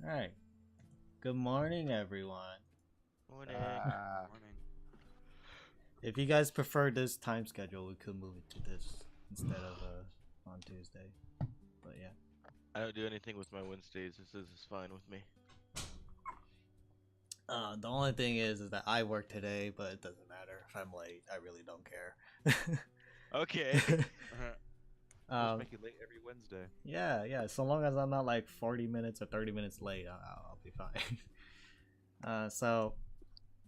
Alright. Good morning, everyone. Morning. Morning. If you guys prefer this time schedule, we could move it to this instead of on Tuesday. But yeah. I don't do anything with my Wednesdays. This is fine with me. The only thing is that I work today, but it doesn't matter if I'm late. I really don't care. Okay. Just make it late every Wednesday. Yeah. So long as I'm not like 40 minutes or 30 minutes late, I'll be fine.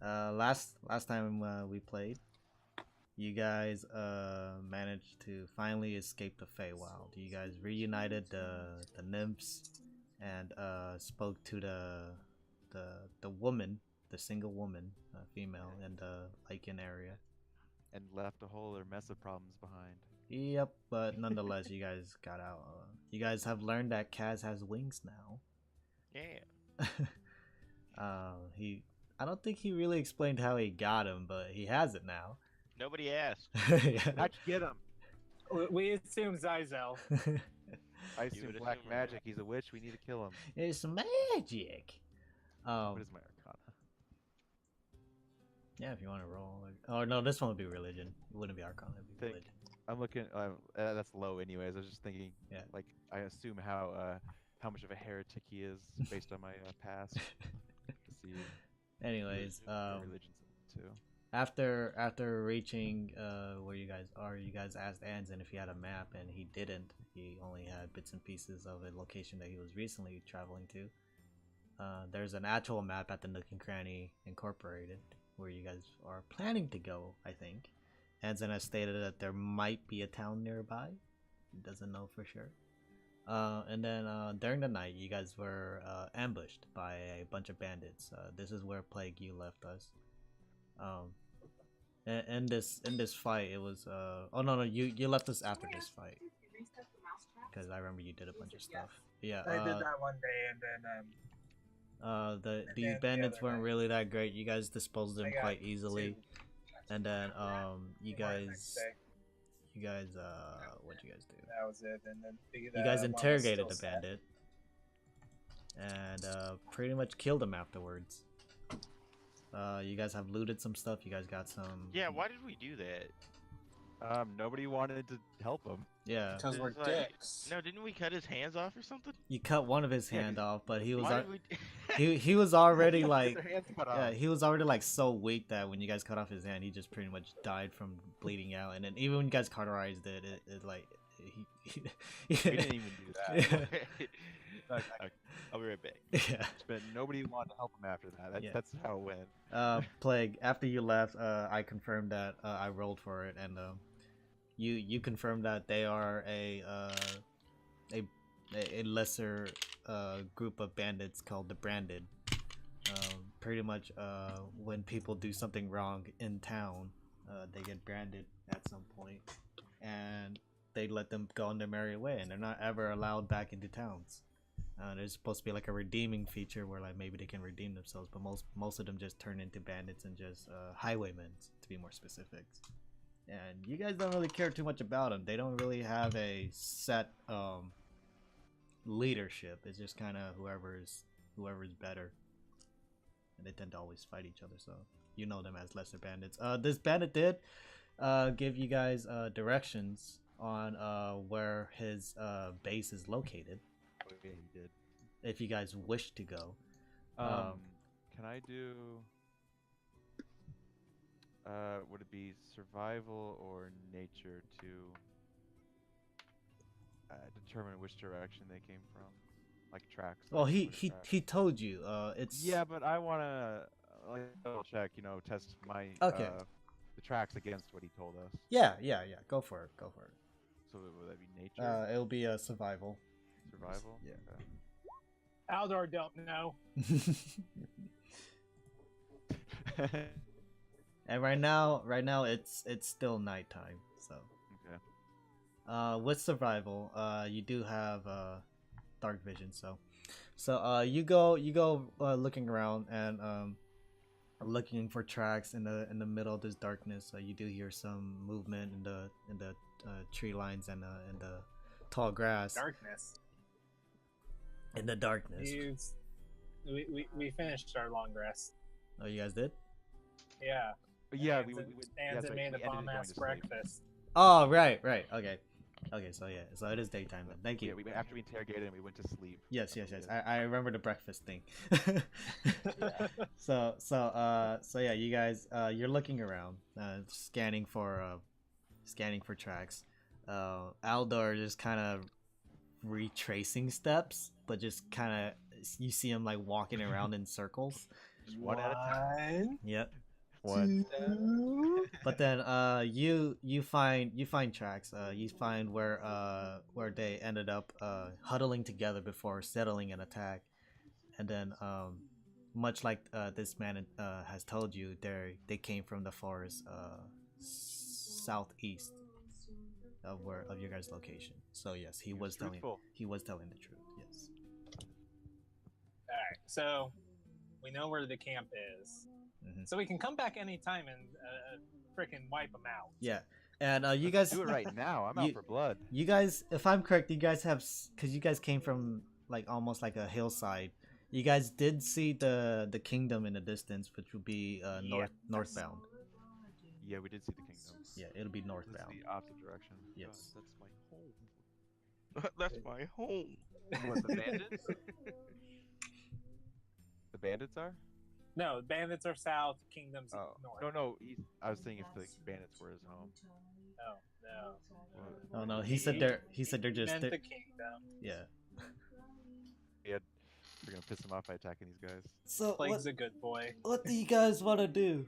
Last time we played, you guys managed to finally escape the Feywild. You guys reunited the nymphs and spoke to the woman, the single woman, female in the Lycan area. And left a whole other mess of problems behind. Yep, but nonetheless, you guys got out. You guys have learned that Kaz has wings now. Yeah. I don't think he really explained how he got him, but he has it now. Nobody asked. Yeah. How'd you get him? We assume Azell. I assume would black assume magic. He's a witch. We need to kill him. It's magic. What is my arcana? Yeah, if you want to roll. Oh no, this one would be religion. It wouldn't be arcana. It'd be religion. I'm looking. That's low, anyways. I was just thinking. Yeah. Like, I assume how much of a heretic he is based on my past. To see. Anyways, religions too. after reaching where you guys are, you guys asked Anzen if he had a map, and he didn't. He only had bits and pieces of a location that he was recently traveling to. There's an actual map at the Nook and Cranny Incorporated where you guys are planning to go, I think. Anzen has stated that there might be a town nearby. He doesn't know for sure. And then during the night, you guys were ambushed by a bunch of bandits. This is where Plague you left us. In this fight, it was oh no, you left us after this fight because I remember you did a bunch of stuff. Yeah, I did that one day, and then the bandits weren't really that great. You guys disposed of them quite easily, and then you guys what'd you guys do? that was it. And then You guys interrogated the bandit and pretty much killed him afterwards. You guys have looted some stuff. You guys got some. Yeah, why did we do that? Nobody wanted to help him. Yeah. Because we're It's like- dicks. No, didn't we cut his hands off or something? You cut one of his hand off, but he was Why did we... he was already Their like hands cut yeah, off. he was already like so weak that when you guys cut off his hand, he just pretty much died from bleeding out. And then even when you guys cauterized it, it like he We didn't even do that. Okay, I'll be right back. yeah. But nobody wanted to help him after that. Yeah. That's how it went. Plague. After you left, I confirmed that I rolled for it, and you confirmed that they are a lesser group of bandits called the Branded. Pretty much, when people do something wrong in town, they get branded at some point, and they let them go on their merry way, and they're not ever allowed back into towns. There's supposed to be like a redeeming feature where like maybe they can redeem themselves, but most of them just turn into bandits and just highwaymen, to be more specific. And you guys don't really care too much about them. They don't really have a set leadership. It's just kind of whoever's better, and they tend to always fight each other. So you know them as lesser bandits. This bandit did give you guys directions on where his base is located. Yeah, he did. If you guys wish to go. Can I do? Would it be survival or nature to determine which direction they came from, like tracks? Well, which tracks? he told you. It's Yeah, but I want to double check. Test my Okay. The tracks against what he told us. yeah. Go for it. So would that be nature? It'll be a survival. Survival. Yeah. Aldor don't know. Okay. And right now it's still nighttime. So Okay. with survival, you do have dark vision. So you go looking around and looking for tracks in the middle of this darkness. You do hear some movement in the tree lines and in the tall grass. Darkness. In the darkness. we finished our long rest. Oh, you guys did? Yeah. Yeah, Anne's that's right, made a we ended up bomb going ass to sleep. breakfast. Oh, right. Okay. Okay, so yeah, so it is daytime then. Thank you. Yeah, after we interrogated him, we went to sleep. Yes. That's what we did. I remember the breakfast thing. So yeah, you guys, you're looking around, scanning for tracks. Aldor just kind of retracing steps, but just kind of you see him like walking around in circles. Just one at a time. Yep. One. But then you find tracks. You find where they ended up huddling together before settling an attack, and then much like this man has told you, they came from the forest southeast of your guys' location. So yes, he was telling the truth. Yes. All right, so we know where the camp is. So we can come back anytime and freaking wipe them out. Yeah, and you guys do it right now. I'm out for blood. You guys, if I'm correct, you guys have, because you guys came from like almost like a hillside. You guys did see the kingdom in the distance, which would be northbound. Yeah, we did see the kingdom. Yeah, it'll be northbound. That's the opposite direction. Yes. God, that's my home. That's my home. What, the bandits? The bandits are? No, bandits are south, kingdom's north. No, I was saying if the bandits were his home. No. Oh no, he said they're just meant the kingdom. Yeah. Yeah, we're gonna piss him off by attacking these guys. So Plague's a good boy. What do you guys want to do?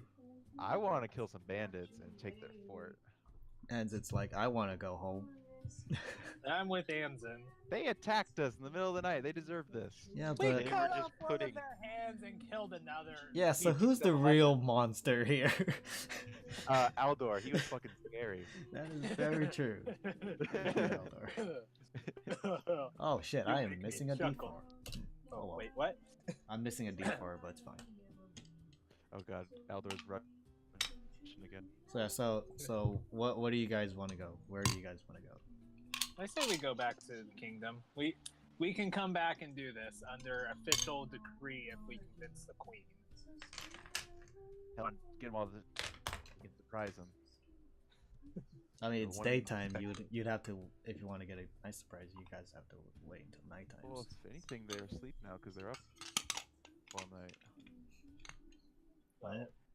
I want to kill some bandits and take their fort. And it's like, I want to go home. I'm with Anzen. They attacked us in the middle of the night. They deserve this. Yeah, We but cut off one of their hands and killed another. yeah, so who's the real monster here? Aldor. He was fucking scary. That is very true. Oh shit, I am missing a D4. Oh, well. Wait, what? I'm missing a D4, but it's fine. Oh god, Aldor's rushing again. So yeah, so what do you guys want to go? Where do you guys want to go? I say we go back to the kingdom. We can come back and do this under official decree if we convince the queen. Come on, get them all surprise them. I mean, it's daytime. You'd have to, if you want to get a nice surprise, you guys have to wait until nighttime. Well, if anything, they're asleep now because they're up all night.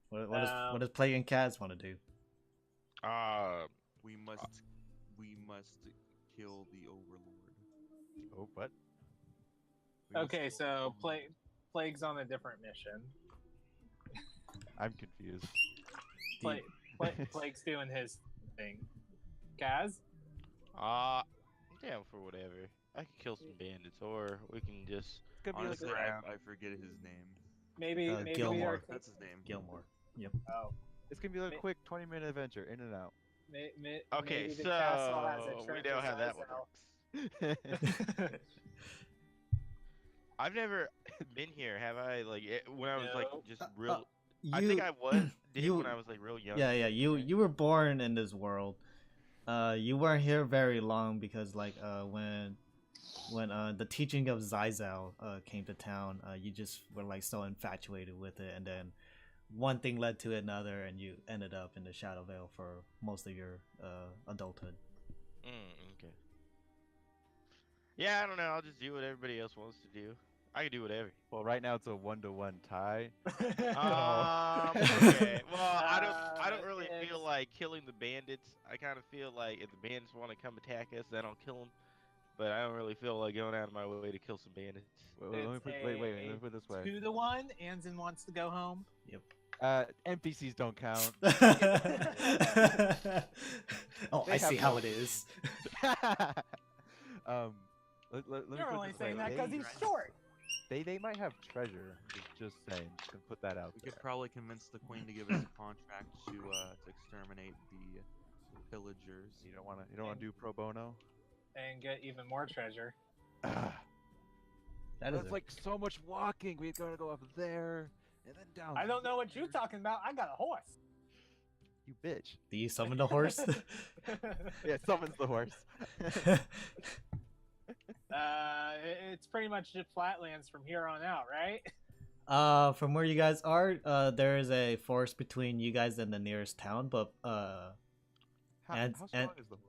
What does Plague and Kaz want to do? We must kill the Overlord. Oh, what? Okay, so Plague's on a different mission. I'm confused. Plague's doing his thing. Kaz? I'm down for whatever. I can kill some bandits, or we can just. Honestly, I forget his name. Maybe Gilmore. That's his name. Gilmore. Yep. Oh. It's gonna be like a quick 20-minute adventure, in and out. Okay, maybe the so castle has a we treasure know how that size works. I've never been here, have I? Like when I was like just real. I think I was when I was like real young. Yeah. You were born in this world. You weren't here very long because like when the teaching of Azell came to town, you just were like so infatuated with it, and then one thing led to another, and you ended up in the Shadow Vale for most of your adulthood. Okay. Yeah, I don't know. I'll just do what everybody else wants to do. I can do whatever. Well, right now it's a 1-to-1 tie. Okay. Well, I don't really feel like killing the bandits. I kind of feel like if the bandits want to come attack us, then I'll kill them. But I don't really feel like going out of my way to kill some bandits. Let me put it this way. 2-to-1. Anzen wants to go home. Yep. NPCs don't count. Oh, I see how it is. You're only saying that because he's short. They might have treasure. Just saying. Can put that out. We could probably convince the queen to give us a contract to exterminate the pillagers. You don't want to do pro bono. And get even more treasure. That's like so much walking. We gotta go up there and then down. I don't know what you're talking about. I got a horse. You bitch. Do you summon the horse? Yeah, summons the horse. It's pretty much just flatlands from here on out, right? From where you guys are, there is a forest between you guys and the nearest town, but How and- strong and- is the horse?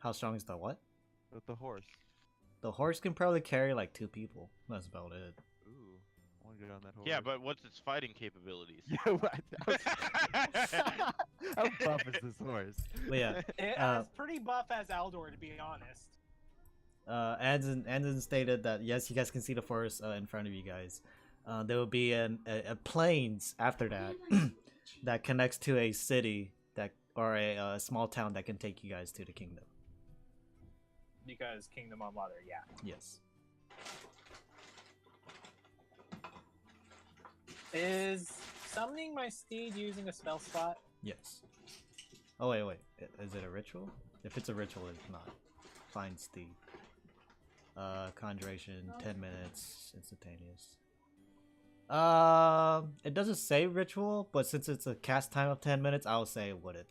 how strong is the what? The horse. The horse can probably carry like 2 people. That's about it. Ooh, I want to get on that horse. Yeah, but what's its fighting capabilities? Yeah, what? How buff is this horse? But yeah, It's pretty buff as Aldor, to be honest. Anzen stated that yes, you guys can see the forest in front of you guys. There will be a plains after that that connects to a city that or a small town that can take you guys to the kingdom. Because Kingdom of Mother, yeah. Yes. Is summoning my steed using a spell slot? Yes. Oh wait. Is it a ritual? If it's a ritual, it's not. Find steed. Conjuration, 10 minutes, instantaneous. It doesn't say ritual, but since it's a cast time of 10 minutes, I'll say it wouldn't.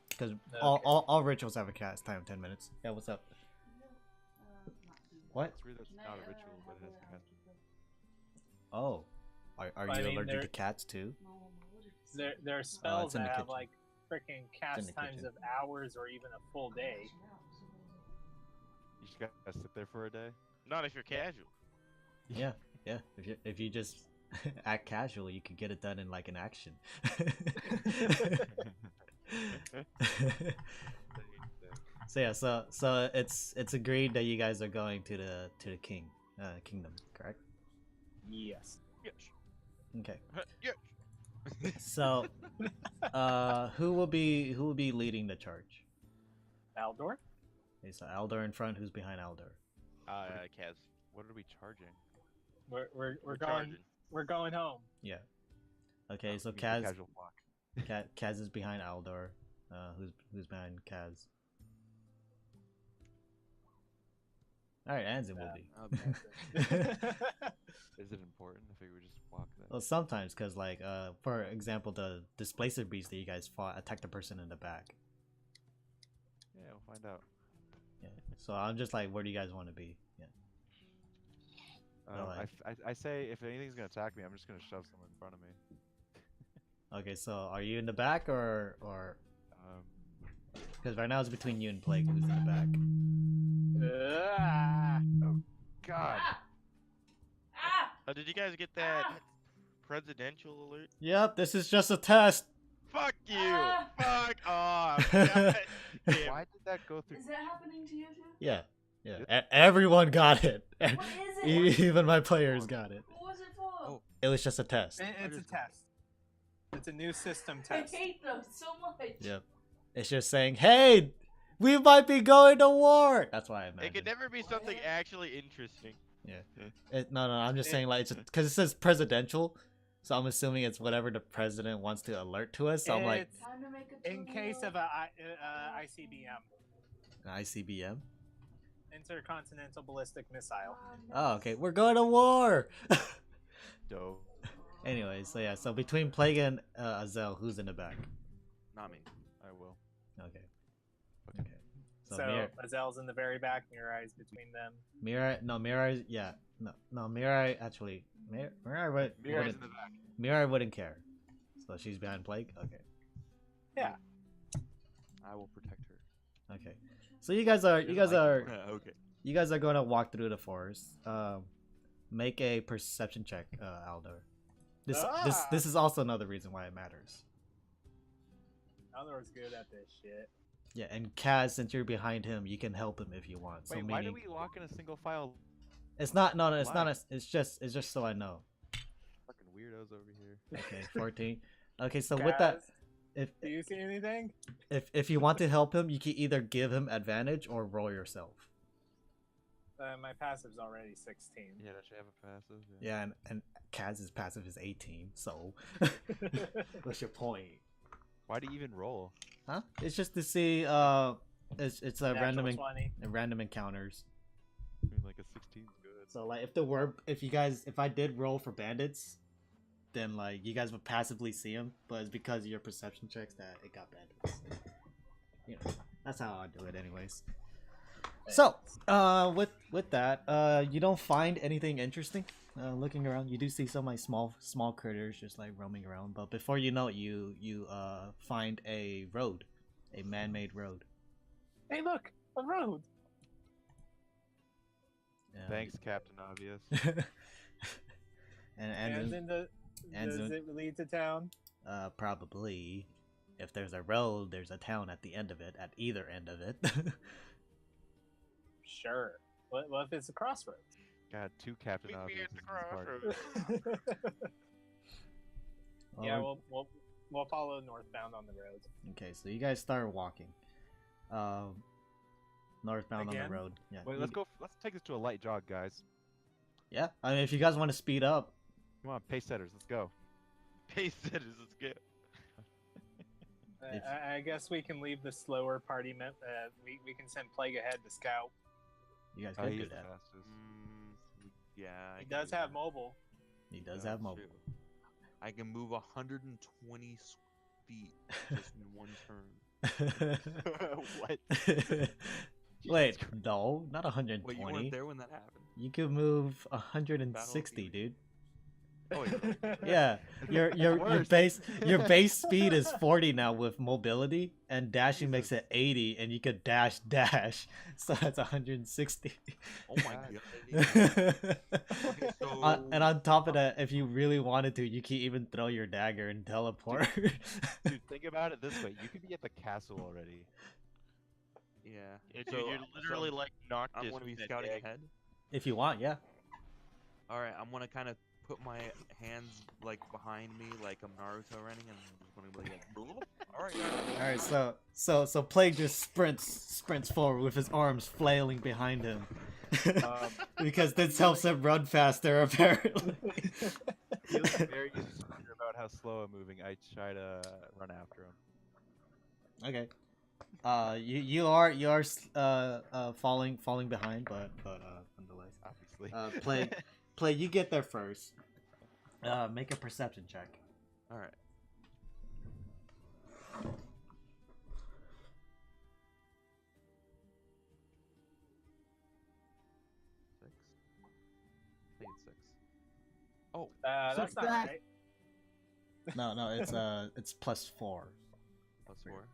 Because all rituals have a cast time of 10 minutes. Yeah, what's up? What? It's weird that's not a ritual, but it has cast. Oh. Are I you mean, allergic to they're- cats too? There are spells in the that have kitchen. like freaking in cast the times kitchen. of hours or even a full day. You just gotta sit there for a day. Not if you're casual. Yeah. If you just act casual, you can get it done in like an action. So yeah, so it's agreed that you guys are going to the kingdom, correct? Yes. Yes. Okay. Yes. So, who will be leading the charge? Aldor? Okay, so Aldor in front. Who's behind Aldor? Kaz. What are we charging? We're going charging. we're going home. Yeah. Okay, so Meet the Kaz Casual flock. Kaz is behind Aldor. Who's behind Kaz? All right, Anzen will be. Is it important? I figure we just walk then. Well, sometimes, cause like for example, the displacer beast that you guys fought attacked the person in the back. Yeah, we'll find out. Yeah. So I'm just like, where do you guys want to be? Yeah. Well, I say if anything's gonna attack me, I'm just gonna shove someone in front of me. Okay, so are you in the back or Um, because right now it's between you and Plague, who's in the back? God. Did you guys get that presidential alert? Yep, this is just a test. Fuck you! Fuck off! God damn. Why did that go through? Is that happening to you too? Yeah, everyone got it. What is it? Even my players got it. What was it for? Oh. It was just a test. It's a test. It's a new system I test. hate them so much. Yep. It's just saying, hey, we might be going to war. That's why I imagine. It could never be something actually interesting. No, I'm just saying like it's because it says presidential, so I'm assuming it's whatever the president wants to alert to us. So I'm like It's Time to make a in case of a ICBM, an ICBM. intercontinental ballistic missile. Oh, okay, we're going to war. Dope. Anyway, so yeah, so between Plague and Azell, who's in the back? Not me. I will. Okay. Okay. So, So Azell's in the very back, Mirai's between them. Mirai, yeah, no, Mirai actually, Mirai Mira's wouldn't, in the back. Mirai wouldn't care, so she's behind Plague. Okay, I will protect her. okay. So you guys are Okay. you guys are going to walk through the forest. Make a perception check, Aldor. This is also another reason why it matters. Aldor's good at this shit. Yeah, and Kaz, since you're behind him, you can help him if you want. So Wait, why do meaning, we lock in a single file? it's not it's Why? not it's just so I know. Fucking weirdos over here. Okay, 14. Okay, so with that, Kaz, do you see anything? if you want to help him, you can either give him advantage or roll yourself. My passive's already 16. Yeah, does she have a passive? Yeah, and Kaz's passive is 18. So what's your point? Why do you even roll? Huh? It's just to see. It's a Natural 20. random encounters. I mean, like a 16 is good. So like if I did roll for bandits, then like you guys would passively see them, but it's because of your perception checks that it got bandits. You know, that's how I do it anyways. So, with that, you don't find anything interesting. Looking around, you do see some like small critters just like roaming around. But before you know it, you find a road, a man-made road. Hey, look, a road. Thanks, Captain Obvious. and Does it lead to town? probably, if there's a road, there's a town at the end of it, at either end of it. Sure. What if it's a crossroads? God, 2 Captain Meet me Obvious at the in this party. crossroads. Yeah, we'll follow northbound on the road. Okay, so you guys start walking. Northbound on Again? the road. Yeah. Wait, you- let's take this to a light jog, guys. Yeah, I mean, if you guys want to speed up, Come on, pace setters, let's go. Pace setters, let's go. I guess we can leave the slower party. We can send Plague ahead to scout. you guys Oh, can he do is the that. fastest. Yeah. I He can does do have that. mobile. He does Yeah, have that's mobile. true. I can move 120 feet just in one turn. What? Wait, no, not 120. Wait, you weren't there when that happened? You could move 160, dude. Oh, yeah. Yeah, your worse. your base speed is 40 now with mobility, and dashing makes it 80, and you could dash, so that's 160. Oh my god. Okay, so And on top of that, if you really wanted to, you can even throw your dagger and teleport. Dude, think about it this way. You could be at the castle already. yeah. Yeah, So, dude, you're literally so like Noctis. I'm gonna be with that scouting dag. ahead. If you want, yeah. All right, I'm gonna kind of put my hands like behind me, like I'm Naruto running, and I'm just gonna be like, all right, guys. All right, so Plague just sprints forward with his arms flailing behind him, because this helps him run faster. Apparently. He was very insecure about how slow I'm moving. I try to run after him. Okay. You are falling behind, but nonetheless. Obviously. Play. You get there first. Make a perception check. All right. Six. I think it's 6. Oh, That's not right. No, it's +4. +4.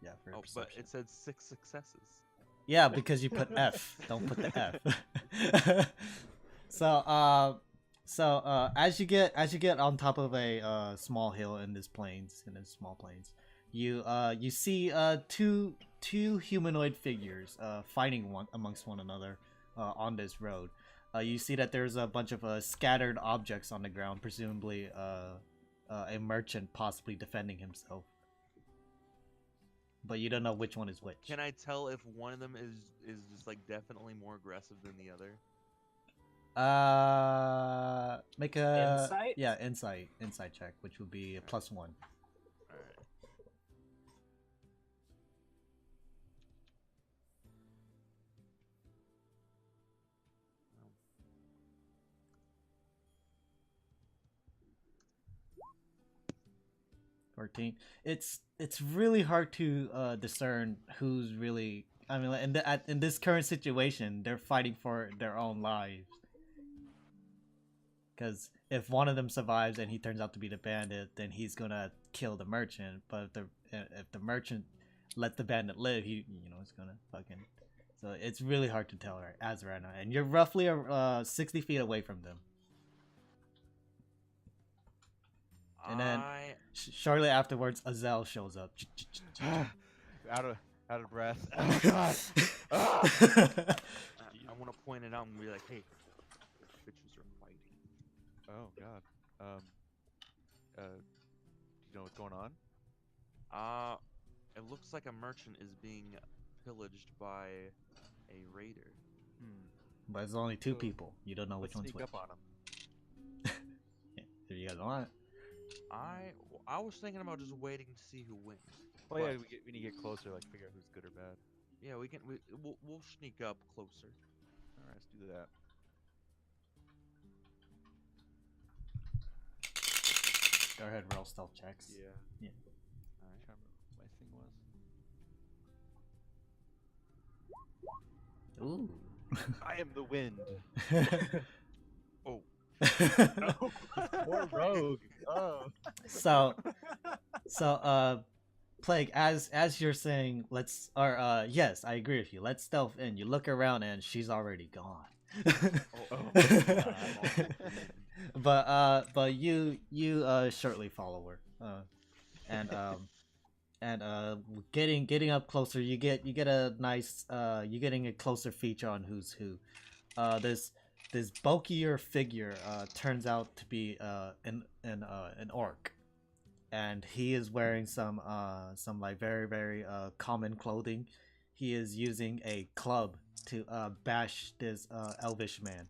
Yeah, for Oh, perception. but it said 6 successes. Yeah, because you put F. Don't put the F. So as you get on top of a small hill in this small plains, you see two humanoid figures fighting amongst one another on this road. You see that there's a bunch of scattered objects on the ground, presumably a merchant possibly defending himself. But you don't know which one is which. Can I tell if one of them is just like definitely more aggressive than the other? Make a Insight? Yeah, insight check, which would be a +1. All right. 14. It's really hard to discern who's really. I mean, like, in this current situation, they're fighting for their own lives. Because if one of them survives and he turns out to be the bandit, then he's gonna kill the merchant. But if the merchant lets the bandit live, he's gonna fucking. So it's really hard to tell right now, and you're roughly 60 feet away from them. And then shortly afterwards, Azell shows up. out of breath. Oh god! I want to point it out and be like, hey, bitches are fighting. Oh god. Do you know what's going on? It looks like a merchant is being pillaged by a raider. But it's only 2 So, people. You don't know which Let's one's sneak which. up on him. Yeah, if you guys want. I was thinking about just waiting to see who wins. Well, yeah, But, we need to get closer, like figure out who's good or bad. yeah, we'll sneak up closer. All right, let's do that. Go ahead, roll stealth checks. Yeah. Yeah. All right. Trying to remember what my thing was. Ooh. I am the wind. Oh. Poor rogue. Oh. so Plague, as you're saying, yes, I agree with you. Let's stealth in. You look around and she's already gone. But you shortly follow her. And getting up closer, you get a nice you're getting a closer feature on who's who. This bulkier figure turns out to be an orc, and he is wearing some like very common clothing. He is using a club to bash this elvish man.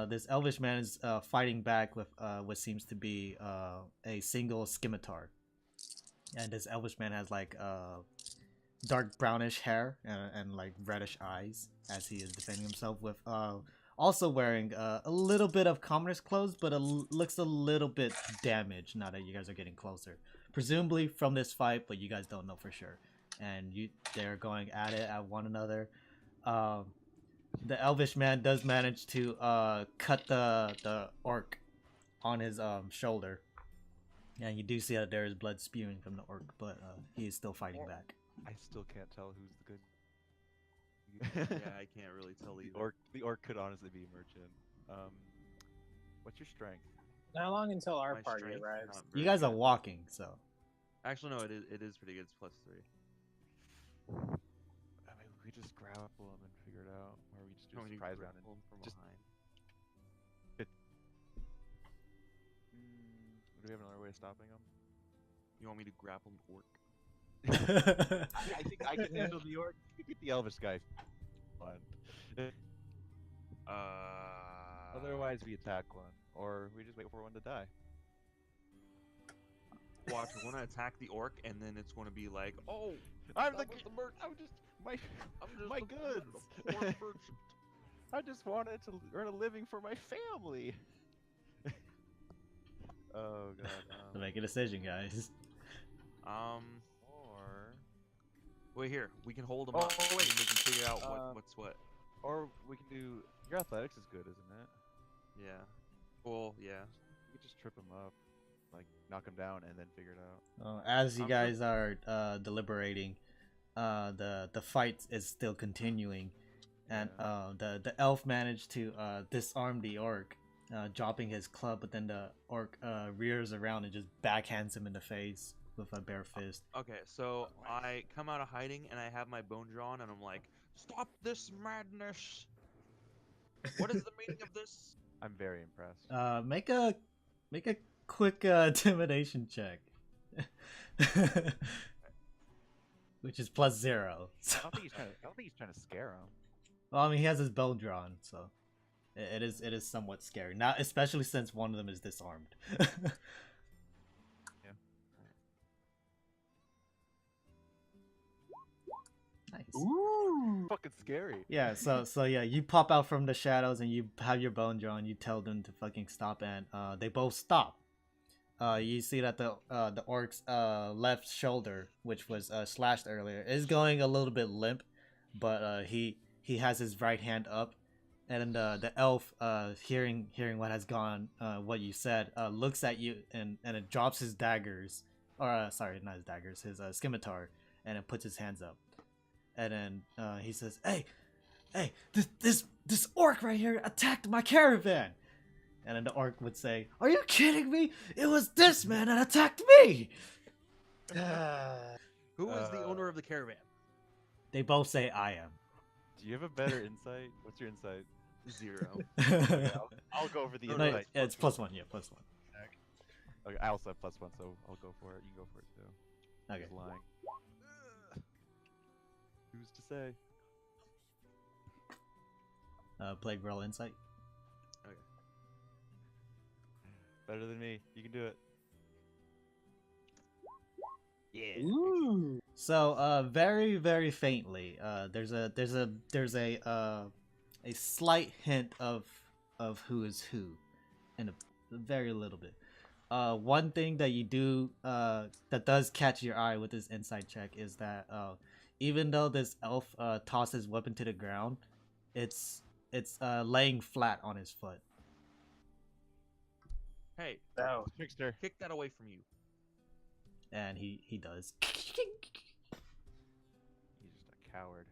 This elvish man is fighting back with what seems to be a single scimitar. And this elvish man has like dark brownish hair and like reddish eyes as he is defending himself with also wearing a little bit of commoner's clothes, but looks a little bit damaged now that you guys are getting closer. Presumably from this fight, but you guys don't know for sure. And they're going at it at one another. The elvish man does manage to cut the orc on his shoulder. And you do see that there is blood spewing from the orc, but he is still fighting back. I still can't tell who's the good. Yeah, I can't really tell either. The orc could honestly be a merchant. What's your strength? Not long until our My party strength, arrives. not You very guys are good. walking, so. Actually, no, it is pretty good. It's +3. I mean, we just grapple him and figure it out, or we just do No, a you surprise round grapple and him from just. behind. Do we have another way of stopping him? You want me to grapple an orc? I think I can handle the orc. You get the elvish guy. Fine. Otherwise, we attack one, or we just wait for one to die. Watch, we're gonna attack the orc, and then it's gonna be like, oh, I'm that was the merchant. I'm just my My goods. The poor merchant. I just wanted to earn a living for my family. Oh god. Make a decision, guys. Or Wait here. We can hold him Oh, up. and wait. then we can figure out what's what. or we can do. Your athletics is good, isn't it? Yeah. Well, yeah. You could just trip him up, like knock him down, and then figure it out. As you I'm guys are deliberating, the fight is still continuing, and the elf managed to disarm the orc, dropping his club, but then the orc rears around and just backhands him in the face with a bare fist. Okay, so I come out of hiding and I have my bone drawn and I'm like, stop this madness! What is the meaning of this? I'm very impressed. Make a quick intimidation check, which is +0. So, I don't think he's trying to scare him. well, I mean, he has his bow drawn, so it is somewhat scary. Now, especially since one of them is disarmed. Nice. Ooh. Fucking scary. Yeah, so yeah, you pop out from the shadows and you have your bone drawn. You tell them to fucking stop, and they both stop. You see that the orc's left shoulder, which was slashed earlier, is going a little bit limp, but he has his right hand up, and the elf, hearing what has gone, what you said, looks at you and it drops his daggers, or sorry, not his daggers, his scimitar, and it puts his hands up. And then he says, "Hey, this orc right here attacked my caravan." And then the orc would say, "Are you kidding me? It was this man that attacked me." Who is the owner of the caravan? They both say, "I am." Do you have a better insight? What's your insight? 0. Okay, I'll go over the No, No, insight. yeah, it's +1. Yeah, +1. Okay, I also have +1, so I'll go for it. You can go for it too. Okay. He's lying. Who's to say? Plague roll insight. Better than me. You can do it. Yeah. Ooh. So, very, very faintly, there's a slight hint of who is who, and a very little bit. One thing that you do that does catch your eye with this insight check is that even though this elf tosses his weapon to the ground, it's laying flat on his foot. Hey, Oh, Trickster. kick that away from you. And he does. He's just a coward.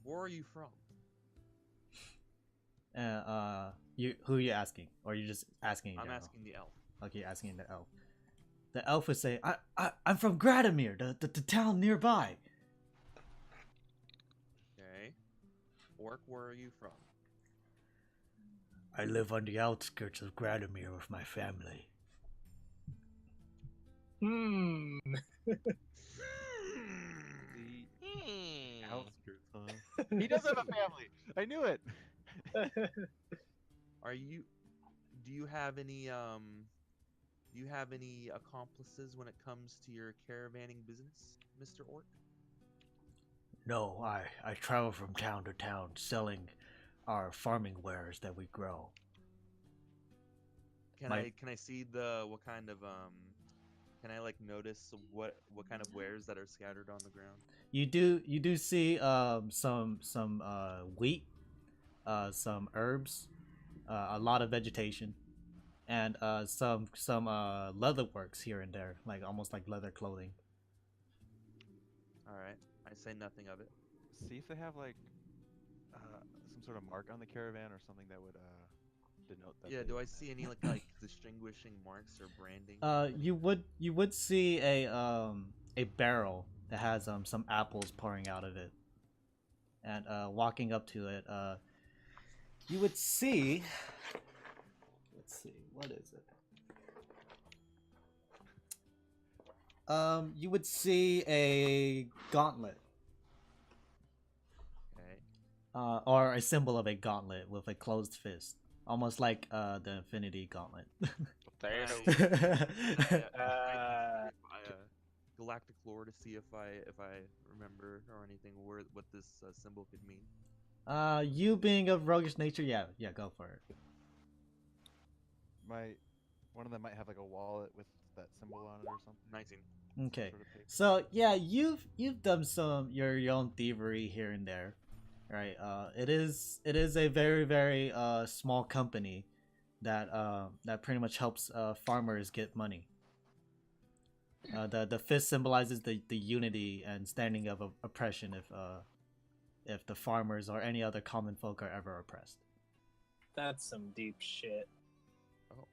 Where are you from? You who are you asking, or are you just asking? In I'm general? asking the elf. Okay, you're asking the elf. The elf would say, I'm from Gradamir, the town nearby. Okay. Orc, where are you from? I live on the outskirts of Gradamir with my family. hmm. The outskirts, huh? He does have a family. I knew it. Are you? Do you have any Do you have any accomplices when it comes to your caravanning business, Mr. Orc? No, I travel from town to town selling our farming wares that we grow. Can I see what kind of can I like notice what kind of wares that are scattered on the ground? You do see some wheat, some herbs, a lot of vegetation, and some leather works here and there, like almost like leather clothing. All right, I say nothing of it. See if they have like some sort of mark on the caravan or something that would denote that. Yeah, they- do I see any like distinguishing marks or branding? You would see a barrel that has some apples pouring out of it, and walking up to it, you would see. Let's see, what is it? You would see a gauntlet, Okay. or a symbol of a gauntlet with a closed fist, almost like the Infinity Gauntlet. Galactic lore to see if I remember or anything what this symbol could mean. You being of roguish nature, yeah, go for it. One of them might have like a wallet with that symbol on it or something. 19. Okay. Sort of paper. So yeah, you've done some your own thievery here and there, right? It is a very small company that pretty much helps farmers get money. The fist symbolizes the unity and standing of oppression if the farmers or any other common folk are ever oppressed. That's some deep shit. Oh.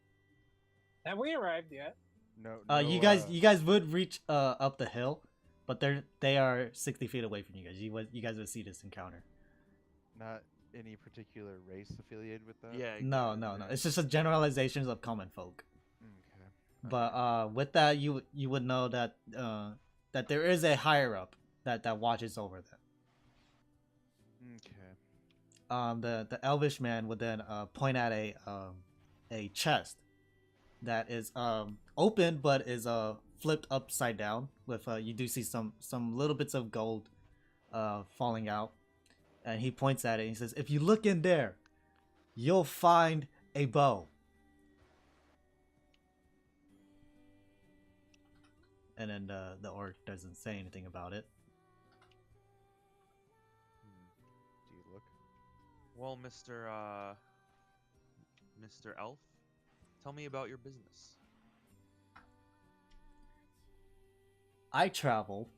Have we arrived yet? No. You guys would reach up the hill, but they are 60 feet away from you guys. You guys would see this encounter. Not any particular race affiliated with that. Yeah. No. It's just a generalizations of common folk. Okay. But with that, you would know that that there is a higher up that watches over them. Okay. The elvish man would then point at a chest that is open but is flipped upside down with you do see some little bits of gold falling out, and he points at it and he says, "If you look in there, you'll find a bow." And then the orc doesn't say anything about it. Do you look? Well, Mr. Elf, tell me about your business. I travel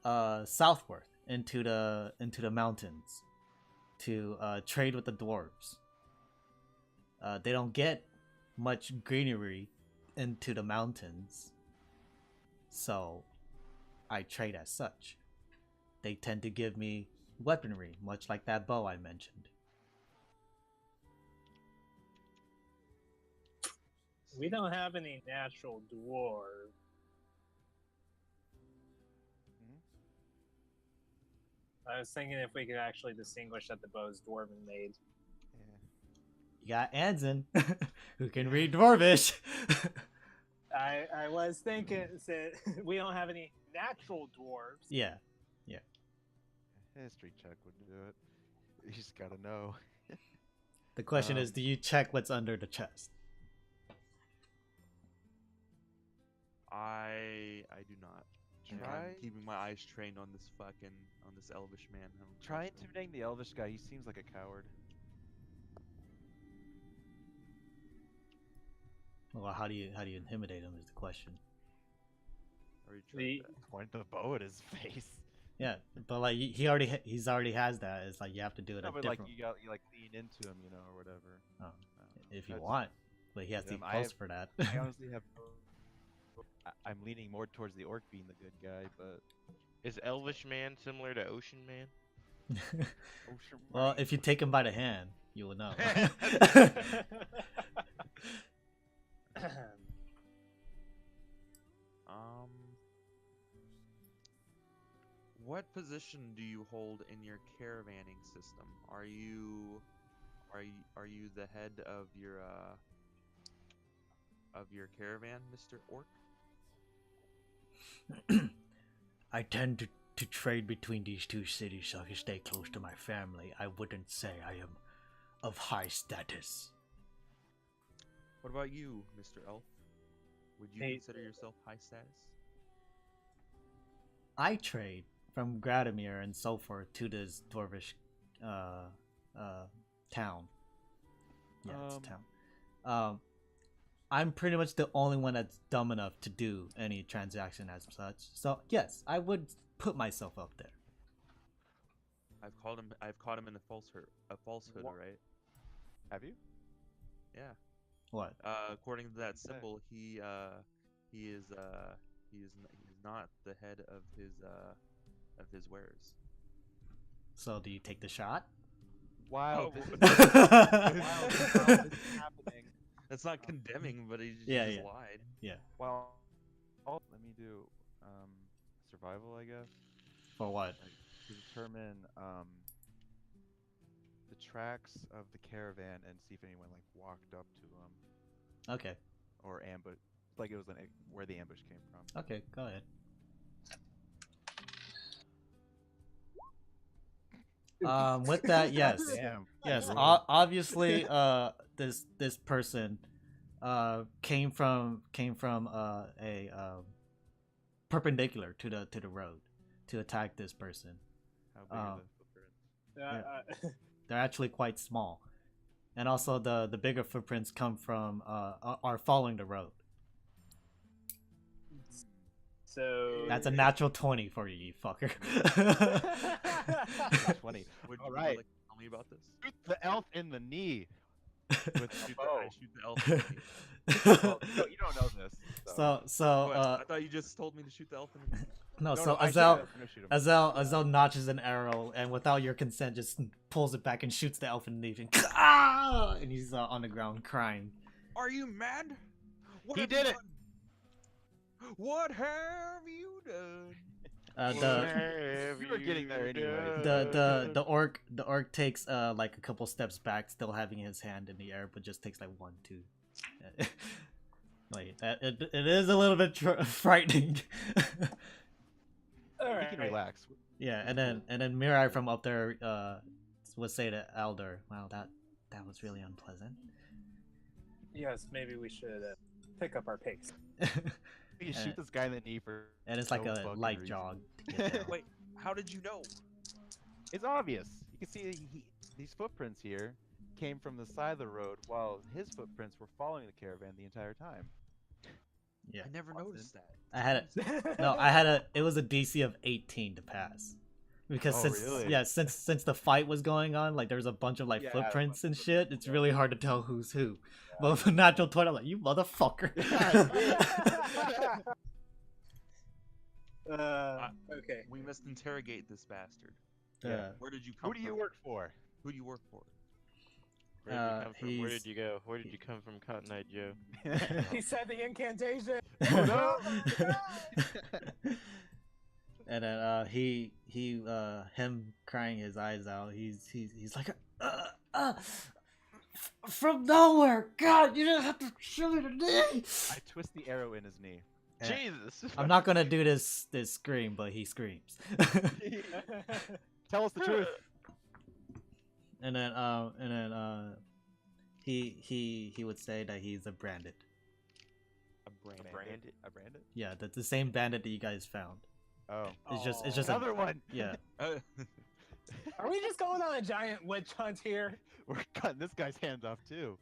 southward into the mountains to trade with the dwarves. They don't get much greenery into the mountains, so I trade as such. They tend to give me weaponry, much like that bow I mentioned. We don't have any natural dwarves. I was thinking if we could actually distinguish that the bow's dwarven made. You got Anzen, who can read Dwarvish. I was thinking that we don't have any natural dwarves. Yeah. History check would do it. You just gotta know. The question is, do you check what's under the chest? I do not. I'm Try keeping my eyes trained on this elvish man. try intimidating the elvish guy. He seems like a coward. Well, how do you intimidate him is the question. Or you tried that. Point the bow at his face. Yeah, but like he's already has that. It's like you have to do it No, a but different. like you like lean into him, or whatever. Oh, if you That's- want, but he has to be I close have- for that. I honestly have. I'm leaning more towards the orc being the good guy, but Is Elvish Man similar to Ocean Man? Well, if you take him by the hand, you will know. What position do you hold in your caravanning system? Are you the head of your caravan, Mr. Orc? I tend to trade between these two cities so I can stay close to my family. I wouldn't say I am of high status. What about you, Mr. Elf? Would you Hey. consider yourself high status? I trade from Gradamir and so forth to this dwarvish town. Yeah, it's a town. I'm pretty much the only one that's dumb enough to do any transaction as such. So yes, I would put myself up there. I've caught him in a falsehood, What? right? have you? Yeah. What? According to that Okay. symbol, he is not the head of his wares. So do you take the shot? Wow, Oh, this is, Yeah, this is happening. That's not condemning, but he just Yeah. lied. Well, let me do survival, I guess, For what? to determine the tracks of the caravan and see if anyone like walked up to them Okay. or ambush, like it was where the ambush came from. Okay, go ahead. With that, yes. Damn. Yes, Bro. obviously, this person, came from a perpendicular to the road to attack this person. How big are the footprints? They're actually quite small, and also the bigger footprints come from are following the road. So That's a natural 20 for you, you fucker. 20. Would All you right. like to tell me about this? Shoot the elf in the knee with a I bow. shoot the elf. in the knee. Well, you don't know this. So I thought you just told me to shoot the elf in the knee. no, No, so no, I Azell shoot him. No, shoot him. Azell notches an arrow and without your consent just pulls it back and shoots the elf in the knee and, ah! And he's on the ground crying. Are you mad? What He have did you it! done? What have you done? You were getting there anyway. The orc takes like a couple steps back, still having his hand in the air, but just takes like 1, 2. Like it is a little bit frightening. all We right. can relax. Yeah, and then Mirai from up there would say to Aldor, "Wow, that was really unpleasant." Yes, maybe we should pick up our pace. We can shoot this guy in the knee for. And it's like no a fucking light reason. jog. To get down. Wait, how did you know? It's obvious. You can see these footprints here came from the side of the road, while his footprints were following the caravan the entire time. Yeah, I never noticed that. it was a DC of 18 to pass. Because Oh, really? since the fight was going on, like there's a bunch of like Yeah, footprints a and bunch of shit. It's yeah. really hard to tell who's who. But with a natural 20, I'm like, you motherfucker. Okay. We must interrogate this bastard. Yeah. Where did you come Who do you from? work for? Who do you work for? Where did you come from? Where he's- did you go? Where did you come from, Cotton Eye Joe? He said the incantation. no! And then him crying his eyes out. He's like, from nowhere. God, you didn't have to shoot me today. I twist the arrow in his knee. Jesus! I'm not gonna do this scream, but he screams. Tell us the truth. and then he would say that he's a bandit. A brand. Branded? A bandit? Yeah, that's the same bandit that you guys found. Oh. It's just Another one. yeah. Are we just going on a giant witch hunt here? We're cutting this guy's hands off too.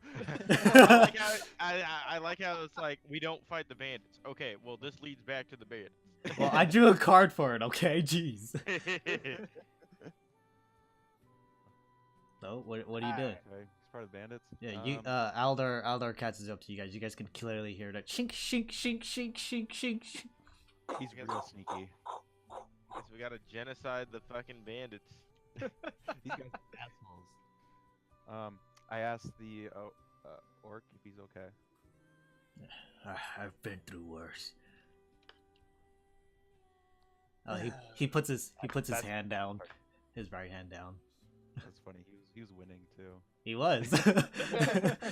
I like how it's like we don't fight the bandits. Okay, well this leads back to the bandits. Well, I drew a card for it. Okay, jeez. So what do you do? Okay, he's part of the bandits. Yeah, you Aldor catches up to you guys. You guys can clearly hear that shink shink shink shink shink shink. shink. He's real sneaky. Guess we gotta genocide the fucking bandits. These guys are assholes. I asked the orc if he's okay. I've been through worse. He puts his That's- hand down, his right hand down. That's funny. He was winning too. He was.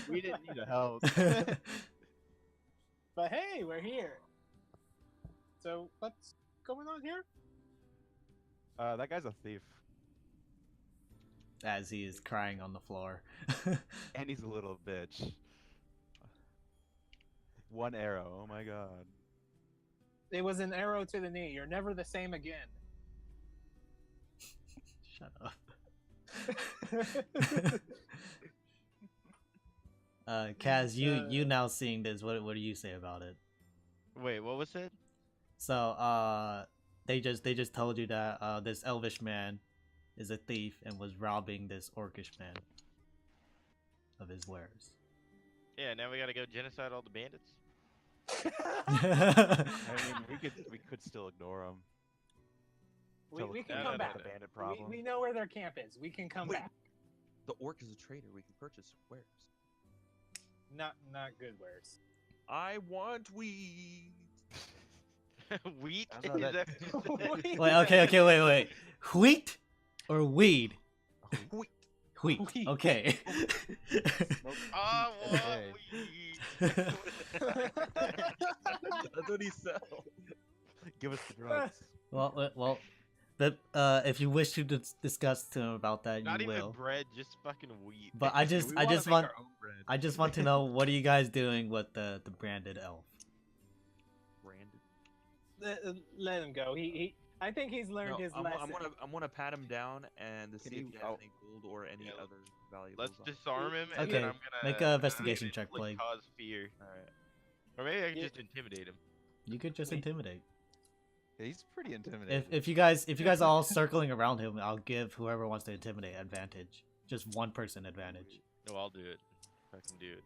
We didn't need a help. But hey, we're here. So what's going on here? That guy's a thief, As he is crying on the floor. and he's a little bitch. One arrow. Oh my god. It was an arrow to the knee. You're never the same again. Shut up. Kaz, you now seeing this, what do you say about it? Wait, what was it? So they just told you that this elvish man is a thief and was robbing this orcish man of his wares. Yeah, now we gotta go genocide all the bandits. I mean, we could still ignore him. We can No, come no, back. no, no. The bandit problem. We know where their camp is. We can come Wait. back. The orc is a trader. We can purchase wares. Not good wares. I want weed. Wheat? I don't know Is that- what you said? Wait, okay, wait. Wheat or weed? Wheat. Wheat. Wheat. Okay. I want Hey. weed. That's what he said. Give us the drugs. well, if you wish to discuss to him about that, Not you even will. bread, just fucking wheat. But I just We wanna make want our own bread. I just want to know, what are you guys doing with the branded elf? Branded. Let him go. I think he's learned No, his I'm lesson. gonna pat him down and to Can see if you- he has any gold or any Yeah, other valuables. Let's on him. disarm him, and Okay, then I'm gonna make a investigation I'm check, gonna, like, Plague. cause fear, Alright. or maybe I can Yeah. just intimidate him. You could just intimidate. Yeah, he's pretty intimidating. If you guys are all circling around him, I'll give whoever wants to intimidate advantage. Just one person advantage. No, I'll do it. I can do it.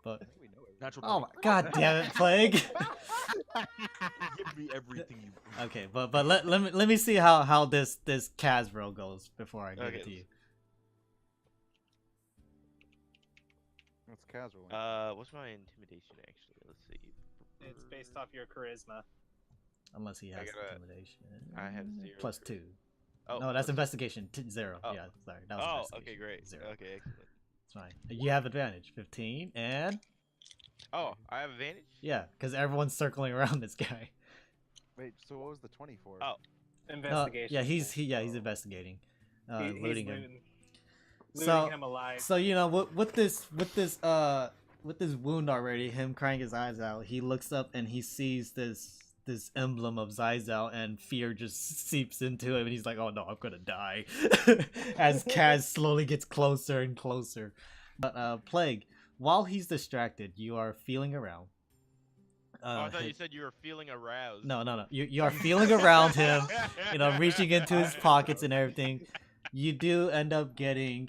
But I think we know it. Natural. oh my 20. god damn it, Plague. Give me everything you. Okay, but let me see how this Kaz roll goes before I give Okay. it to you. It's casual. What's my intimidation actually? Let's see. It's based off your charisma. Unless he has gotta- intimidation. I have 0 Plus charisma. 2. Oh, No, that's plus- investigation. 0. Oh. Yeah, sorry. That was Oh, investigation. okay, great. 0. Okay, excellent. It's fine. You have advantage. 15 and Oh, I have advantage. yeah, because everyone's circling around this guy. Wait, so what was the 20 for? Oh. Investigation. Yeah, he's investigating. He's Looting him. looting So- him alive. So you know, with this wound already, him crying his eyes out, he looks up and he sees this emblem of Azell, and fear just seeps into him, and he's like, "Oh no, I'm gonna die!" As Kaz slowly gets closer and closer. But Plague, while he's distracted, you are feeling around. Oh, I thought you said you were feeling aroused. No. You are feeling around him. You know, reaching into his pockets and everything. You do end up getting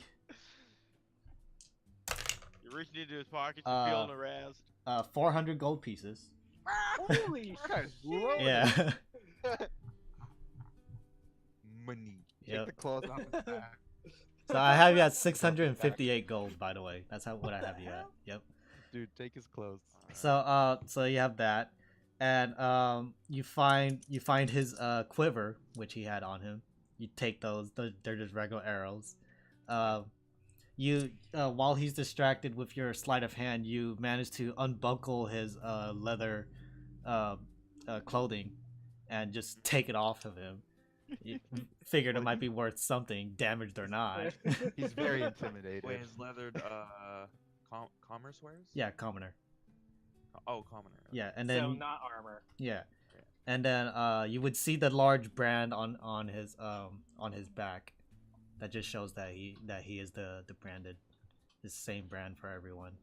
You're reaching into his pockets, you're feeling aroused. 400 gold pieces. Holy That guy's loaded. Yeah. Money. Take Yep. the clothes off his back. So I have you at 658 gold, by the way. That's what I have you at. Yep. Dude, take his clothes. So you have that, and you find his quiver, which he had on him. You take those; they're just regular arrows. While he's distracted with your sleight of hand, you manage to unbuckle his leather clothing and just take it off of him. You figured it might be worth something, damaged or not. He's very intimidated. Wait, his leathered commerce wares? Yeah, commoner. Oh, commoner. Yeah, and then so not armor. yeah, And then you would see the large brand on his back, that just shows that he is the branded, the same brand for everyone.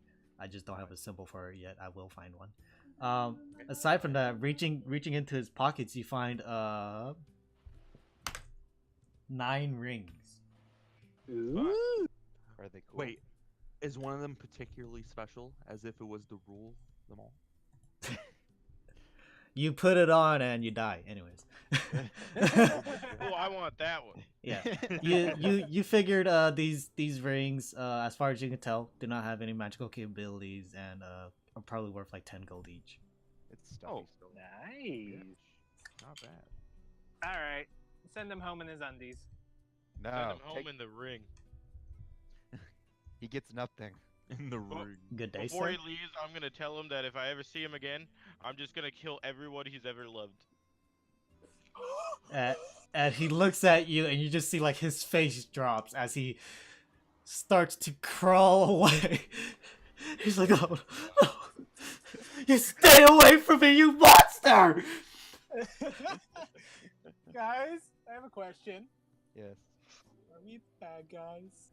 I just don't have a symbol for it yet. I will find one. Aside from that, reaching into his pockets, you find 9 rings. Ooh. Are they cool? Wait, is one of them particularly special, as if it was to rule them all? You put it on and you die. Anyways. Oh, I want that one. Yeah. You figured these rings, as far as you can tell, do not have any magical capabilities and are probably worth like 10 gold each. It's stuffy Oh. still. Nice. Not bad. All right. Send him home in his undies. No, Send him home take- in the ring. he gets nothing. In the Well, ring. Good day, Before sir. he leaves, I'm gonna tell him that if I ever see him again, I'm just gonna kill everyone he's ever loved. And he looks at you, and you just see like his face drops as he starts to crawl away. He's like, "Oh, no. You stay away from me, you monster!" Guys, I have a question. Yes. Are we bad guys?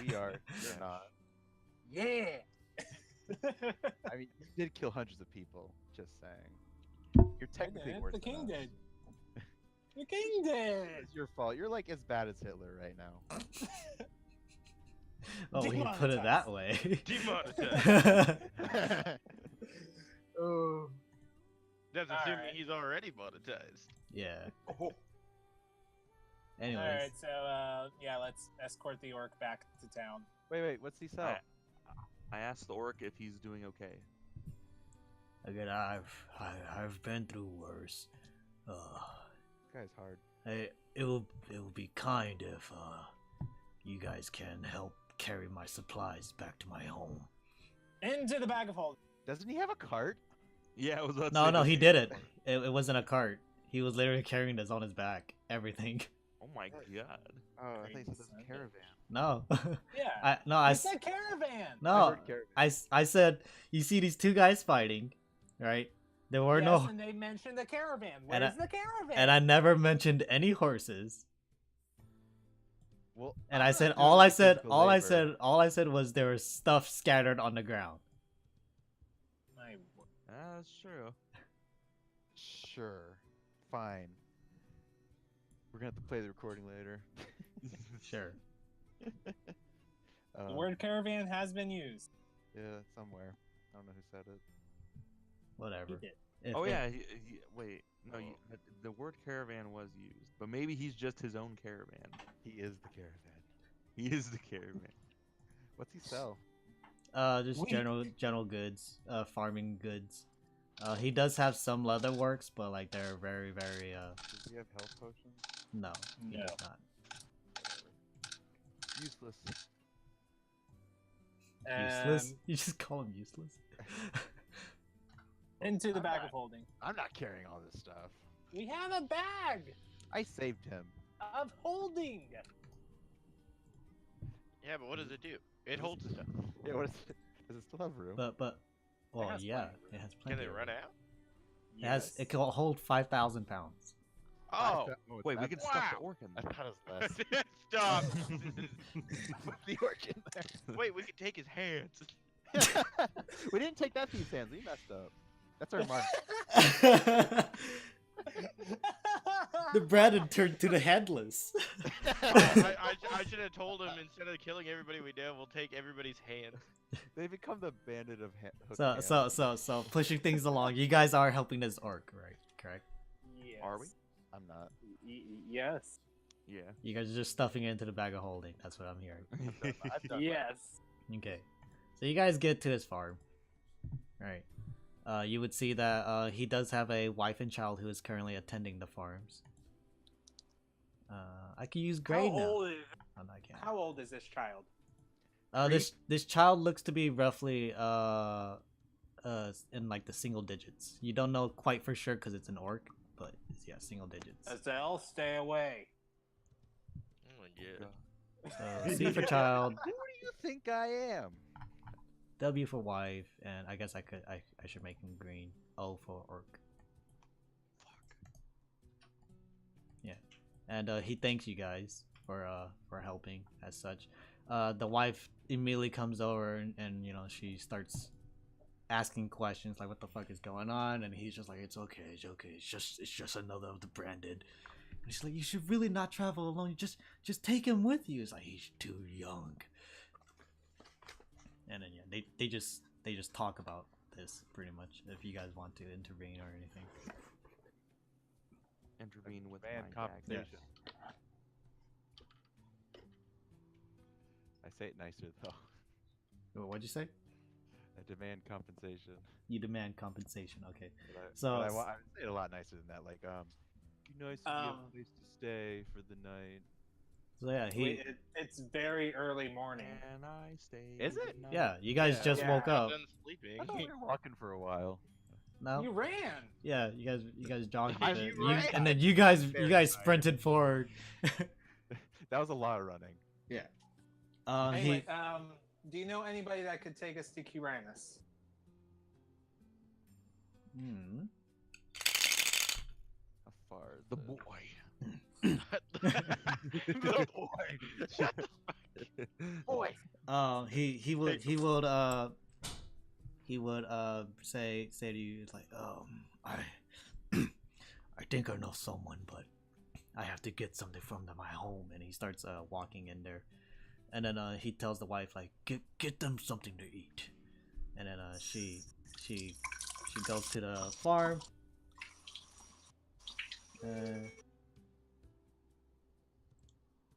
We are. You're not. Yeah. I mean, you did kill hundreds of people. Just saying. You're technically worse The than king us. did. The king did. It's your fault. You're like as bad as Hitler right now. Oh, when you put it that way. Demonetized. Oh. That's All assuming right. he's already monetized. Yeah. All Anyways. right, so yeah, let's escort the orc back to town. Wait, what's he sell? I asked the orc if he's doing okay. Again, I've been through worse. This guy's hard. It will be kind if you guys can help carry my supplies back to my home. Into the bag of holding. Doesn't he have a cart? Yeah, I was about to No, say, no, does he have did a it. point? It wasn't a cart. He was literally carrying this on his back. Everything. Oh my god. Oh, I think it's a caravan. No. Yeah. I It's a caravan. I no. heard caravan. I said, you see these two guys fighting, right? There were Yes, no, and they mentioned the caravan. And Where's the caravan? and I never mentioned any horses. Well, And I'm I not said, doing all I any said, physical all I labor. said, all I said was there was stuff scattered on the ground. My word. That's true. Sure. Fine. We're gonna have to play the recording later. Sure. The word caravan has been used. Yeah, somewhere. I don't know who said it. Whatever. He did. Oh yeah, wait. No, the word caravan was used, but maybe he's just his own caravan. He is the caravan. He is the caravan. What's he sell? Just Wait. general goods, farming goods. He does have some leather works, but like they're very, very Does he have health potions? no, he No. does not. Useless. Useless. You just call him useless. Into the I'm bag not- of holding. I'm not carrying all this stuff. We have a bag I saved him. of holding. Yeah, but what does it do? It holds stuff. Yeah, what is it? Does it still have room? But well, has yeah, plenty of room. it has Can plenty. it of run room. out? It has. It can hold 5,000 pounds. Oh, Wait, we can can stuff the wow. orc in I there. thought it was less. stop. Put the orc in there. Wait, we could take his hands. We didn't take that piece hands. We messed up. That's our mark. The Brandon turned to the headless. I should have told him instead of killing everybody we know, we'll take everybody's hands. They become the bandit of hook So hands. so pushing things along. You guys are helping this orc, right? Correct. Yes. Are we? I'm not. Yes. Yeah. You guys are just stuffing it into the bag of holding. That's what I'm hearing. I've done Yes. Okay. So you guys get to his farm. Right. You would see that he does have a wife and child who is currently attending the farms. I can use How grade now. old is Oh, no, I can't. How old is this child? This child looks to be roughly in like the single digits. You don't know quite for sure because it's an orc, but it's, yeah, single digits. Azell, stay away. Oh my god. So C for child, Who do you think I am? W for wife, and I guess I should make him green. O for orc. and he thanks you guys for helping as such. The wife immediately comes over and you know, she starts asking questions like, what the fuck is going on? And he's just like, it's okay, it's just another of the branded. And she's like, you should really not travel alone, just take him with you. It's like, he's too young. And then yeah, they just talk about this pretty much, if you guys want to intervene or anything. Intervene with Man, my compensation. I say it nicer though. What'd you say? I demand compensation. You demand compensation, okay. But I say it a lot nicer than that. Like, be nice if you have a place to stay for the night. So yeah, it's very early morning. Can I stay? Is it? Yeah, you guys just woke I'm up. done sleeping. I thought we were walking for a while. No? You ran. Yeah, you guys jogged a I bit. ran. And then you guys Very sprinted forward. That was a lot of running. Yeah. Anyway, do you know anybody that could take us to Ky-Rimus? How far is The it? boy. The boy. Shut the fuck. Boy. He would say to you, it's like, I think I know someone, but I have to get something from my home. And he starts walking in there, and then he tells the wife, like, get them something to eat. And then she goes to the farm.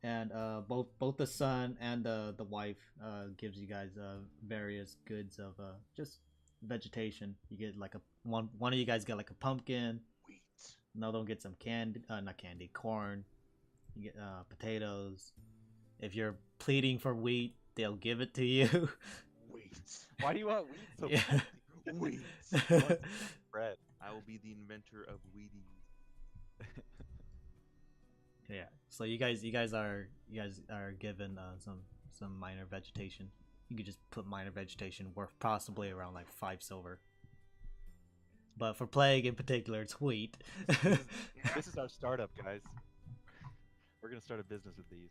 And both the son and the wife gives you guys various goods of just vegetation. You get like one of you guys get like a pumpkin. Wheat. Another one gets some corn. You get potatoes. If you're pleading for wheat, they'll give it to you. Wheat. Why do you want wheat so Yeah. bad? Wheat. Bread. I will be the inventor of Wheaties. Yeah. So you guys are given some minor vegetation. You could just put minor vegetation worth possibly around like 5 silver. But for plague in particular, it's wheat. This is our startup, guys. We're gonna start a business with these.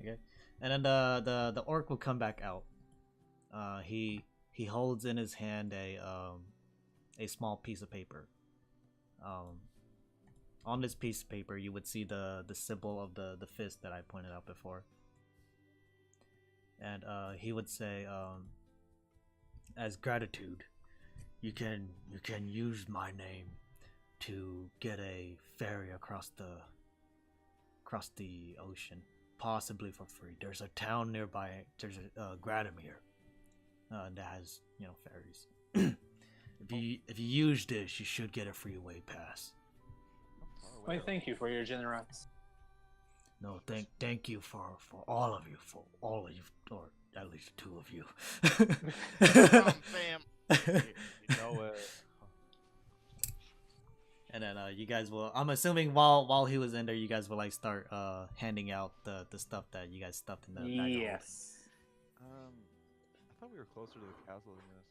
Okay. And then the orc will come back out. He holds in his hand a small piece of paper. On this piece of paper, you would see the symbol of the fist that I pointed out before. And he would say, as gratitude, you can use my name to get a ferry across the ocean, possibly for free. There's a town nearby. There's a Gradamir that has, you know, ferries. If you use this, you should get a freeway pass. Why, thank you for your generosity. No, thank you for all of you, or at least 2 of you. Fam. You know, And then you guys will. I'm assuming while he was in there, you guys will like start handing out the stuff that you guys stuffed in the bag of holding. Yes. I thought we were closer to the castle than this.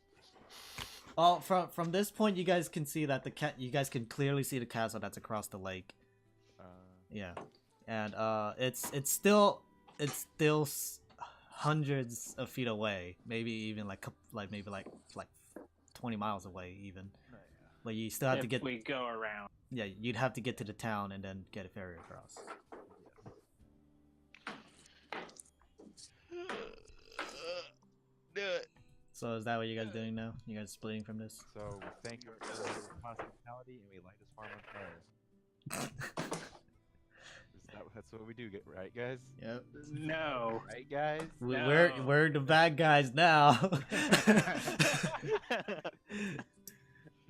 Oh, from this point, you guys can see that you guys can clearly see the castle that's across the lake. Yeah, and it's still hundreds of feet away, maybe even like 20 miles away even. Oh, yeah. But you still have to If get. we go around. Yeah, you'd have to get to the town and then get a ferry across. Do it. So is that what you guys doing now? You guys splitting from this? So thank you for your hospitality, and we light this farm on fire. That's what we do, right, guys? Yep. No. Right, guys? We're the bad guys now. I thought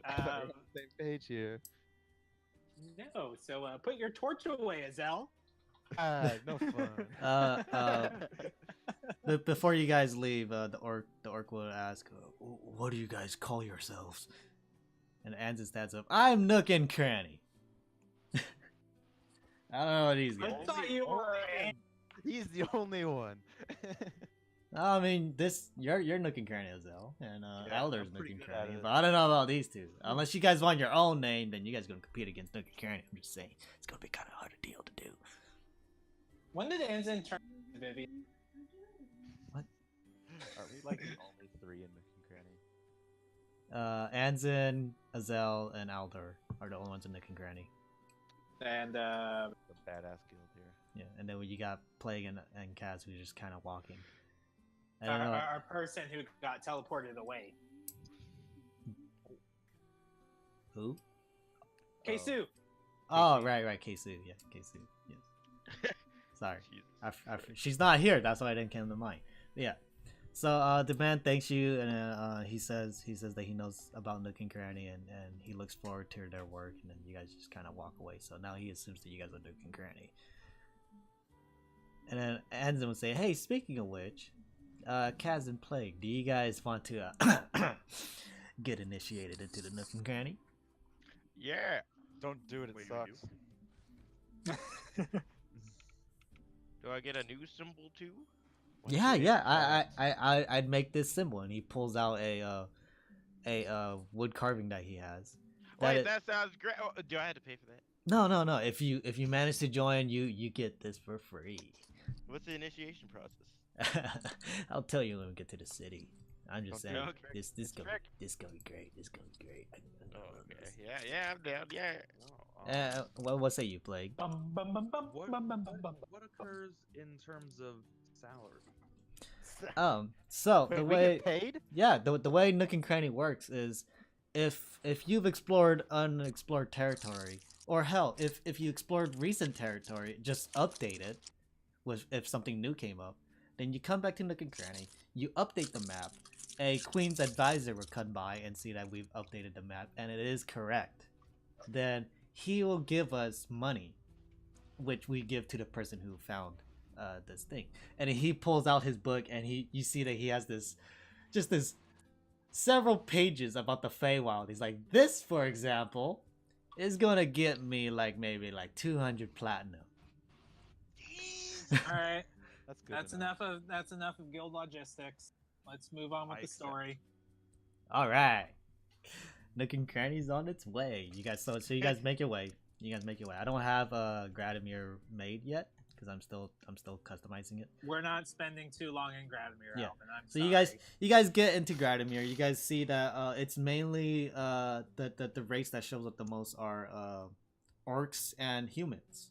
we were on the same page here. No. So put your torch away, Azell. No fun. Before you guys leave, the orc will ask, "What do you guys call yourselves?" And Anson stands up. I'm Nook and Cranny. I don't know what he's I got. thought you were. He's the only one. I mean, you're Nook and Cranny Azell, and Yeah, Aldor's I'm Nook pretty and good at Cranny. it. But I don't know about these two. Unless you guys want your own name, then you guys gonna compete against Nook and Cranny. I'm just saying, it's gonna be kind of hard a deal to do. When did Anzen turn Vivi? Are we like the only three in Nook and Cranny? Anzen, Azell, and Aldor are the only ones in Nook and Cranny. And The badass guild here. Yeah, and then you got Plague and Kaz who's just kind of walking. I our, don't know. our person who got teleported away. Who? Keisu! Oh, right, Keisu. Yeah, Keisu. Yes. Sorry. Jesus. She's not here. That's why I didn't come to mind. But yeah. So the man thanks you, and he says that he knows about Nook and Cranny, and he looks forward to their work, and then you guys just kind of walk away. So now he assumes that you guys are Nook and Cranny. And then Anzen will say, "Hey, speaking of which, Kaz and Plague, do you guys want to get initiated into the Nook and Cranny?" Yeah. Don't do it, it Wait, sucks. Do I get a new symbol too? Yeah. I'd make this symbol, and he pulls out a wood carving that he has. Wait, that sounds great. Oh, do I have to pay for that? No. If you manage to join, you get this for free. What's the initiation process? I'll tell you when we get to the city. I'm just saying, Okay. this gonna Correct. be great. This gonna be great. Oh, okay. Yeah, I'm down. Yeah. What say you, Plague? Bum, bum, bum, bum, What, bum, bum, bum, bum. what occurs in terms of salary? So Wait, the we way, get paid? yeah, the way Nook and Cranny works is, if you've explored unexplored territory, or hell, if you explored recent territory, just update it with if something new came up, then you come back to Nook and Cranny, you update the map. A Queen's advisor will come by and see that we've updated the map and it is correct. Then he will give us money, which we give to the person who found this thing. And he pulls out his book, and you see that he has this several pages about the Feywild. He's like, this, for example, is gonna get me maybe 200 platinum. All right, That's good. that's enough of guild logistics. Let's move on with the story. All right, Nook and Cranny's on its way. You guys, so you guys make your way. I don't have Gradamir made yet because I'm still customizing it. We're not spending too long in Gradamir, Yeah. Alvin. I'm So sorry. you guys get into Gradamir. You guys see that it's mainly the race that shows up the most are orcs and humans.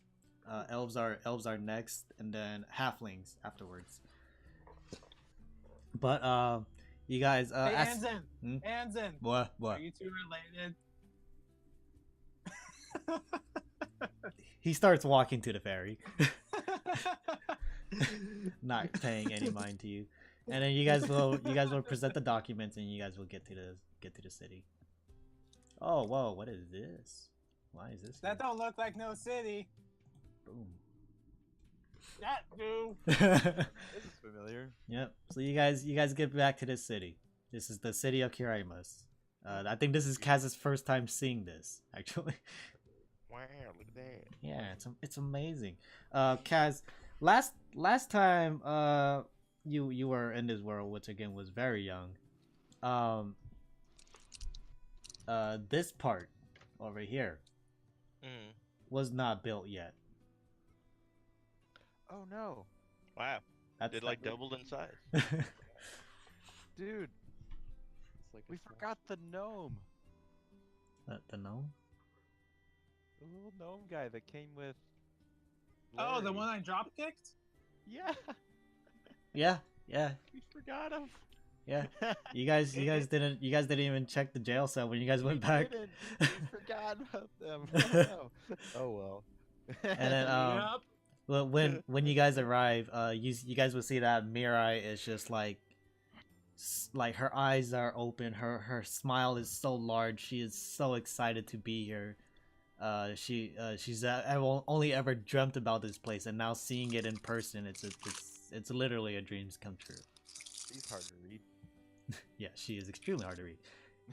Elves are next, and then halflings afterwards. But you guys Hey, ask- Anzen! Hmm? Anzen! What? Are you two related? He starts walking to the ferry, not paying any mind to you, and then you guys will present the documents, and you guys will get to the city. Oh, whoa! What is this? Why is this? That don't look like no city. Boom. That do. This is familiar. Yep. So you guys get back to this city. This is the city of Ky-Rimus. I think this is Kaz's first time seeing this, actually. Wow, look at that. Yeah, it's amazing. Kaz, last time you were in this world, which again was very young. This part over here Mm. was not built yet. Oh no, Wow. That's It doubled in size. dude, It's like a we small- forgot the gnome. the gnome. The little gnome guy that came with. Oh, the Larry. one I drop kicked? Yeah, Yeah. we forgot him. Yeah. You guys didn't even check the jail cell when you guys went back. Didn't. We forgot about them. Oh, oh well. And then Yup. well, when you guys arrive, you guys will see that Mirai is just like her eyes are open. Her smile is so large. She is so excited to be here. She's only ever dreamt about this place, and now seeing it in person, it's literally a dreams come true. He's hard to read. Yeah, she is extremely hard to read.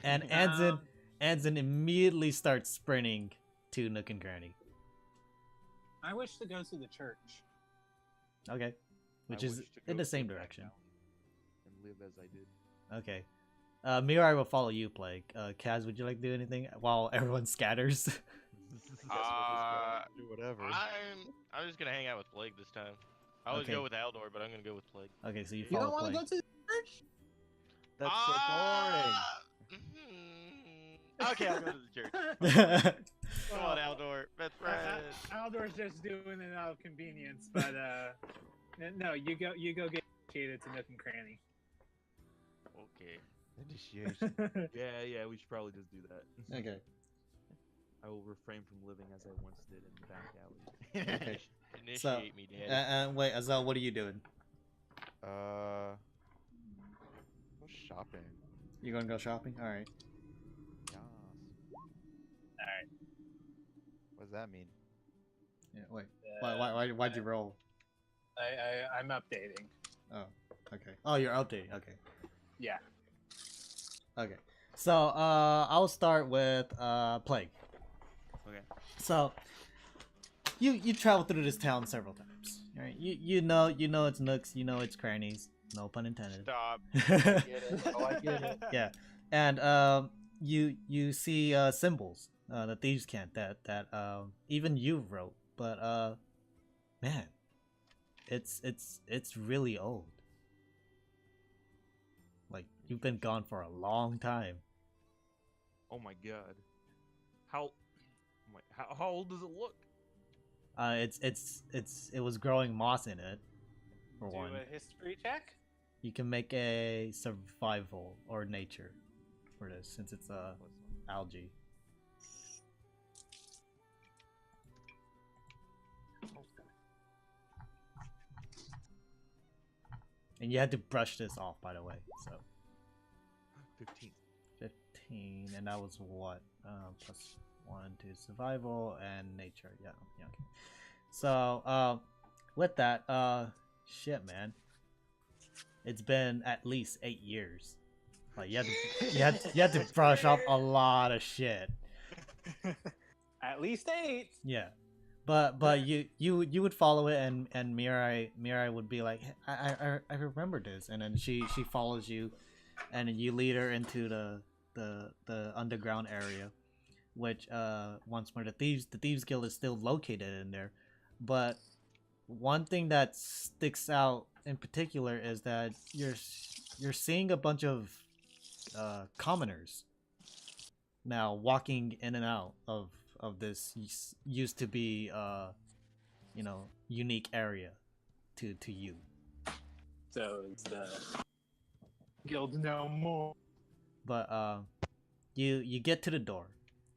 And Um, Anzen immediately starts sprinting to Nook and Cranny. I wish to go to the church. Okay, which I is wish to in go the same to direction. live as I did. Okay. Mirai will follow you, Plague. Kaz, would you like to do anything while everyone scatters? Do whatever. I'm just gonna hang out with Plague this time. I always Okay. go with Aldor, but I'm gonna go with Plague. Okay, so you You don't follow want to Plague. go to the church? That's so boring. Okay, I'll go to the church. Come on, Aldor. Best friend. Aldor's just doing it out of convenience, but no, you go get initiated to Nook and Cranny. Okay. Initiation. Yeah, we should probably just do that. Okay. I will refrain from living as I once did in the back alley. Okay. Initiate So, me, Daddy. wait, Azell, what are you doing? Go shopping. You gonna go shopping? All right. Yes. Alright. What does that mean? Yeah. Wait. Why'd you roll? I'm updating. Oh. Okay. Oh, you're updating. Okay. Yeah. Okay. So, I'll start with Plague. Okay. So, you travel through this town several times, right? You know it's nooks, you know it's crannies. No pun intended. Stop. Get it. Oh, I get it. Yeah, and you see symbols, the thieves' cant that even you wrote, but man, it's really old. Like you've been gone for a long time. Oh my god. How old does it look? It was growing moss in it. For Do one, a history check. you can make a survival or nature for this since it's algae. And you had to brush this off, by the way. So 15. 15, and that was what? Plus 1 to survival and nature. Yeah, okay. So, with that, shit, man. It's been at least 8 years. Like, you had to brush off a lot of shit. At least 8. Yeah. But you would follow it, and Mirai would be like, I remember this, and then she follows you, and you lead her into the underground area, which once more the thieves guild is still located in there, but one thing that sticks out in particular is that you're seeing a bunch of commoners now walking in and out of this used to be unique area to you. So it's the guild no more. But you get to the door,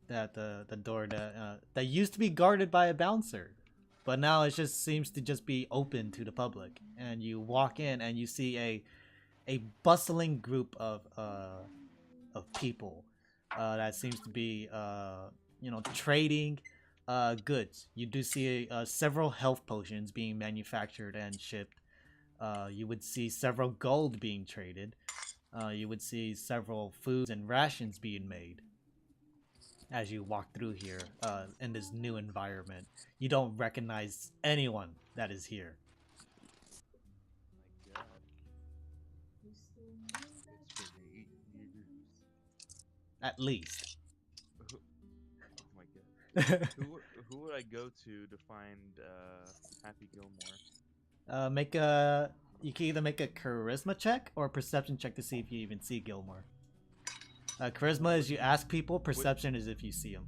the door that used to be guarded by a bouncer, but now it just seems to just be open to the public, and you walk in and you see a bustling group of people that seems to be trading goods. You do see several health potions being manufactured and shipped. You would see several gold being traded. You would see several foods and rations being made. As you walk through here in this new environment, you don't recognize anyone that is here. My god. It's been 8 years. At least. Oh my god. Who would I go to find Happy Gilmore? You can either make a charisma check or a perception check to see if you even see Gilmore. Charisma is you ask people. Perception is if you see him.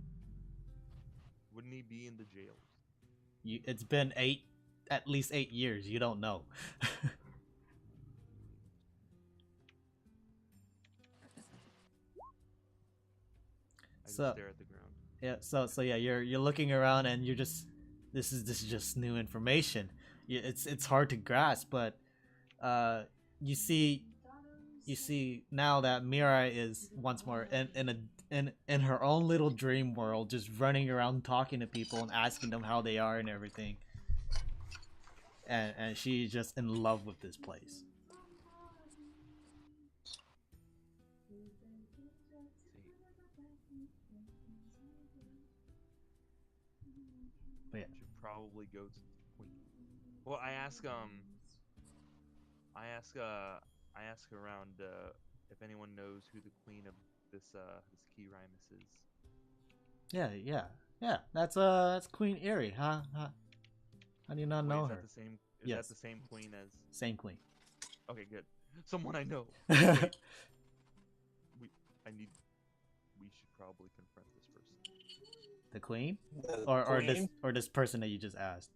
Wouldn't he be in the jails? It's been at least 8 years. You don't know. I So- stare at the ground. Yeah. So yeah, you're looking around and you're just this is just new information. It's hard to grasp, but you see now that Mirai is once more in her own little dream world, just running around talking to people and asking them how they are and everything. And she's just in love with this place. But yeah. Should probably go to. Wait. Well, I ask I ask around if anyone knows who the queen of this Ky-Rimus is. Yeah. That's Queen Eerie, huh? How do you not Wait, know is her? that the same? Is Yes. that the same queen as? Same queen. Okay, good. Someone I know. Wait, we should probably confront this person. The queen? The Or queen? this person that you just asked.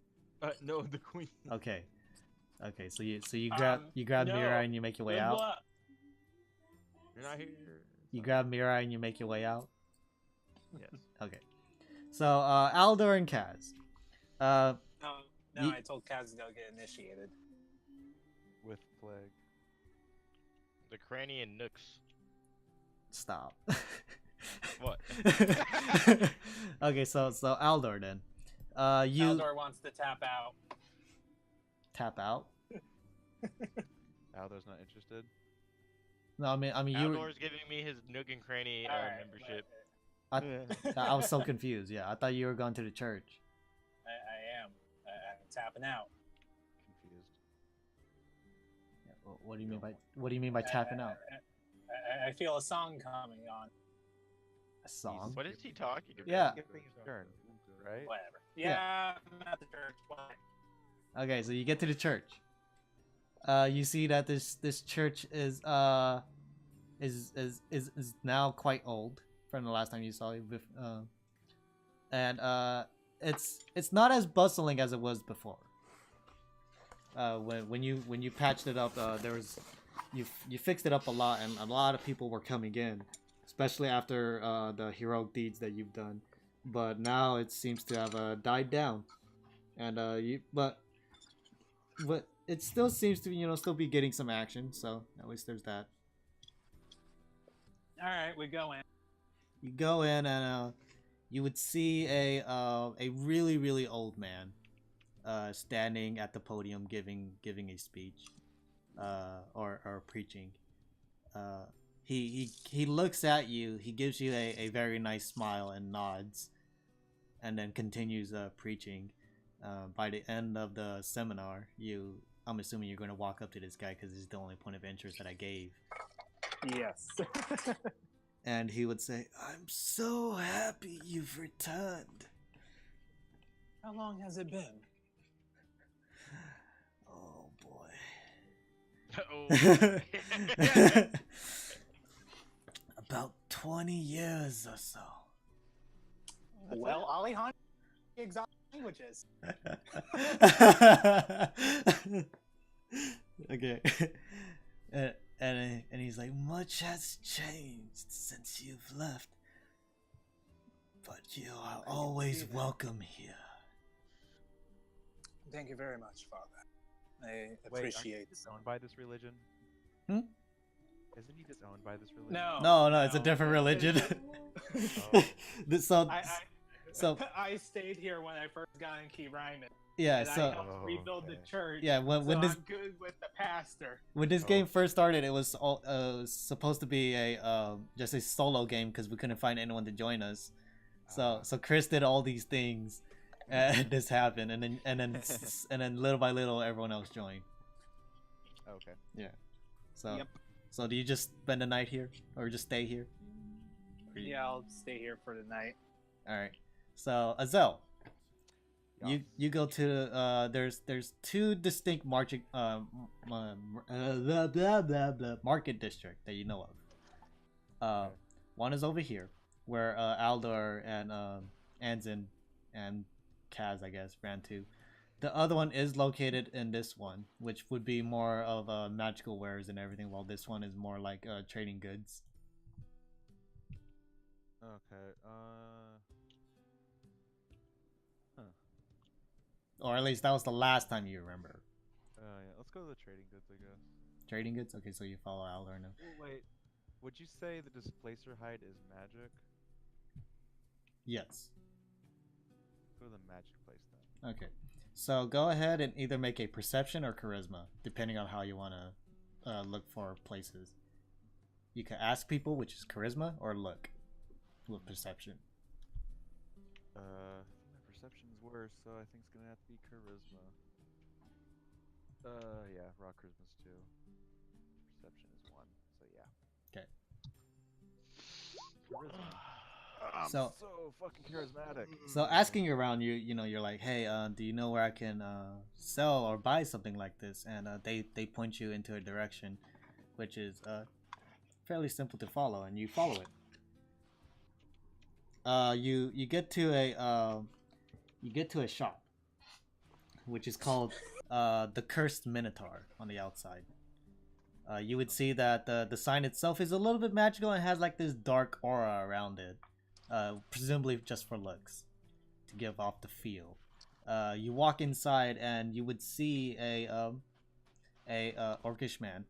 No, the queen. Okay. Okay, so you grab no. Mirai and you make your way Good out. luck. You're not here. You grab Mirai and you make your way out. Yes. Okay. So Aldor and Kaz. No, Ye- I told Kaz to go get initiated. With plague. The Cranny and Nooks. Stop. What? Okay, so Aldor then. You Aldor wants to tap out. tap out. Aldor's not interested. No, I mean you. Aldor's giving me his Nook and Cranny Alright, membership. I was so confused. Yeah, I thought you were going to the church. I am. I'm tapping out. Confused. Yeah, what do you mean by tapping out? I feel a song coming on. A song? What is he talking about? Yeah. Skipping his turn, right? Whatever. Yeah. I'm at the church. Why? Okay, so you get to the church. You see that this church is now quite old from the last time you saw it. And it's not as bustling as it was before. When you patched it up, there was you fixed it up a lot, and a lot of people were coming in, especially after the heroic deeds that you've done. But now it seems to have died down, and but it still seems to still be getting some action. So at least there's that. All right, we go in. You go in and you would see a really old man standing at the podium giving a speech or preaching. He looks at you, he gives you a very nice smile and nods, and then continues preaching. By the end of the seminar, I'm assuming you're going to walk up to this guy because this is the only point of interest that I gave. Yes. And he would say, "I'm so happy you've returned." How long has it been? Oh boy. Oh. About 20 years or so. Well, Alihan, exotic languages. Okay. And he's like, "Much has changed since you've left, but you are always welcome here." Thank you very much, Father. I Wait, appreciate aren't you disowned by this religion? Hmm? Isn't he disowned by this religion? No, it's a different religion. Oh. So I stayed here when I first got in Ky-Rimus. yeah, And I so helped rebuild the church. yeah, when so this I'm good with the pastor. when this game first started, it was all supposed to be a just a solo game because we couldn't find anyone to join us. So Chris did all these things, and this happened, and then little by little, everyone else joined. Okay. Yeah. So Yep. so do you just spend the night here, or just stay here? Yeah, I'll stay here for the night. All right. So Azell, Yes. you go to there's two distinct market market district that you know of. Okay. One is over here where Aldor and Anzin and Kaz, I guess, ran to. The other one is located in this one, which would be more of magical wares and everything, while this one is more like trading goods. Okay. Or at least that was the last time you remember. Yeah. Let's go to the trading goods, I guess. Trading goods? Okay, so you follow Aldor now. Wait. Would you say the displacer hide is magic? Yes. Go to the magic place then. Okay. So go ahead and either make a perception or charisma, depending on how you want to look for places. You can ask people, which is charisma, or look with perception. My perception's worse, so I think it's gonna have to be charisma. Yeah, raw charisma's 2. Perception is 1. So yeah. Okay. Charisma. I'm So- so fucking charismatic. So asking around, you're like, hey, do you know where I can sell or buy something like this? And they point you into a direction, which is fairly simple to follow, and you follow it. You get to a shop, which is called the Cursed Minotaur on the outside. You would see that the sign itself is a little bit magical and has like this dark aura around it, presumably just for looks, to give off the feel. You walk inside and you would see a orcish man,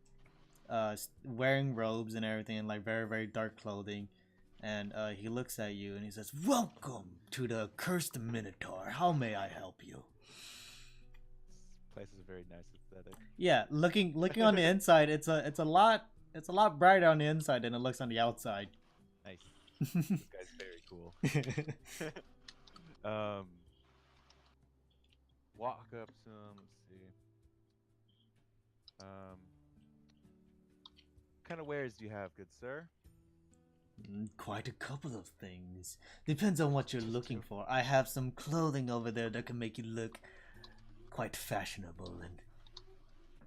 wearing robes and everything, and like very very dark clothing. And he looks at you and he says, "Welcome to the Cursed Minotaur. How may I help you?" This place is a very nice aesthetic. Yeah, looking on the inside, it's a lot brighter on the inside than it looks on the outside. Nice. This guy's very cool. Walk up some. Let's see. What kind of wares do you have, good sir? Quite a couple of things. Depends on what you're looking for. I have some clothing over there that can make you look quite fashionable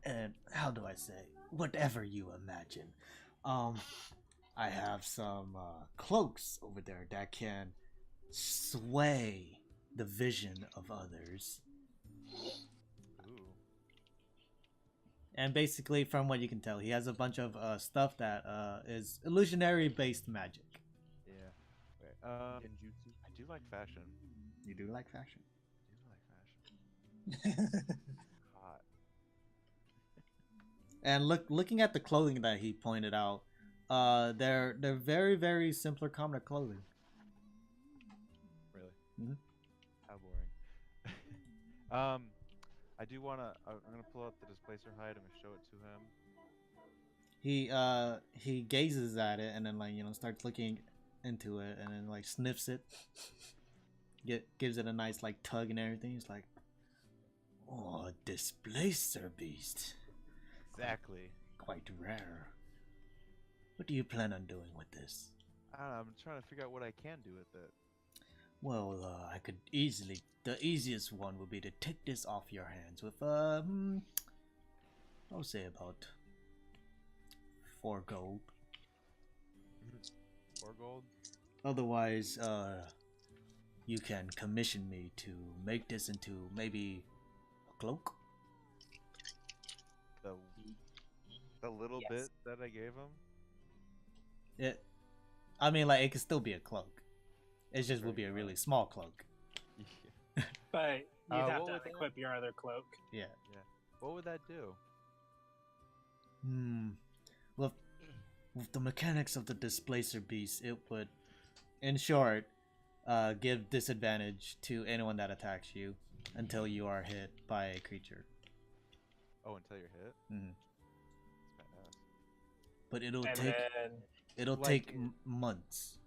and how do I say, whatever you imagine. I have some cloaks over there that can sway the vision of others. Ooh. And basically, from what you can tell, he has a bunch of stuff that is illusionary-based magic. Yeah. Wait, Genjutsu. I do like fashion. You do like fashion? I do like fashion. Hot. And looking at the clothing that he pointed out, they're very very simpler common clothing. Really? Mhm. How boring. I do wanna. I'm gonna pull out the displacer hide. I'm gonna show it to him. He gazes at it and then starts looking into it and then like sniffs it. Gives it a nice like tug and everything. He's like, "Oh, a displacer beast. Exactly. Quite rare. What do you plan on doing with this?" I don't know. I'm trying to figure out what I can do with it. Well, I could easily. The easiest one would be to take this off your hands with I'll say about 4 gold. 4 gold. Otherwise, you can commission me to make this into maybe a cloak. The little Yes. bit that I gave him. It could still be a cloak. It just would be a really small cloak. But you'd have what to would that- equip your other cloak. Yeah. What would that do? Well, with the mechanics of the displacer beast, it would, in short, give disadvantage to anyone that attacks you until you are hit by a creature. Oh, until you're hit. Mhm. That's badass. But it'll And take then take months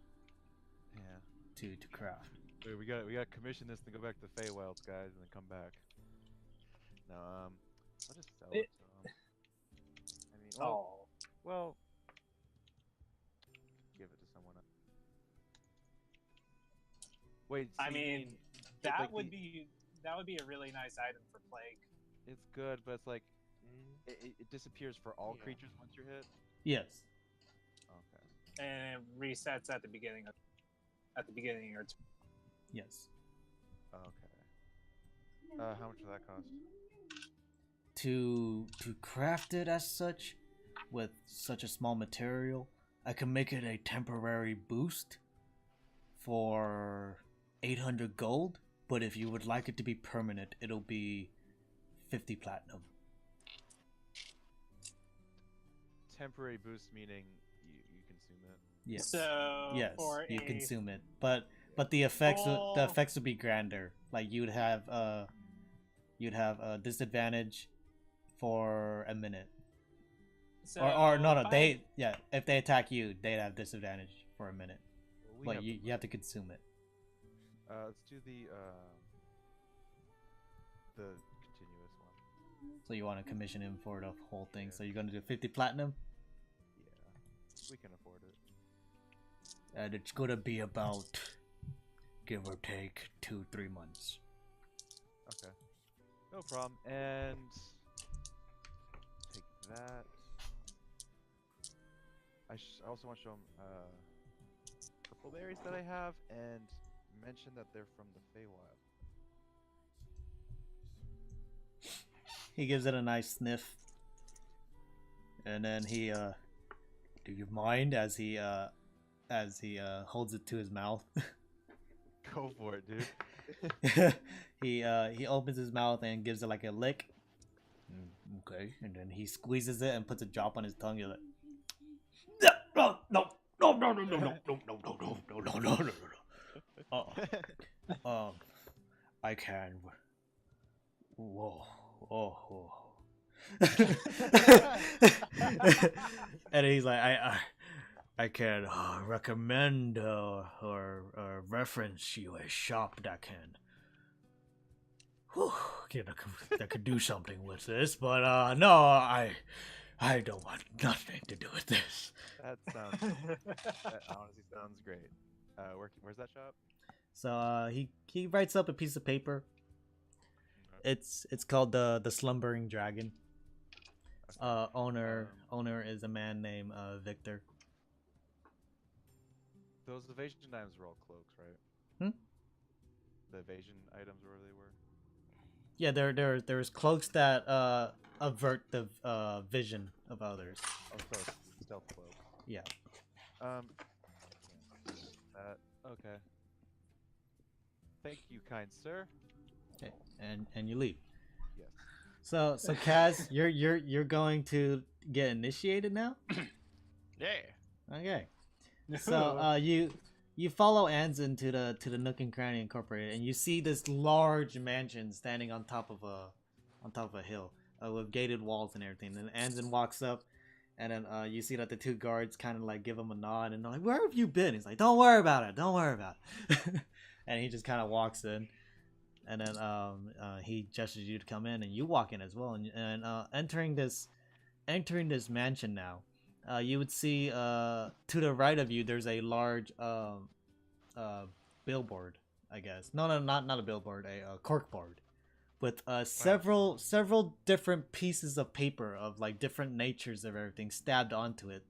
Yeah. to craft. Wait, we got to commission this and go back to the Feywilds, guys, and then come back. No, I'll just sell it to him. I mean, well, give it to someone else. Wait, so I you mean, it, that like, would be a really nice item for plague. It's good, but it's like it disappears for all creatures once you're hit. Yes. Okay. And it resets at the beginning of your turn. Yes. Okay. How much does that cost? To craft it as such, with such a small material, I can make it a temporary boost for 800 gold. But if you would like it to be permanent, it'll be 50 platinum. Temporary boost meaning you consume it. Yes. So Yes, for you a consume it, but the effects full- would be grander. Like you'd have a disadvantage for a minute, So or no, if if they attack you, they'd have disadvantage for a minute, Well, we but have you have to consume it. Let's do the continuous one. So you want to commission him for the whole thing. So you're gonna do 50 platinum. We can afford it. And it's gonna be about, give or take, 2-3 months. Okay. No problem. And take that. I also want to show him purple berries that I have and mention that they're from the Feywild. He gives it a nice sniff. And then he, do you mind as he holds it to his mouth? Go for it, dude. He opens his mouth and gives it like a lick. Okay, and then he squeezes it and puts a drop on his tongue. You're like, no, no, no, no, no, no, no, no, no, no, no, no, no, no, no. I can. Whoa, whoa. And he's like, I can recommend or reference you a shop that can that could do something with this, but no, I don't want nothing to do with this. That honestly sounds great. Where's that shop? So he writes up a piece of paper. Okay. It's called the Slumbering Dragon. Owner is a man named Victor. Those evasion items were all cloaks, right? The evasion items, wherever they were. Yeah, there's cloaks that avert the vision of others. Oh, so stealth cloak. Yeah. Okay. Thank you, kind sir. Okay, and you leave. Yes. So Kaz, you're going to get initiated now. Yeah. Okay. So you follow Anzin to the Nook and Cranny Incorporated, and you see this large mansion standing on top of a hill with gated walls and everything. And Anzin walks up, and then you see that the two guards kind of like give him a nod, and they're like, "Where have you been?" He's like, "Don't worry about it. Don't worry about it." And he just kind of walks in, and then he gestures you to come in, and you walk in as well. And entering this mansion now. You would see to the right of you there's a large billboard, I guess. No, not a billboard, a corkboard with several different pieces of paper of like different natures of everything stabbed onto it.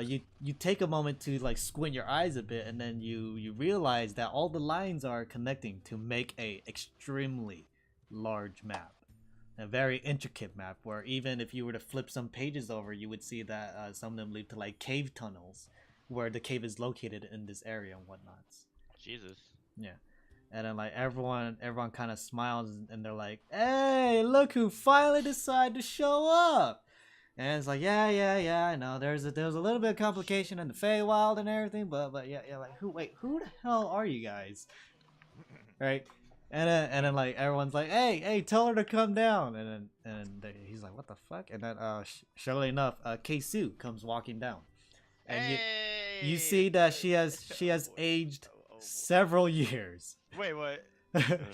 You take a moment to like squint your eyes a bit, and then you realize that all the lines are connecting to make a extremely large map. A very intricate map where even if you were to flip some pages over, you would see that some of them lead to like cave tunnels where the cave is located in this area and whatnot. Jesus. Yeah. And then like everyone kind of smiles and they're like, "Hey, look who finally decided to show up." And it's like, yeah, I know there's a little bit of complication in the Feywild and everything, but yeah, like who the hell are you guys? Right? And then like everyone's like, hey, tell her to come down. And then he's like, what the fuck? And then surely enough, Keisu comes walking down, and you see that she has aged several years. Wait, what?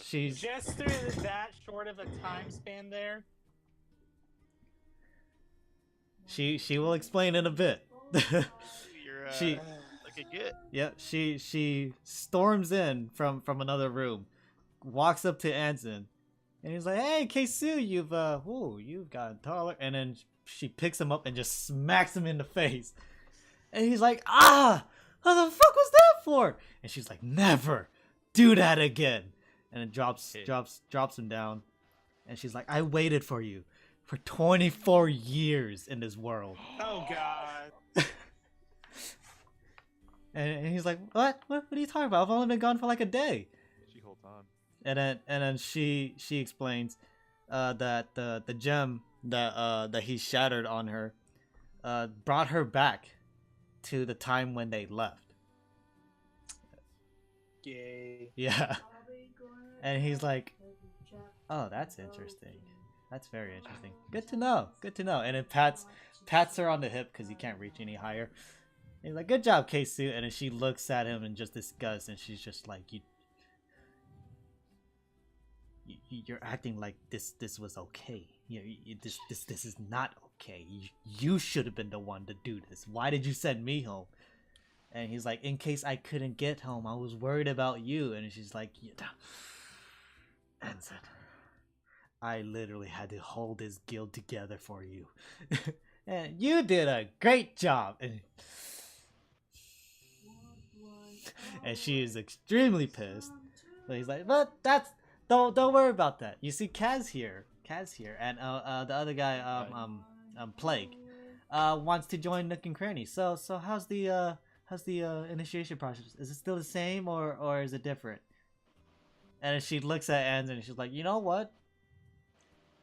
She's just through that short of a time span there. She will explain in a bit. You're looking good. Yep, she storms in from another room. Walks up to Anson, and he's like, "Hey, Keisu, you've gotten taller." And then she picks him up and just smacks him in the face. And he's like, "Ah, what the fuck was that for?" And she's like, "Never do that again." And it drops him down. And she's like, "I waited for you for 24 years in this world." Oh God. And he's like, "What are you talking about? I've only been gone for like a day." She holds on. And then she explains that the gem that he shattered on her brought her back to the time when they left. Gay. Yeah. And he's like, "Oh, that's interesting. That's very interesting. Good to know. Good to know." And then pats her on the hip because he can't reach any higher. And he's like, "Good job, Keisu." And then she looks at him in just disgust, and she's just like, You're acting like this was okay. This is not okay, you should have been the one to do this. Why did you send me home? And he's like, in case I couldn't get home, I was worried about you. And she's like, Ensign, I literally had to hold this guild together for you. And you did a great job. And she is extremely pissed. So he's like, but don't worry about that. You see Kaz here, and the other guy, Plague, wants to join Nook and Cranny. So how's the initiation process? Is it still the same or is it different? And she looks at Anson and she's like, you know what?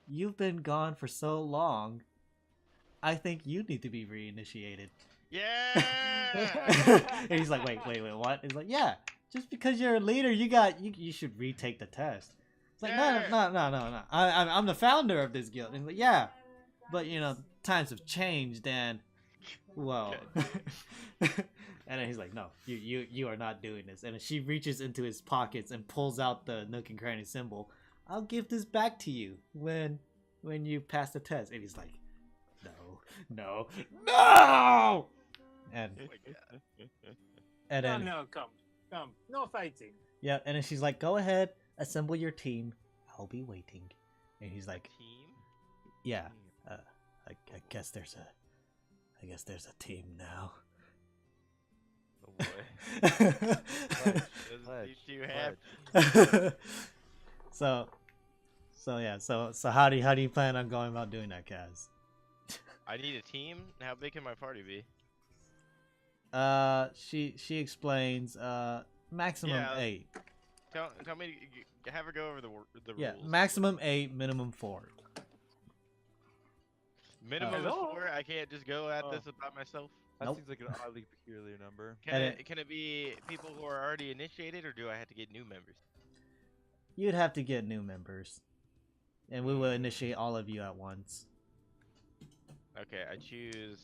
You've been gone for so long. I think you need to be reinitiated. Yeah. And he's like, wait, what? He's like, yeah. Just because you're a leader, you should retake the test. It's like, no. I'm the founder of this guild. And he's like, yeah, but times have changed and, well. And then he's like, no, you are not doing this. And then she reaches into his pockets and pulls out the Nook and Cranny symbol. I'll give this back to you when you pass the test. And he's like, no. And then No, come, no fighting. yeah, and then she's like, go ahead, assemble your team. I'll be waiting. And he's like, Team? yeah, I guess there's a team now. Oh boy. Pledge. You have So how do you plan on going about doing that, Kaz? I need a team. How big can my party be? She explains, maximum Yeah. 8. Tell me, have her go over the rules. Yeah, maximum 8, minimum 4. Minimum is Hello? 4. I can't just go at this by myself. That Nope. seems like an oddly peculiar number. Can it be people who are already initiated, or do I have to get new members? You'd have to get new members, and we will initiate all of you at once. Okay, I choose.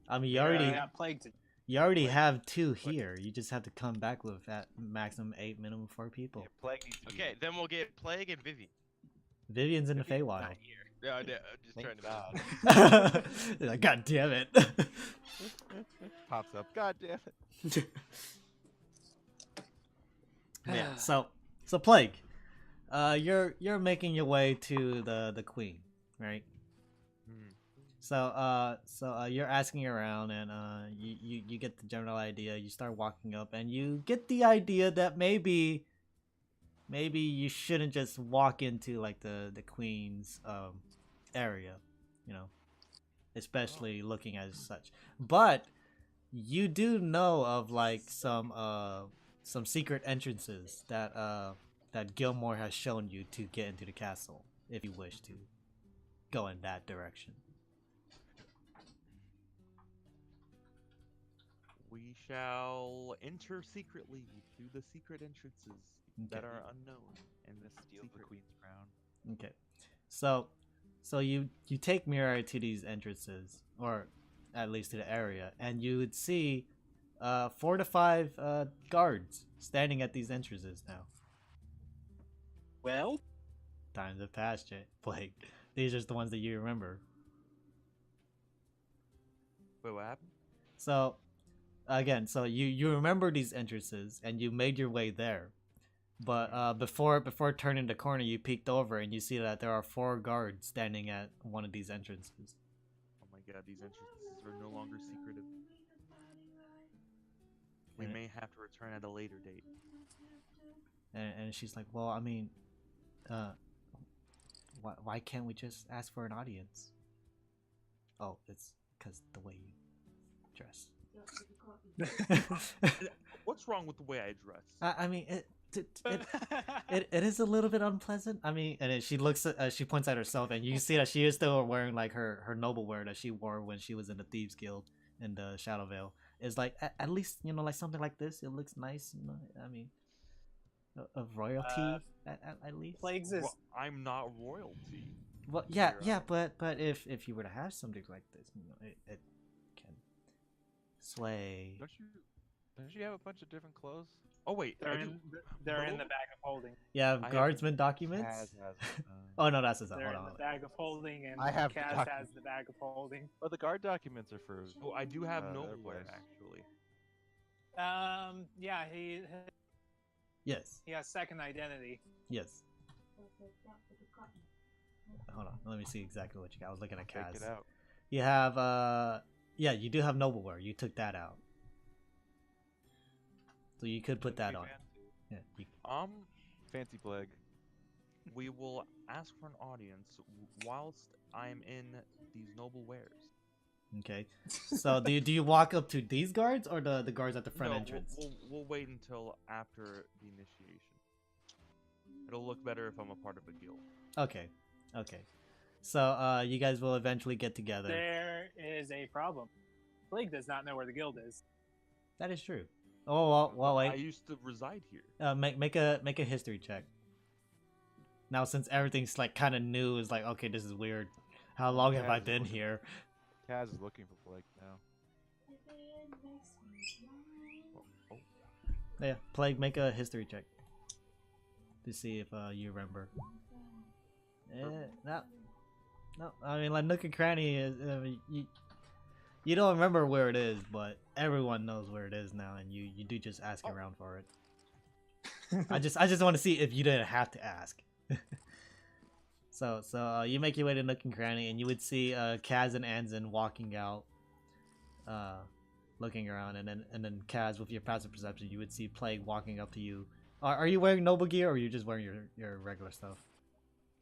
I mean, Yeah, I got plague to. you already have 2 here. You just have to come back with at maximum 8, minimum 4 people. Yeah, Plague needs to be Okay, then we'll get Plague and Vivian. Vivian's in the Vivian's Feywild. No, I'm just Thank trying to. God. They're like, God damn it. Pops up. God damn it. Yeah. So Plague, you're making your way to the Queen, right? Hmm. So you're asking around, and you get the general idea. You start walking up, and you get the idea that maybe you shouldn't just walk into like the Queen's area, especially looking as such. But you do know of like some secret entrances that Gilmore has shown you to get into the castle if you wish to go in that direction. We shall enter secretly through the secret entrances that Okay. are unknown and Steal the secret. queen's crown. Okay, so you take Mirai to these entrances, or at least to the area, and you would see 4 to 5 guards standing at these entrances now. Well, Times have passed, Blake. These are just the ones that you remember. Wait, what happened? So, again, so you remember these entrances, and you made your way there. But before turning the corner, you peeked over, and you see that there are 4 guards standing at one of these entrances. Oh my god, these entrances are no longer secretive. We Yeah. may have to return at a later date. And she's like, well, I mean, why can't we just ask for an audience? Oh, it's because the way you dress. What's wrong with the way I dress? I mean, it is a little bit unpleasant. I mean, and then she looks at, she points at herself, and you see that she is still wearing like her noble wear that she wore when she was in the Thieves Guild in the Shadow Vale. It's like at least like something like this. It looks nice. I mean, of royalty at least. Plagues is. Well, I'm not royalty. Well, yeah, You're but if you were to have something like this, it can sway. Don't you have a bunch of different clothes? Oh wait, They're in the bag of holding. You have I have- guardsman documents. Kaz has, Oh no, that's his. They're Hold in on. the bag of holding, and I have the Kaz has document. the bag of holding. Oh, the guard documents are for. Oh, I do have their nowhere place. actually. Yeah, Yes. he has second identity. Yes. Hold on. Let me see exactly what you got. I was looking at Take Kaz. it out. You have yeah, you do have nobleware. You took that out. So you could put that Pretty on. fancy. Yeah. Fancy plague. We will ask for an audience whilst I'm in these noble wares. Okay. So do you walk up to these guards or the guards at the front No, entrance? we'll wait until after the initiation. It'll look better if I'm a part of a guild. Okay. Okay. So you guys will eventually get together. There is a problem. Plague does not know where the guild is. That is true. Oh well I wait. used to reside here. Make a history check. Now since everything's like kind of new, it's like okay, this is weird. How long have I been here? Kaz is looking for plague now. Yeah, Plague, make a history check to see if you remember. No. I mean, like Nook and Cranny is. I mean, you don't remember where it is, but everyone knows where it is now, and you do just ask around for it. I just want to see if you didn't have to ask. So you make your way to Nook and Cranny, and you would see Kaz and Anzin walking out, looking around, and then Kaz, with your passive perception, you would see Plague walking up to you. Are you wearing noble gear, or are you just wearing your regular stuff?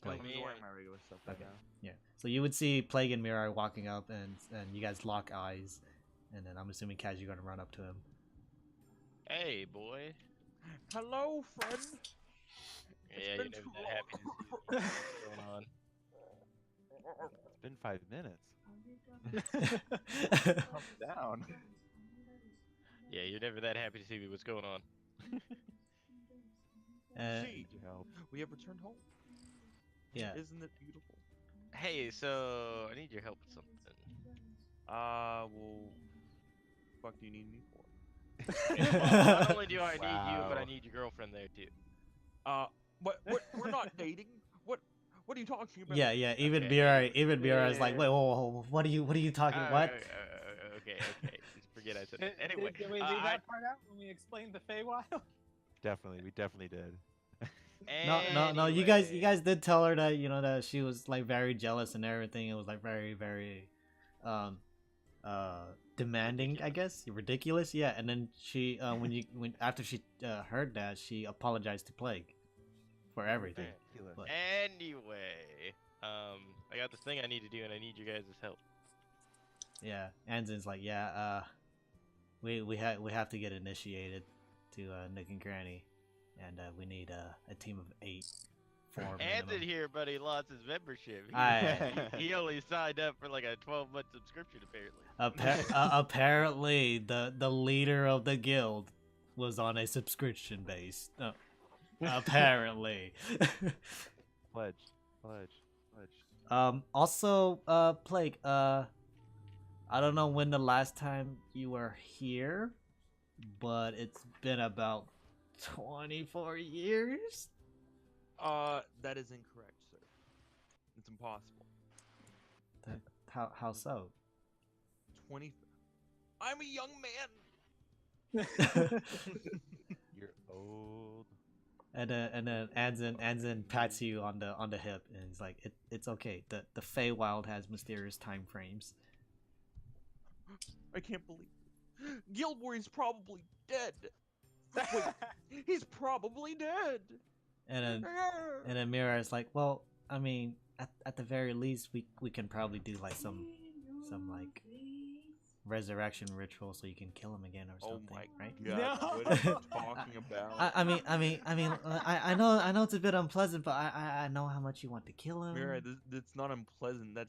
I'm Plague. just wearing my regular stuff right Okay. now. Yeah. So you would see Plague and Mirai walking up, and you guys lock eyes, and then I'm assuming Kaz, you're gonna run up to him. Hey, boy. Hello, friend. Yeah, been you're never too that happy to see what's going on. It's been 5 minutes. Calm down. Yeah, you're never that happy to see what's going on. See, Help. we have returned home. Yeah. Isn't it beautiful? Hey, so I need your help with something. Well, fuck do you need me for? Well, not only do I need you, but I Wow. need your girlfriend there too. What? We're not dating. What are you talking about? Yeah. Even Okay. Mirai is like, wait, whoa, what are you talking? What? Okay. Just forget I said that. Anyway, Did we leave that part out when we explained the Feywild? Definitely, we definitely did. No. You guys did tell her that that she was like very jealous and everything. It was like very, demanding, I guess, ridiculous. Yeah, and then she after she heard that, she apologized to Plague for everything. But- Anyway, I got this thing I need to do, and I need you guys' help. Yeah, Anzin's like, yeah, we have to get initiated to Nook and Cranny, and we need a team of 8 for Anson minimum. here, but he lost his membership. He only signed up for like a 12-month subscription, apparently. Apparently, the leader of the guild was on a subscription base. Apparently. Pledge. Also, Plague, I don't know when the last time you were here, but it's been about 24 years? That is incorrect, sir. It's impossible. How so? 20. I'm a young man. You're old. And then Anzin pats you on the hip, and he's like, it's okay. The Feywild has mysterious time frames. I can't believe it. Gilbory's probably dead. Wait, he's probably dead. And then Mira is like, well, I mean, at the very least, we can probably do like some like resurrection ritual so you can kill him again or Oh something, my right? god, No. what are you talking about? I mean, I know it's a bit unpleasant, but I know how much you want to kill him. Mira, it's not unpleasant. That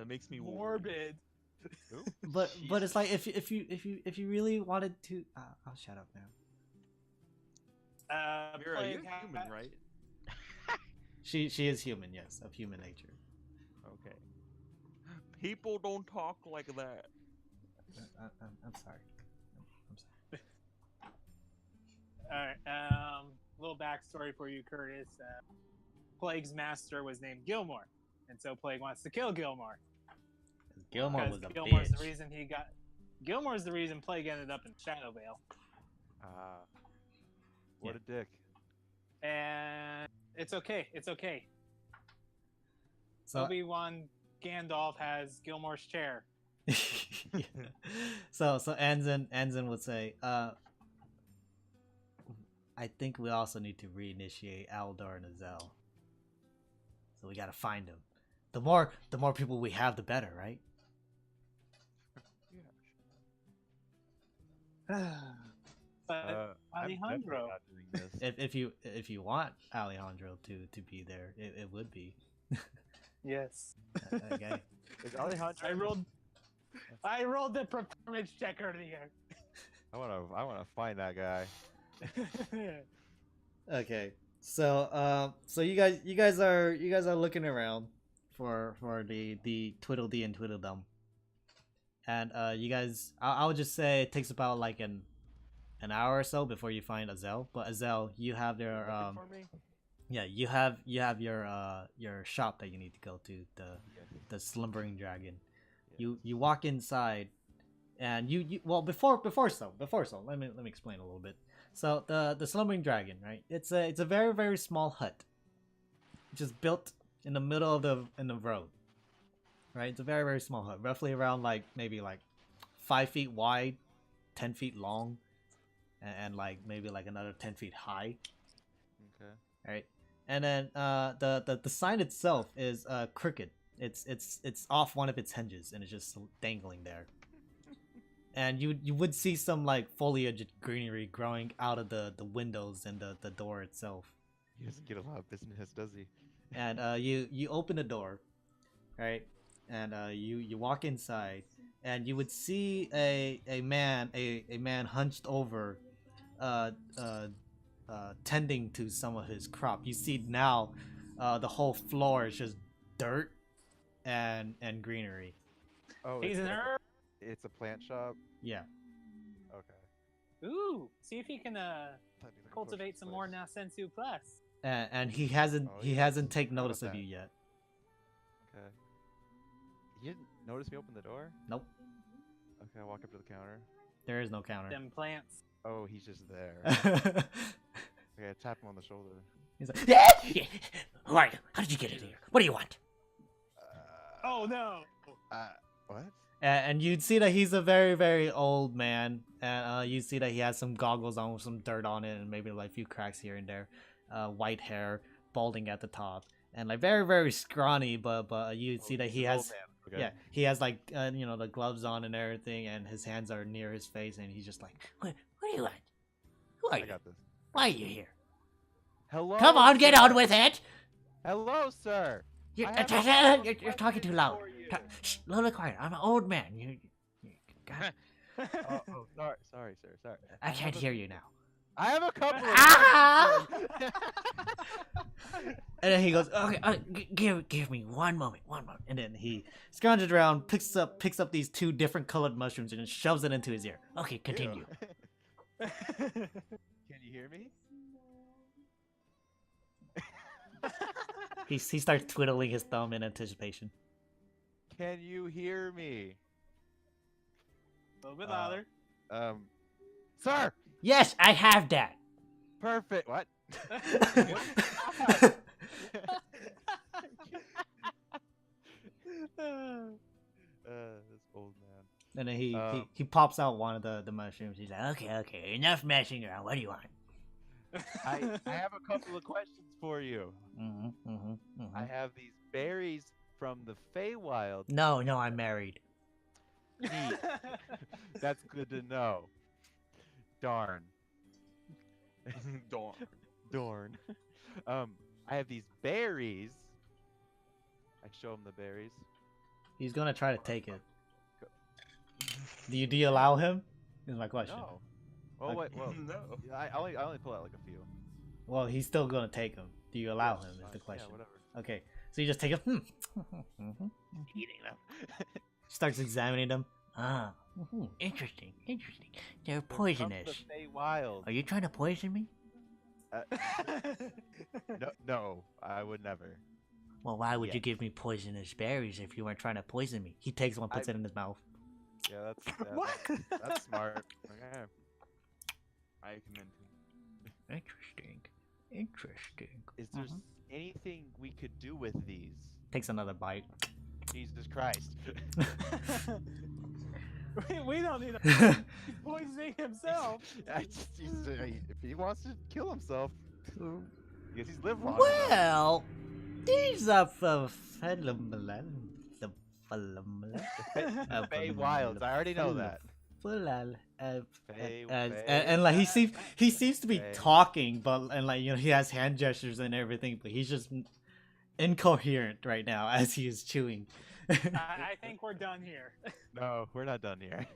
makes me worried. Morbid. But it's like if you really wanted to, I'll shut up now. Mira, Plague you're human, right? She is human, yes, of human nature. Okay. People don't talk like that. I'm sorry. I'm sorry. Alright, little backstory for you, Curtis. Plague's master was named Gilmore, and so Plague wants to kill Gilmore. Gilmore was a Gilmore's bitch. the reason he got. Gilmore's the reason Plague ended up in Shadowvale. What a dick. And it's okay. It's okay. So, Obi-Wan Gandalf has Gilmore's chair. yeah. So Anzen would say, I think we also need to reinitiate Aldor and Azell. So we gotta find them. The more people we have, the better, right? But I'm definitely Alejandro. not doing this. If you want Alejandro to be there, it would be. Yes. Okay. Is Alejandro? I rolled the performance check earlier. I wanna find that guy. Okay. So you guys are looking around for the Twiddledee and Tweedledum. And you guys, I would just say it takes about like an hour or so before you find Azell. But Azell, you have your For me? yeah, you have your shop that you need to go to, the Slumbering Dragon. You walk inside, and you well before so let me explain a little bit. So the Slumbering Dragon, right? It's a very, very small hut, just built in the middle of the road. Right, it's a very, very small hut, roughly around like maybe like 5 feet wide, 10 feet long, and like maybe like another 10 feet high. Okay. Right, and then the sign itself is crooked. It's off one of its hinges and it's just dangling there. And you would see some like foliage greenery growing out of the windows and the door itself. He doesn't get a lot of business, does he? And you open the door, right? And you walk inside, and you would see a man hunched over, tending to some of his crop. You see now, the whole floor is just dirt and greenery. Oh, He's an herb. It's a plant shop. Yeah. Okay. Ooh, see if he can That'd be like a cultivate bush some place. more Nasensu plus. And he hasn't Oh, he yeah. hasn't taken How notice about of that? you yet. Okay. You didn't notice me open the door? Nope. Okay, I walk up to the counter. There is no counter. Them plants. Oh, he's just there. Okay, I tap him on the shoulder. He's like, yeah! Who are you? How did you get in here? What do you want? Oh no! What? And you'd see that he's a very, very old man, and you see that he has some goggles on with some dirt on it, and maybe like a few cracks here and there. White hair, balding at the top, and like very, very scrawny. But you'd see that he He's an has, old man. Okay. yeah, he has like the gloves on and everything, and his hands are near his face, and he's just like, What do you want? Who are I you? got this. Why are you here? Hello. Come on, get sir. on with it! Hello, sir. You're, I have a you're talking too loud. Shh, a little quiet. I'm an old man. God, Oh, sorry, sir. Sorry. I can't hear you now. I have a couple of Ah! questions. and then he goes, Okay, give me one moment. and then he scrounges around, picks up these two different colored mushrooms, and shoves it into his ear. Okay, continue. Ew. Can you hear me? He starts twiddling his thumb in anticipation. Can you hear me? A little bit louder. Sir. Yes, I have that. Perfect. What? This old man. And then he pops out one of the mushrooms. He's like, Okay, enough messing around. What do you want? I have a couple of questions for you. I have these berries from the Feywild. No, I'm married. Neat. That's good to know. Darn. Darn. I have these berries. I show him the berries. he's gonna try to take it. Do you allow him? Is my question. No. Oh Okay. wait, well, No. I only pull out like a few. Well, he's still gonna take him. Do you allow Yes, him? Is fine. the question. Yeah, whatever. Okay, so you just take him. Eating them. Starts examining them. Ah, interesting, interesting. They're poisonous. From the Feywild. Are you trying to poison me? No, I would never. Well, why would Yeah. you give me poisonous berries if you weren't trying to poison me? He takes one, puts it in his mouth. Yeah, What? that's smart. Okay. I commend him. Interesting. Interesting. Is there anything we could do with these? Takes another bite. Jesus Christ. we don't need to. He's poisoning himself. If he wants to kill himself, because he's lived long Well, these are for Feywilds. I already know that. And like he seems to be talking, but and like he has hand gestures and everything, but he's just incoherent right now as he is chewing. I think we're done here. No, we're not done here.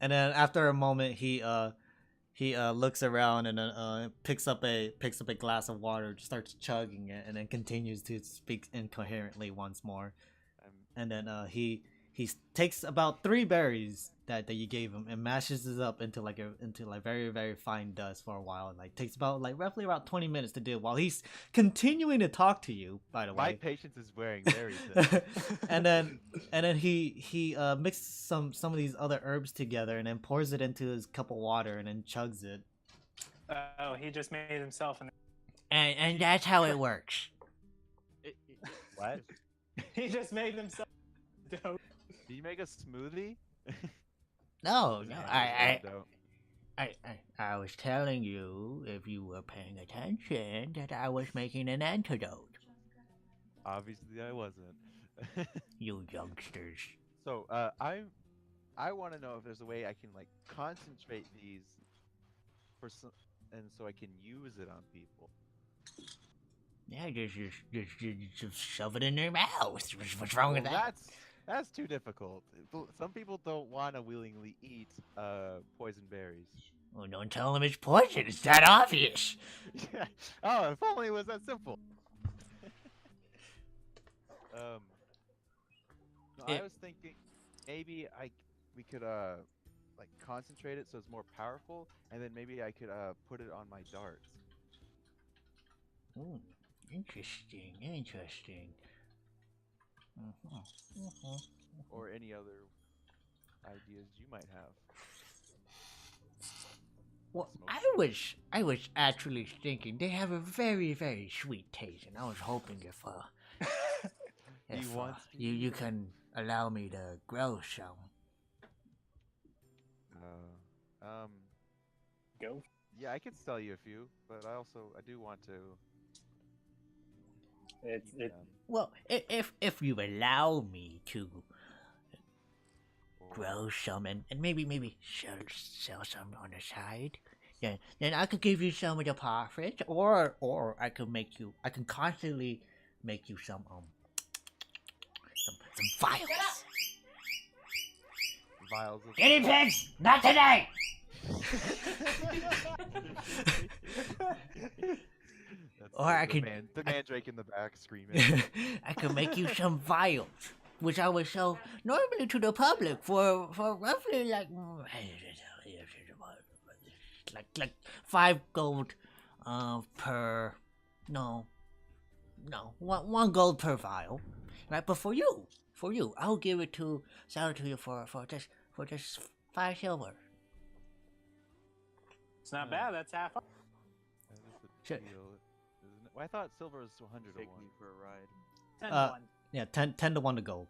And then after a moment, he looks around and then picks up a glass of water, just starts chugging it, and then continues to speak incoherently once more. And then he takes about 3 berries that you gave him and mashes it up into very, very fine dust for a while. And takes roughly about 20 minutes to do while he's continuing to talk to you, by the way. My patience is wearing very thin. and then he mixes some of these other herbs together and then pours it into his cup of water and then chugs it. Oh, he just made himself an. And that's how it works. What? He just made himself. Dope. Did you make a smoothie? No, Dope. I was telling you, if you were paying attention, that I was making an antidote. Obviously, I wasn't. You youngsters. So, I want to know if there's a way I can concentrate these for some, and so I can use it on people. Yeah, just shove it in their mouth. What's wrong with that? That's too difficult. Some people don't want to willingly eat poison berries. Well, don't tell them it's poison. It's that obvious. Yeah. Oh, if only it was that simple. I was thinking maybe we could concentrate it so it's more powerful, and then maybe I could put it on my darts. Ooh, interesting. Or any other ideas you might have. Well, I was actually thinking they have a very, very sweet taste, and I was hoping if you can allow me to grow some. Go. Yeah, I could sell you a few, but I do want to. Well, if you allow me to grow some and maybe sell some on the side, then I could give you some of the profits, or I can constantly make you some vials. Vials of Guinea pigs, not today. Or I could the mandrake in the back screaming. I could make you some vials, which I would sell normally to the public for roughly like 5 gold per one gold per vial. Right, but for you, I'll sell it to you for just 5 silver. It's not bad. That's half. That is a Shit. deal, isn't it? Well, I thought silver was 100 to Take 1. me for a ride. 10 to 1. Yeah, 10 to 1 to gold.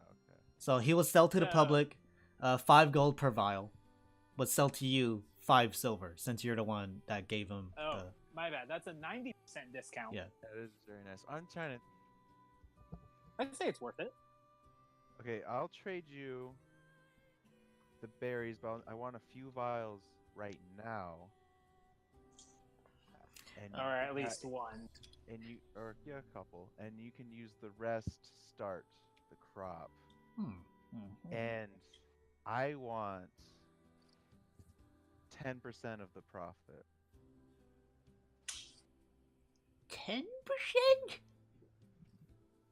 Okay. So he will sell to the public 5 gold per vial, but sell to you 5 silver since you're the one that gave him. Oh, my bad. That's a 90% discount. Yeah. That is very nice. I'm trying to. I'd say it's worth it. Okay, I'll trade you the berries, but I want a few vials right now. And Or at least one. And a couple, and you can use the rest to start the crop. And I want 10% of the profit. 10%?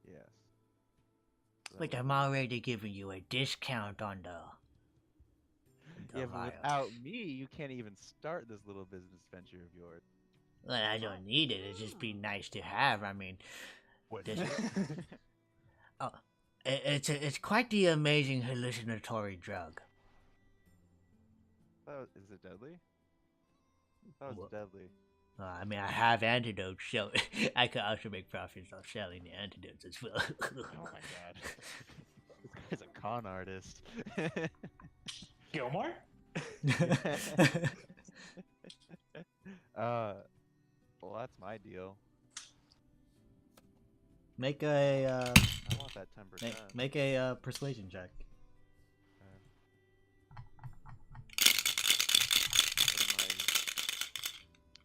Yes. But I'm already giving you a discount on the Yeah, but vials. without me, you can't even start this little business venture of yours. Well, I don't need it. It'd just be nice to have. I mean, this, it's quite the amazing hallucinatory drug. Is it deadly? That was deadly. I mean, I have antidotes, so I could also make profits off selling the antidotes as well. Oh my god. This guy's a con artist. Gilmore? Well, that's my deal. Make a I want that 10%. make a persuasion check.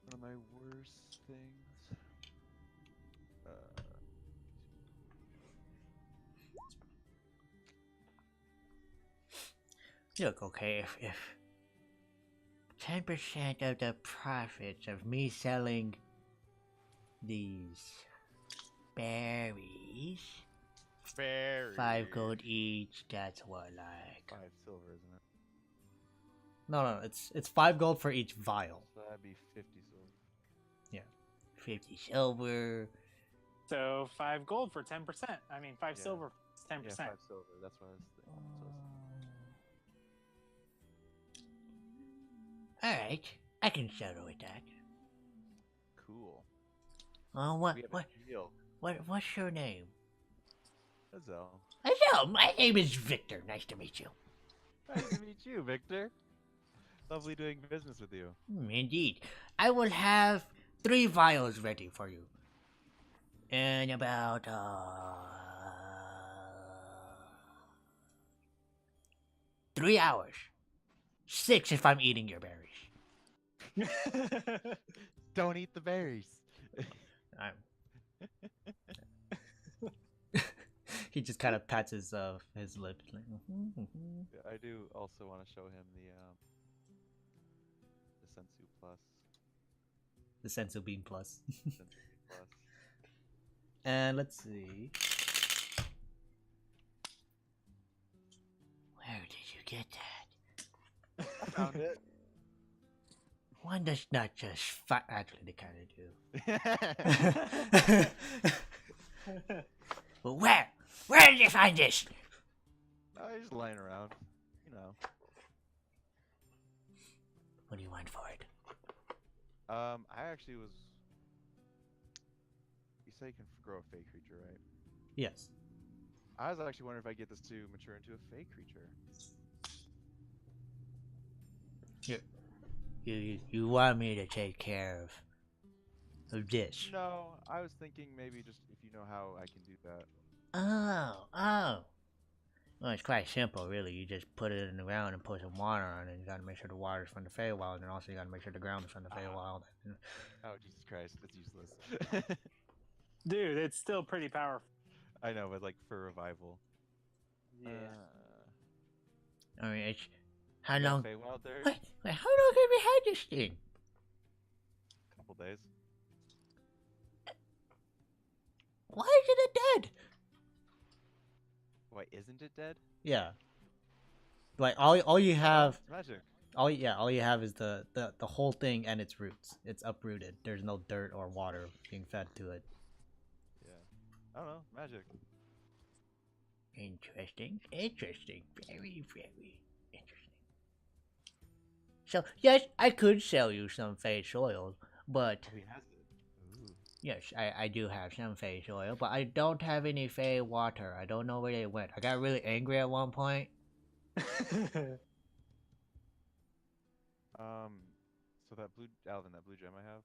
One of my worst things. Look, okay, if 10% of the profits of me selling these berries, Very. 5 gold each, that's what, like... 5 silver, isn't it? No, it's 5 gold for each vial. So that'd be 50 silver. 50 silver. So 5 gold for 10%. I mean, 5 Yeah. silver, 10%. Yeah, 5 silver. That's what I was thinking. Alright, I can settle with that. Cool. What, We have what, a deal. what's your name? Azell. Hello, my name is Victor. Nice to meet you. Nice to meet you, Victor. Lovely doing business with you. Indeed. I will have 3 vials ready for you. In about, 3 hours. 6 if I'm eating your berries. Don't eat the berries. He just kind of pats his lips. Like, Yeah, I do also want to show him the Sensu Plus. The Sensu Bean Plus. Sensu Plus. And let's see. Where did you get that? I found it. One does not just actually, they kind of do. But where? Where did you find this? No, he's just lying around. You know. What do you want for it? I actually was. You say you can grow a fey creature, right? Yes. I was actually wondering if I get this to mature into a fey creature. You want me to take care of this? No, I was thinking maybe just if you know how I can do that. Oh. Well, it's quite simple, really. You just put it in the ground and put some water on it. You gotta make sure the water's from the Feywild, and also you gotta make sure the ground is from the Feywild. Oh, Jesus Christ, that's useless. Dude, it's still pretty powerful. I know, but like for revival. Yeah. I mean, it's how You got long? Feywild there? Wait, how long have we had this thing? Couple days. Why isn't it dead? Why isn't it dead? Yeah. Like all you have, It's magic. all you have is the whole thing and its roots. It's uprooted. There's no dirt or water being fed to it. Yeah. I don't know, magic. Interesting. Very interesting. So yes, I could sell you some phage oil, but Oh, he has it. Ooh. yes, I do have some phage oil, but I don't have any phage water. I don't know where they went. I got really angry at one point. So that blue gem I have,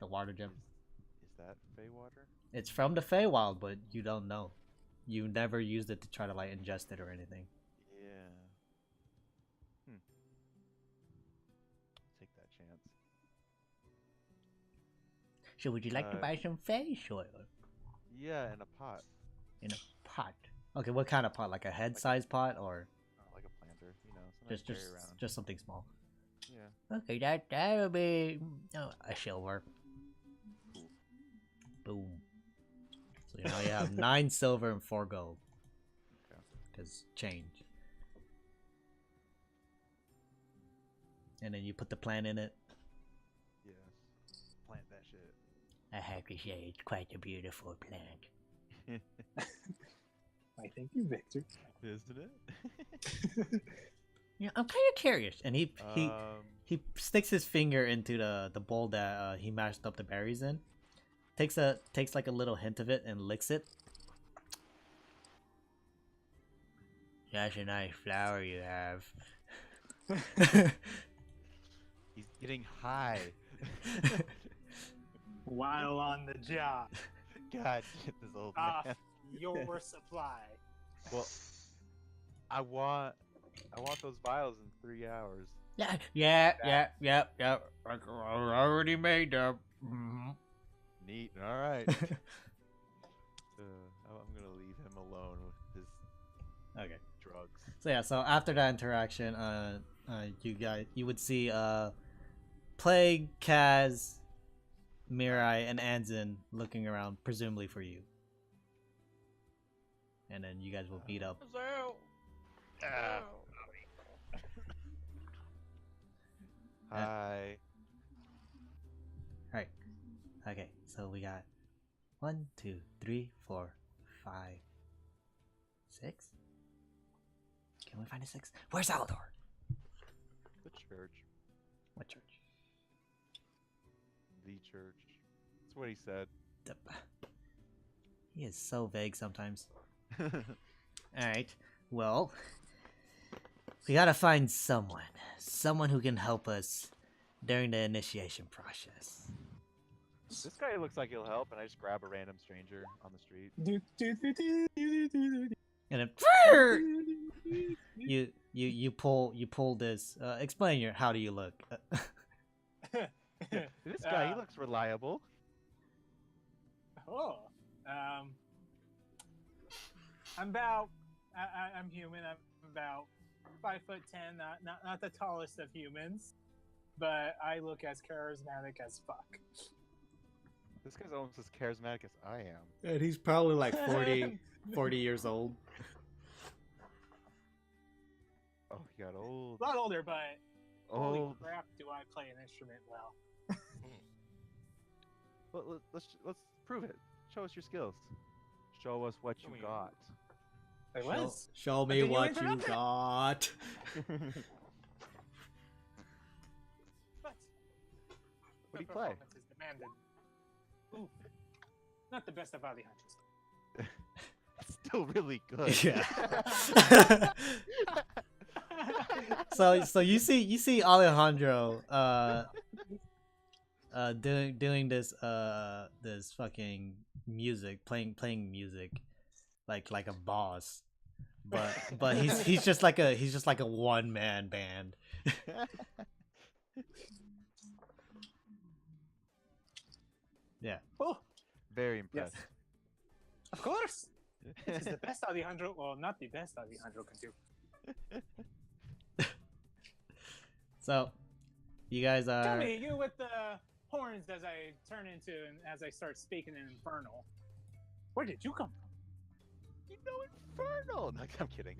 The water gem. is that fey water? It's from the Feywild, but you don't know. You never used it to try to like ingest it or anything. Yeah. Take that chance. So would you like to buy some phage oil Yeah, in a pot. in a pot? Okay, what kind of pot? Like a head-sized pot, or Like a planter, you know, something just to carry around. just something small? Yeah. Okay, that'll be a silver. Boom. So now you have 9 silver and 4 gold. because change. And then you put the plant in it. Yes. Plant that shit. I have to say, it's quite a beautiful plant. I thank you, Victor. Isn't it? Yeah, I'm kind of curious. And he sticks his finger into the bowl that he mashed up the berries in. Takes like a little hint of it and licks it. That's a nice flower you have. He's getting high. While on the job, God, this old off man. your supply. Well, I want those vials in 3 hours. Yeah. I already made them. Neat. All right. I'm gonna leave him alone with his Okay. drugs. So yeah, so after that interaction, you would see Plague, Kaz, Mirai, and Anzin looking around, presumably for you. And then you guys will meet up. Hi. Alright. Okay, so we got 1, 2, 3, 4, 5, 6. Can we find a 6? Where's Aldor? The church. What church? The church. That's what he said. He is so vague sometimes. Alright, well, we gotta find someone who can help us during the initiation process. This guy looks like he'll help, and I just grab a random stranger on the street. And then you pull this. Explain how do you look? This guy, he looks reliable. Oh, I'm human. I'm about 5'10", not the tallest of humans, but I look as charismatic as fuck. This guy's almost as charismatic as I am. And he's probably like 40 years old. Oh, he got old. A lot older, but holy Old. crap, do I play an instrument well? Well, let's prove it. Show us your skills. Show us what you got. I was. Show me Did you what you interrupt it? got. But What do you the play? performance is demanded. Ooh, not the best of Alejandro's. Still really good. Yeah. So you see Alejandro doing this this fucking music, playing music like a boss. But he's just like a one man band. Yeah. Oh, Very yes. impressed. Of course. This is the best Alejandro. Well, not the best Alejandro can do. So you guys are Tell me, you with the horns as I turn into and as I start speaking in Infernal. Where did you come You know, infernal. No, I'm kidding.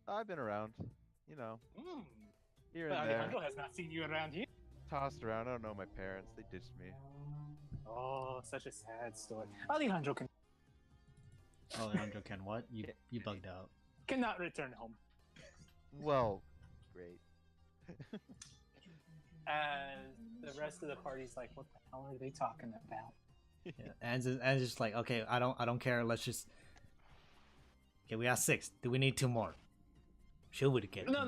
I've been around. You know, from? here But and there. Alejandro has not seen you around here. Tossed around. I don't know my parents. They ditched me. Oh, such a sad story. Alejandro Alejandro can what? You bugged out. cannot return home. Well, great. The rest of the party's like, what the hell are they talking about? Yeah, and just like, okay, I don't care. Let's just. Okay, we got 6. Do we need 2 more? She would get. No.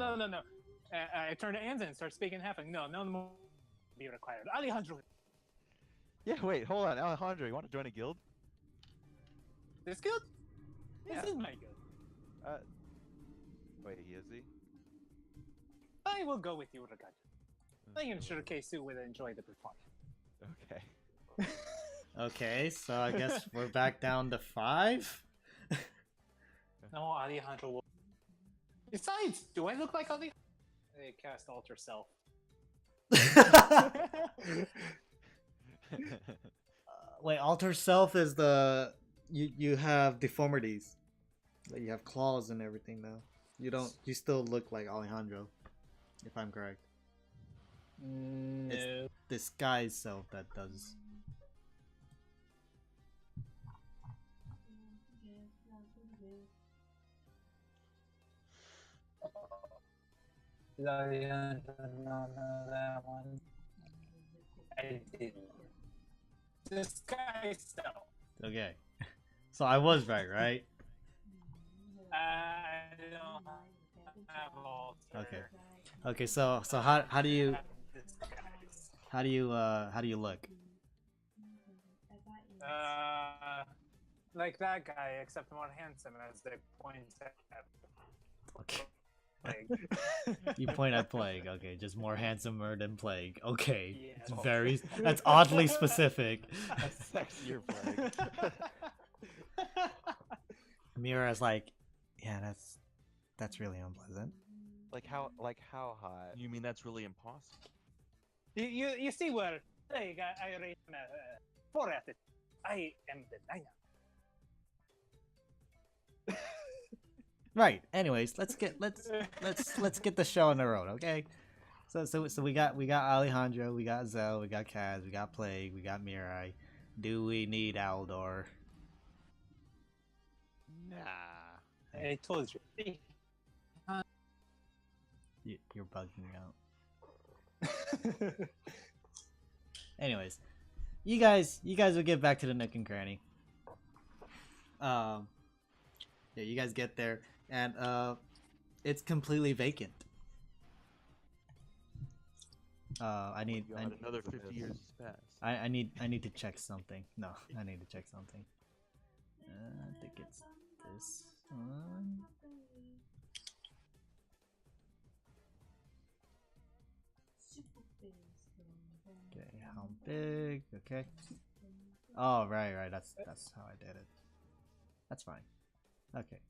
I turn to Anzin and start speaking halfling. No more be required. Alejandro, Yeah, wait, hold on. Alejandro, you want to join a guild? this guild? Yeah. This is my guild. Wait, is he? I will go with you, regardless. I am sure Keisu will enjoy the performance. Okay. Okay, so I guess we're back down to 5. No, Alejandro will. Besides, do I look like Alejandro? They cast Alter Self. Wait, alter self is the you have deformities. Like you have claws and everything now. You don't. You still look like Alejandro, if I'm correct. No. Disguise self that does. I don't know that one. I didn't. This guy self. Okay. So I was right? I don't have all. Okay. Okay. So how do you look? Like that guy, except more handsome, as they point at. Okay. Plague. You point at Plague. Okay, just more handsomer than Plague. Okay. Yeah. It's very. That's oddly specific. That's sexier Plague. Mira's like, yeah, that's really unpleasant. Like how hot? You mean that's really impossible? You see where Plague I rate him 4 at it. I am the 9. Right. Anyways, let's get the show on the road, okay? So we got Alejandro, we got Zell, we got Kaz, we got Plague, we got Mirai. Do we need Aldor? Nah. I told you. You're bugging out. Anyways, you guys will get back to the Nook and Cranny. Yeah, you guys get there, and it's completely vacant. I need Another 50 years has passed. I need to check something. No, I need to check something. I think it's this one. Okay, how big? Okay. Oh, right. That's how I did it. That's fine. Okay.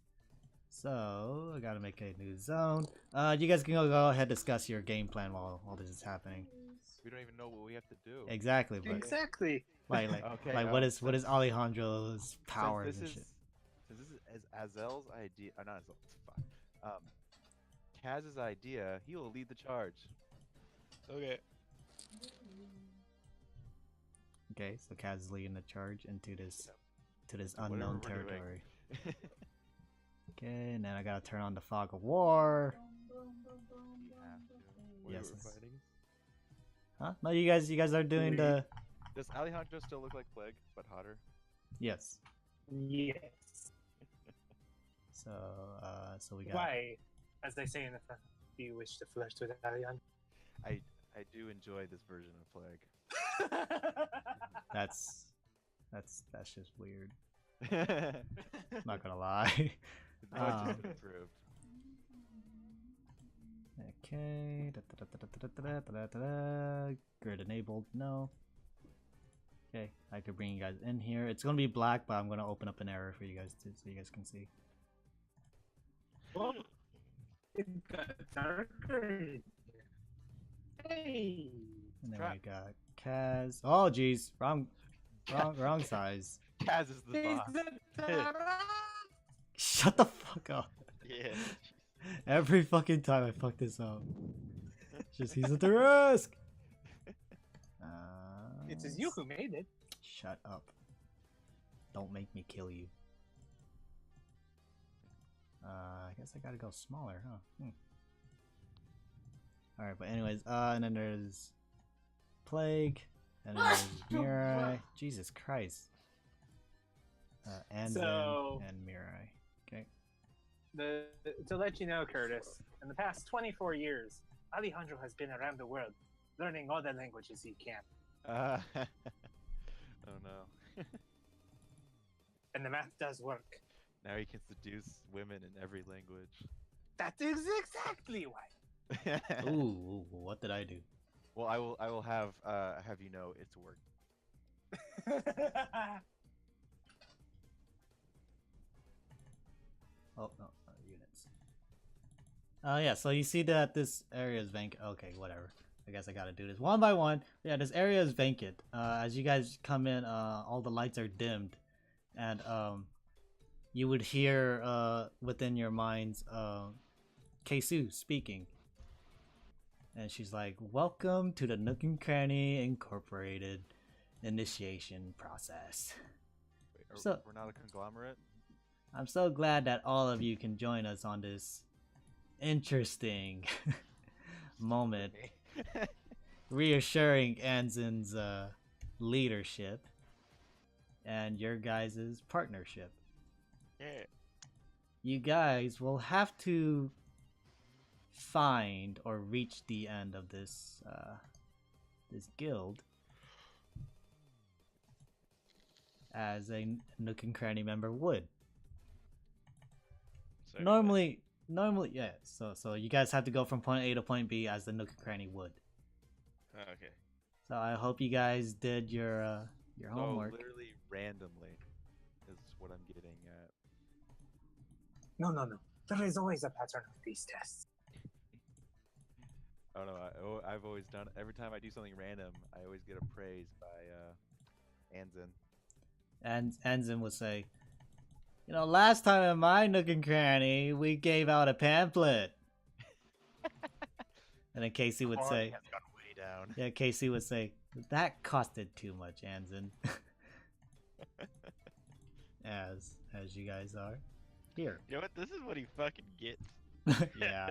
So I gotta make a new zone. You guys can go ahead and discuss your game plan while all this is happening. We don't even know what we have to do. Exactly, but Exactly. like Okay, what is Alejandro's powers and shit? Since this is Azell's idea, not Azell. Fuck. Kaz's idea. He will lead the charge. Okay. Okay, so Kaz is leading the charge into this Whatever unknown we're doing. territory. Okay, and then I gotta turn on the fog of war. Yes. Huh? No, you guys are doing the Does Alejandro still look like Plague, but hotter? yes. Yes. So we got Why, as they say in the front, do you wish to flirt with Ariane? I do enjoy this version of Plague. that's just weird. It's Not gonna lie. much been improved. Okay. Grid enabled. No. Okay, I could bring you guys in here. It's gonna be black, but I'm gonna open up an error for you guys too, so you guys can see. It got darker. Hey. And then Try- we got Kaz. Oh, jeez, wrong size. Kaz is the boss. Shut the fuck up. Yeah. Every fucking time I fuck this up. Just he's at the risk. It's you who made it. Shut up. Don't make me kill you. I guess I gotta go smaller, huh? Alright, but anyways, and then there's Plague, and then there's Mirai. Jesus Christ. Anzen So- and Mirai. Okay. To let you know, Curtis, in the past 24 years, Alejandro has been around the world, learning all the languages he can. Oh no. And the math does work. Now he can seduce women in every language. That is exactly why. Ooh, what did I do? Well, I will have you know it's work. Oh, no, units. Yeah, so you see that this area is vacant. Okay, whatever. I guess I gotta do this one by one. Yeah, this area is vacant. As you guys come in, all the lights are dimmed. and you would hear within your minds Keisu speaking, and she's like, "Welcome to the Nook and Cranny Incorporated initiation process. Wait, So- we're not a conglomerate? I'm so glad that all of you can join us on this interesting moment, reassuring Anzin's leadership and your guys' partnership. Yeah. You guys will have to find or reach the end of this this guild as a Nook and Cranny member would. So, Normally, yeah. So you guys have to go from point A to point B as the Nook and Cranny would. okay. So I hope you guys did your So homework. literally randomly is what I'm getting at. No. There is always a pattern of these tests. I don't know. I've always done. Every time I do something random, I always get appraised by Anzin. And Anzin would say, "You know, last time in my Nook and Cranny, we gave out a pamphlet." And then Casey would say, has gone way down. "Yeah." Casey would say, "That costed too much, Anzin." as you guys are here. You know what? This is what he fucking gets. Yeah.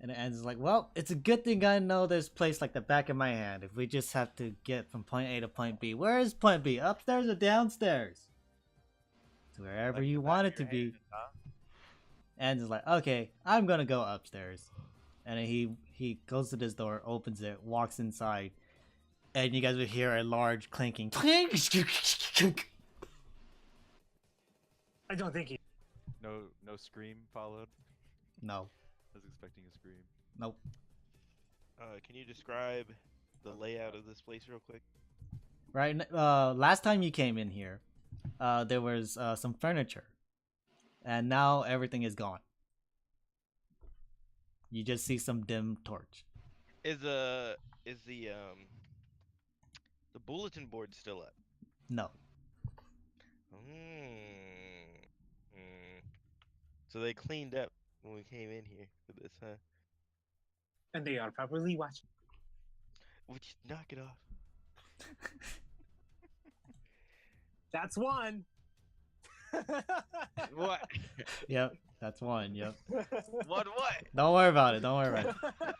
And it ends like, "Well, it's a good thing I know this place like the back of my hand. If we just have to get from point A to point B, where is point B? Upstairs or downstairs? To wherever Like you the back want of it to your be." hand, huh? And is like, "Okay, I'm gonna go upstairs." And then he goes to this door, opens it, walks inside, and you guys would hear a large clinking. I don't think he. No scream followed. No, I was expecting a scream. nope. Can you describe the layout of this place real quick? Right. Last time you came in here, there was some furniture, and now everything is gone. You just see some dim torch. Is the bulletin board still up? No. So they cleaned up when we came in here for this, huh? And they are probably watching. Would you knock it off? That's one. What? Yep, that's one. Yep. What? Don't worry about it. Don't worry about it.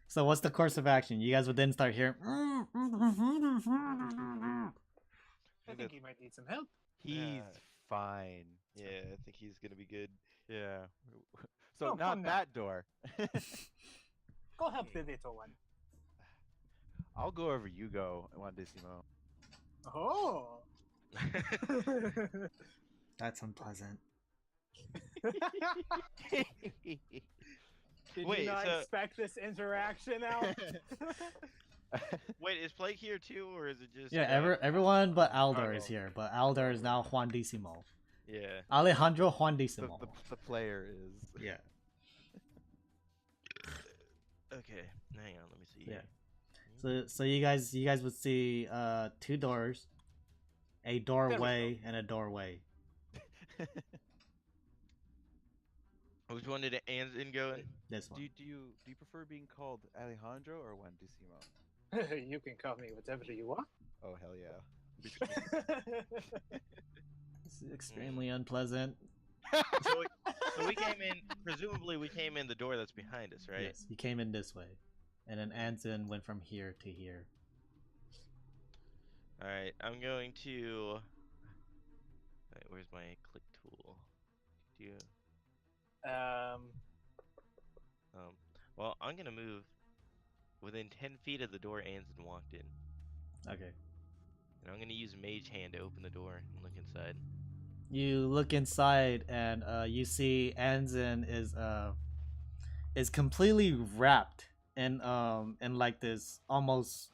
So what's the course of action? You guys would then start hearing. I think he might need some help. He's fine. Yeah, I think he's gonna be good. Yeah. So Oh, not come now. that door. Go help the little one. I'll go wherever you go, Wandissimo. Oh. That's unpleasant. Did Wait, you not so- expect this interaction out? Wait, is Plague here too, or is it just? Yeah, everyone but Aldor Alright. is here, but Aldor is now Juandissimo. Yeah. Alejandro the, Juandissimo. the player is. Yeah. Okay, hang on, let me see. Yeah. So you guys would see two doors, a doorway, and a doorway. Which one did Anzin go in? This Do one. you prefer being called Alejandro or Wandissimo? You can call me whatever you want. Oh hell yeah. It's extremely unpleasant. So we came in. Presumably, we came in the door that's behind us, right? Yes, you came in this way, and then Anson went from here to here. All right, I'm going to. Wait, where's my click tool? Do you? Well, I'm gonna move within 10 feet of the door Anson walked in, Okay. and I'm gonna use Mage Hand to open the door and look inside. You look inside, and you see Anson is completely wrapped in like this almost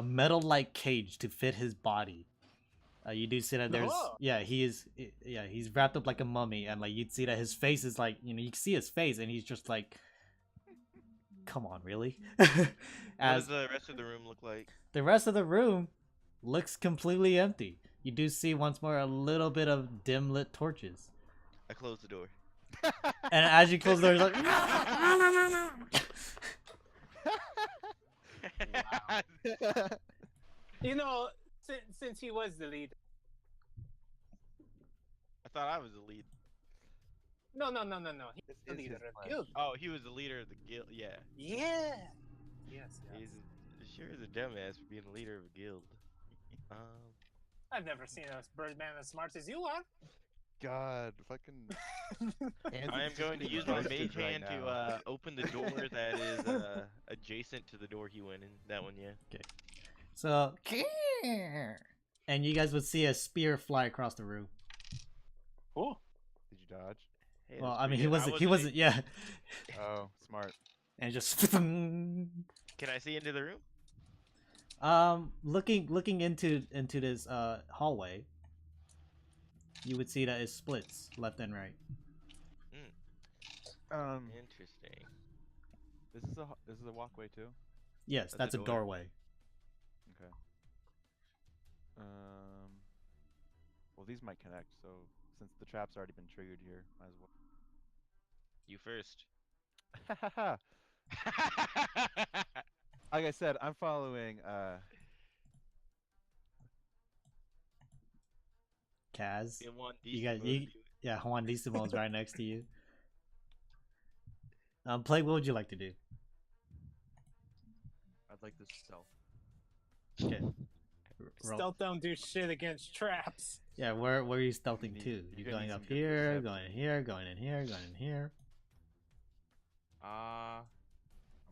metal-like cage to fit his body. You do see that there's Oh. he's wrapped up like a mummy, and like you'd see that his face is like, you can see his face, and he's just like, come on, really? What As does the rest of the room look like? the rest of the room looks completely empty. You do see once more a little bit of dim lit torches. I close the door. And as you close the door, it's like, You know, since he was the leader. I thought I was the lead. No. He's This the is leader his of plan. guild. Oh, he was the leader of the guild. Yeah. Yeah. Yes. Sure is a dumbass for being the leader of a guild. I've never seen a Birdman as smart as you are. God, fucking. I am going to use my mage hand to open the door that is adjacent to the door he went in. That one, yeah. so, and you guys would see a spear fly across the room. Cool. Did you dodge? Hey, Well, that's I mean, pretty he good. wasn't, yeah. Oh, smart. And just, Can I see into the room? looking into this hallway, you would see that it splits left and right. Interesting. This is a walkway too. Yes, that's That's a a door. doorway. Okay. Well, these might connect. So since the trap's already been triggered here, might as You first. well. Like I said, I'm following. Kaz, In one you decent guys, yeah, Juan Decimo is right next to you. Plague, what would you like to do? I'd like to stealth. Okay. Stealth don't do shit against traps. Yeah, where are you stealthing need- to? you're You gonna going need up some good here, perception. going in here, going in here, going in here. I'm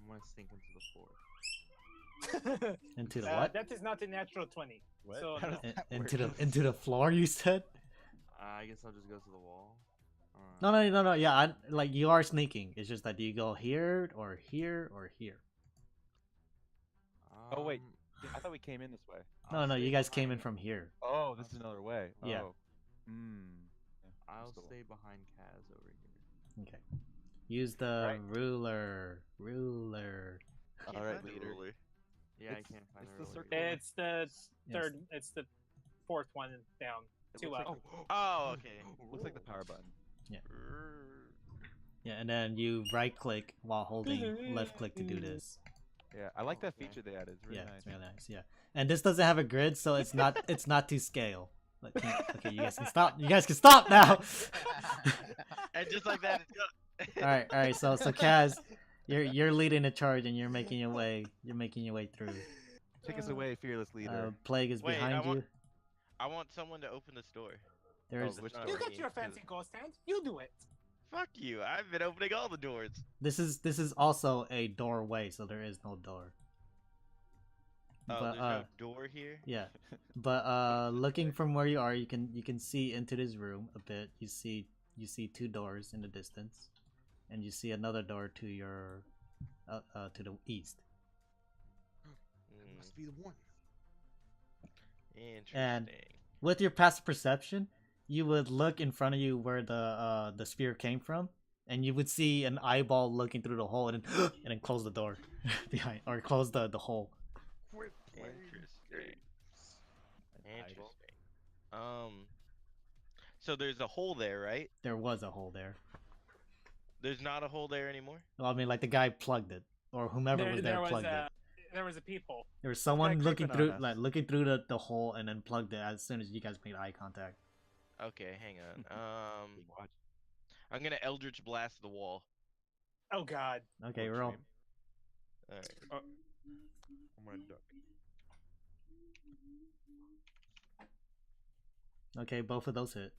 gonna sink into the floor. Into the what? That is not a natural 20. What? So How no. does that Into work? the floor, you said? I guess I'll just go to the wall. No. Yeah, like you are sneaking. It's just that do you go here or here or here? Oh, wait. Um, I thought we came in this way. No, I'll no, stay you guys came in behind- from here. Oh, this is another way. Yeah. Oh. Hmm. I'll Still- stay behind Kaz over here. Okay. Use the Right. ruler. Can't All right, find the leader. ruler. Yeah, I It's- can't find it's the the ruler. circle. It's the Yes. third. It's the fourth one down. It Two looks up. like Oh, okay. looks like the power button. Yeah, and then you right click while holding left click to do this. Yeah, I like that Okay. feature they added. It's really Yeah, nice. it's really nice. Yeah, and this doesn't have a grid, so it's not to scale. Like, okay, you guys can stop. You guys can stop now. And just like that, it's go. all right. So Kaz, you're leading the charge and you're making your way. You're making your way through. Take us away, fearless leader. Plague is Wait, behind I want- you. I want someone to open this door. There's which not You door? got me, your 'cause- fancy ghost hand. You do it. Fuck you! I've been opening all the doors. this is also a doorway, so there is no door. Oh, But, there's no door here. Yeah, but looking from where you are, you can see into this room a bit. You see two doors in the distance, and you see another door to your to the east. Hmm, Must be the one. Interesting. With your passive perception, you would look in front of you where the spear came from, and you would see an eyeball looking through the hole, and then close the door behind, or close the hole. Interesting. Interesting. So there's a hole there, right? There was a hole there. There's not a hole there anymore. Well, I mean, like the guy plugged it, or whomever was there plugged it. There was a peephole. There was someone looking creeping on through, us. like looking through the hole, and then plugged it as soon as you guys made eye contact. Okay, hang on. Big watch. I'm gonna Eldritch Blast the wall. Oh God. Okay, Work roll. stream. Alright. I'm gonna duck. Okay, both of those hit.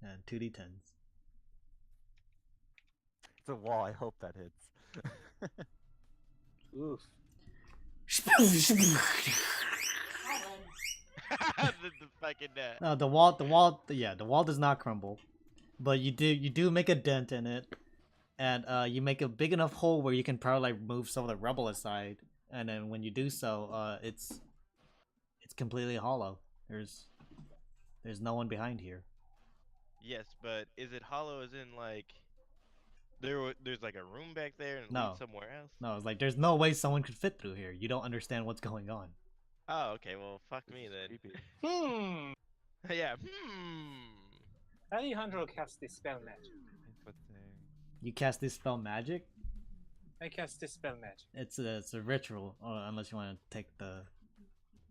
And 2d10s. It's a wall. I hope that hits. Oof. the fucking No, the wall does not crumble, but you do make a dent in it, and you make a big enough hole where you can probably like move some of the rubble aside, and then when you do so, it's completely hollow. There's no one behind here. Yes, but is it hollow as in like there's like a room back there and it No. leads somewhere else? No, it's like there's no way someone could fit through here. You don't understand what's going on. Oh, okay. Well, fuck me then. Hmm. Yeah. Alejandro casts Dispel Magic. You cast this spell magic? I cast Dispel Magic. It's a ritual, unless you want to take the.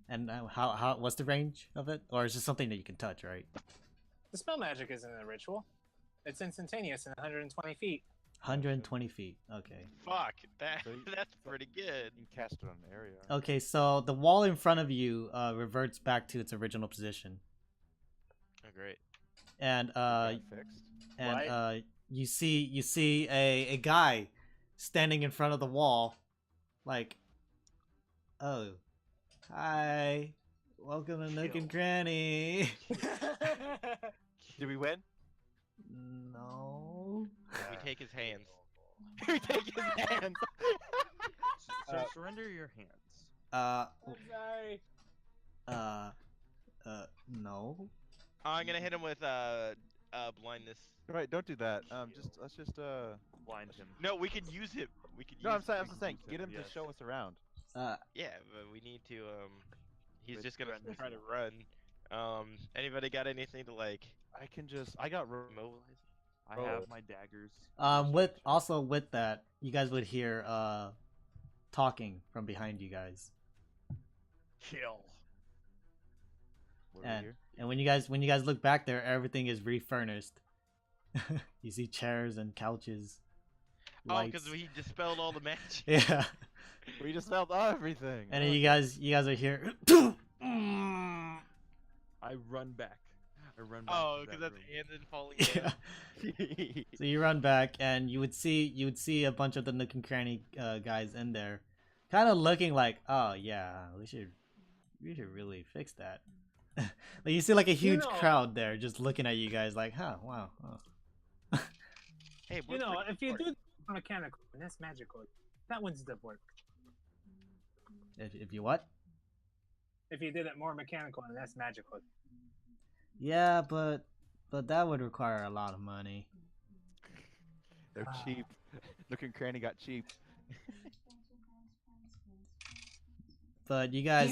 And how what's the range of it? Or is it something that you can touch, right? Dispel Magic isn't a ritual. It's instantaneous and 120 feet. 120 feet. Okay. Fuck. That So that's pretty good. You can cast it on an area. Okay, so the wall in front of you reverts back to its original position, Oh, great. and Fixed. you see a guy standing in front of the wall, like, oh, hi, welcome to Nook and Cranny. Did we win? No. We take his hands. We take his hands. So surrender your hands. I'm sorry. No. I'm gonna hit him with blindness. Right, don't do that. Let's just Blind him. No, we can use him. We can. No, use I'm just saying, use get him, him yes. to show us around. Yeah, but we need to. He's With just gonna threaten try to us. run. Anybody got anything to like I got immobilize? I have my daggers. With that, you guys would hear talking from behind you guys. Kill. What do we And hear? and when you guys look back there, everything is refurnished. You see chairs and couches. Oh, Lights. because we dispelled all the magic. Yeah. We just felt everything. And then you guys are here. I run back. I run back. Oh, to because that that's room. Anson falling Yeah. down. So you run back, and you would see a bunch of the Nook and Cranny guys in there, kind of looking like, oh yeah, we should really fix that. Like you see like a huge crowd there, just looking at you guys, like, huh, wow. Oh. Hey, You know, if you do mechanical and that's magical, that one's the work. If you what? If you did it more mechanical and that's magical. Yeah, but that would require a lot of money. They're cheap. Nook and Cranny got cheap. But you guys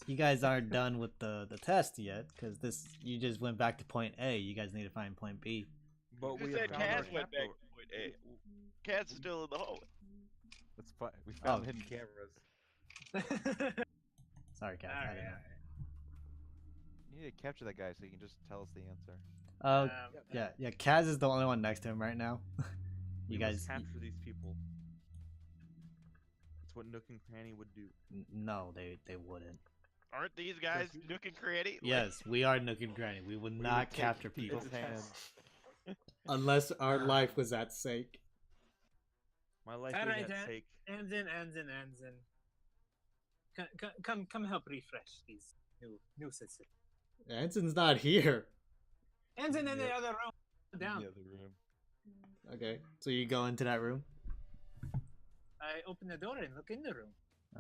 Dios. aren't done with the test yet, because you just went back to point A. You guys need to find point B. But You we said have found our Kaz went back captor. to point A. Kaz is still in the hallway. That's fine. We found Oh. hidden cameras. Sorry, Kat. I Alright, didn't know. alright. You need to capture that guy so you can just tell us the answer. Yeah. Kaz is the only one next to him right now. We You must guys, capture these people. That's what Nook and Cranny would do. no, they wouldn't. Aren't these guys Nook and Cranny? Yes, we are Nook and Cranny. We would We not would take capture people people's hands. unless our life was at stake. My life Alright, is at then. stake. Anzin. Come help refresh these new citizens. Anson's not here. Anzin in the Yep. other room. Down. In the other room. Okay, so you go into that room. I open the door and look in the room.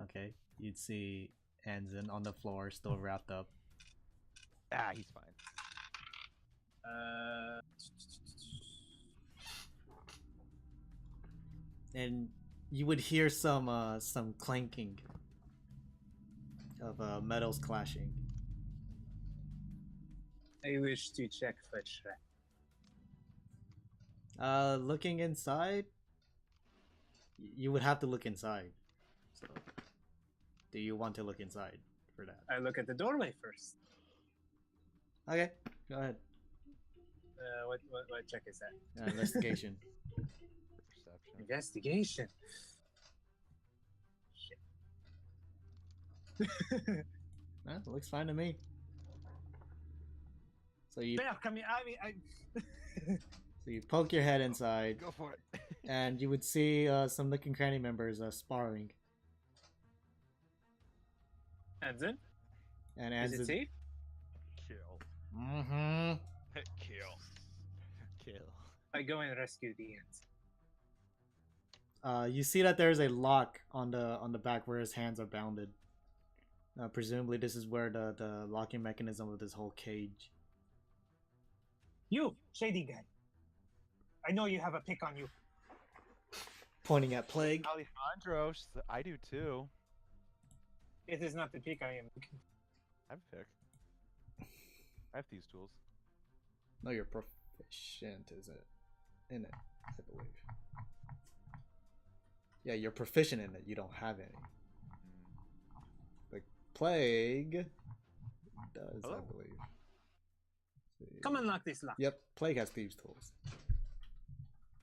Okay, you'd see Anson on the floor, still wrapped up. Ah, he's fine. And you would hear some clanking of metals clashing. I wish to check for Shrek. Looking inside, you would have to look inside. So, do you want to look inside for that? I look at the doorway first. Okay, go ahead. What check is that? Investigation. Perception. Investigation. Shit. Looks fine to me. So you Bear, come here. so you poke your head inside, Go for it. and you would see some Nook and Cranny members sparring. Anzin? And Is it Anson, safe? Kill. mm-hmm. Kill. Kill. I go and rescue the ants. You see that there's a lock on the back where his hands are bounded. Presumably, this is where the locking mechanism of this whole cage. You, shady guy. I know you have a pick on you. Pointing at Plague. Alejandro, I do too. It is not the pick I am looking I have a pick. I have these tools. No, you're proficient, is it? In it, I believe. Yeah, you're proficient in it. You don't have any. Like Plague does, I Oh. believe. Let's see. Come unlock this lock. Yep, Plague has thieves tools.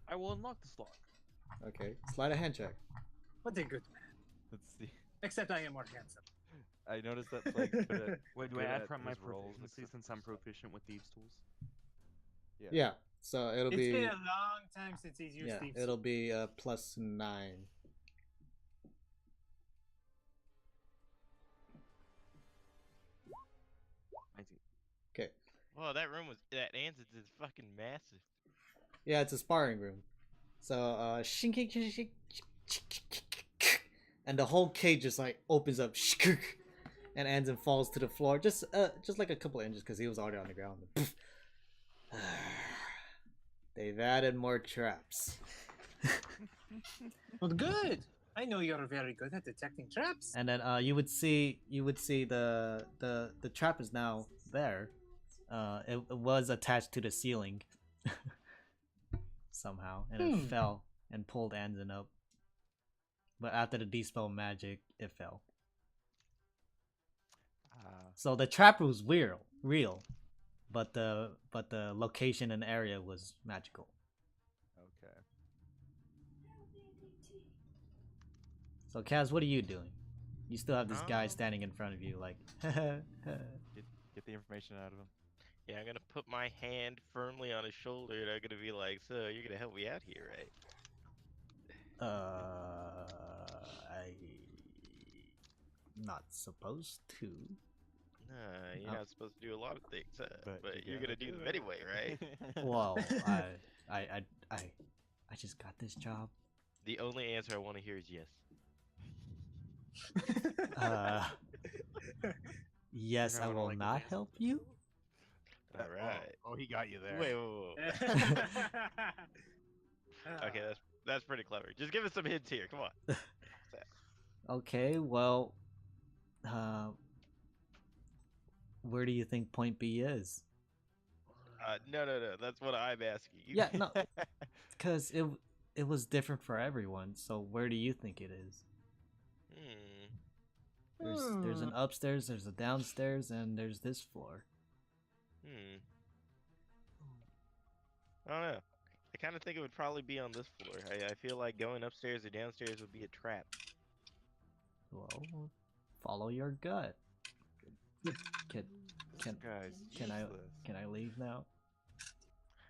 I will unlock this lock. Okay, slide a hand check. What a good man. Let's see. Except I am more handsome. I noticed that Plague's good at. Wait, do I good add at from my his rolls proficiency except since for I'm stuff. proficient with thieves tools? Yeah, so it'll It's be been a long time since he's used these. it'll be +9. Okay. Well, that room was that Anson's is fucking massive. Yeah, it's a sparring room. So and the whole cage just like opens up and Anson falls to the floor just like a couple of inches because he was already on the ground. They've added more traps. Well, good. I know you're very good at detecting traps. And then you would see the trap is now there. It was attached to the ceiling somehow, and it fell and pulled Anson up. But after the dispel magic, it fell. So the trap was real, but the location and area was magical. Okay. So Kaz, what are you doing? You still have this guy Um, standing in front of you, like. Get the information out of him. Yeah, I'm gonna put my hand firmly on his shoulder, and I'm gonna be like, "So you're gonna help me out here, right?" I'm not supposed to. Nah, you're not supposed to do a lot of things, But but you you're gotta gonna do do them it. anyway, right? Well, I just got this job. The only answer I want to hear is yes. Yes, You're I not gonna will like his not answer? help you. All right. Oh, he got you there. Wait. Okay, that's pretty clever. Just give us some hints here. Come on. Okay, well, where do you think Point B is? No. That's what I'm asking you. Yeah, no, because it was different for everyone. So where do you think it is? There's an upstairs, there's a downstairs, and there's this floor. I don't know. I kind of think it would probably be on this floor. I feel like going upstairs or downstairs would be a trap. Well, follow your gut. Can Guys, can I useless. can I leave now?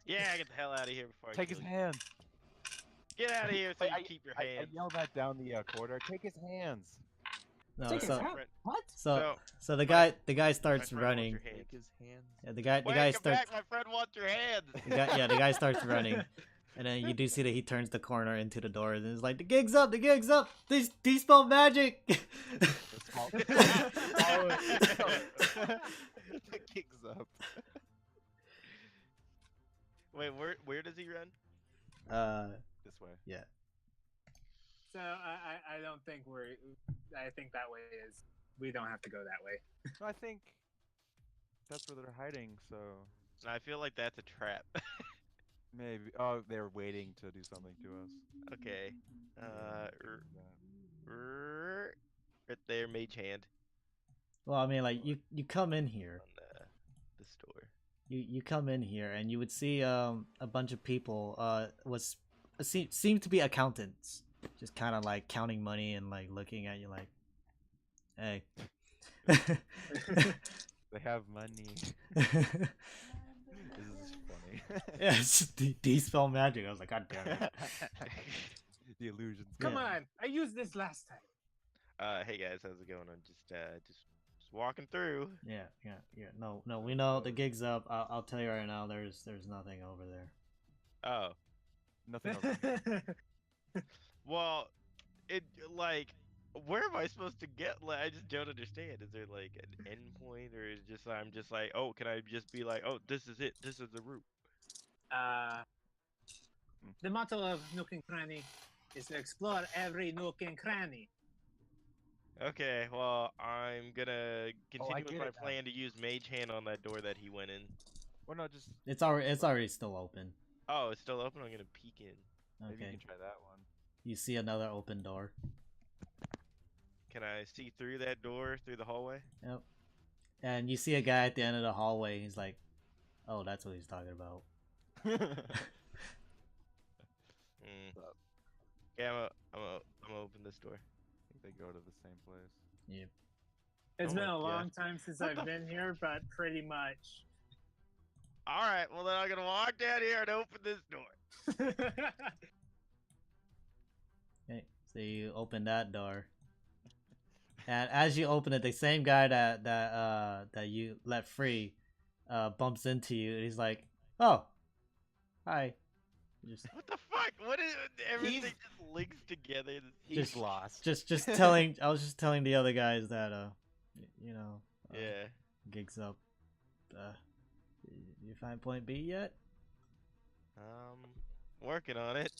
Yeah, get the hell out of here before I Take kill his you. hand. Get out of here so Wait, you keep your I hands. yelled that down the corridor. Take his hands. No, Take his so hand. What? so the guy starts my friend running. wants your hands. Take his hands. Yeah, the guy Wait, come starts. back, my friend wants your hands. The guy starts running, and then you do see that he turns the corner into the door, and it's like the gig's up. These spell magic. The kicks up. Wait, where does he run? This way. Yeah. So I don't think I think that way is. We don't have to go that way. No, I think that's where they're hiding. So I feel like that's a trap. maybe. Oh, they're waiting to do something to us. Okay. Yeah. Right there, mage hand Well, I mean, like you come in here. on the store. You come in here, and you would see a bunch of people. Seem to be accountants, just kind of like counting money and like looking at you like, hey. They have money. This is funny. Yeah, it's just dispel magic. I was like, God damn it. The illusions. Come Yeah. on, I used this last time. Hey guys, how's it going? I'm just walking through. Yeah. No, we know the gig's up. I'll tell you right now, there's nothing over there. Oh, Nothing else. well, it like, where am I supposed to get? Like, I just don't understand. Is there like an end point, or is just I'm just like, oh, can I just be like, oh, this is it. This is the route. The motto of Nook and Cranny is to explore every nook and cranny. Okay, well, I'm gonna continue with get my it now. plan to use Mage Hand on that door that he went in. Or no, just It's already still open. Oh, it's still open? I'm gonna peek in. maybe you Okay. can try that one. You see another open door. Can I see through that door, through the hallway? Yep. And you see a guy at the end of the hallway. He's like, "Oh, that's what he's talking about." Yeah, I'm gonna open this door. I think they go to the same place. Yep. It's Oh been my a God. long time since What I've the been here, but pretty much. Alright, well then I'm gonna walk down here and open this door. Okay. So you open that door. And as you open it, the same guy that you let free bumps into you, and he's like, "Oh, hi." Just What the fuck? What is everything just links together? Just- lost. just telling. I was just telling the other guys that you know, Yeah. gigs up. You find point B yet? Working on it.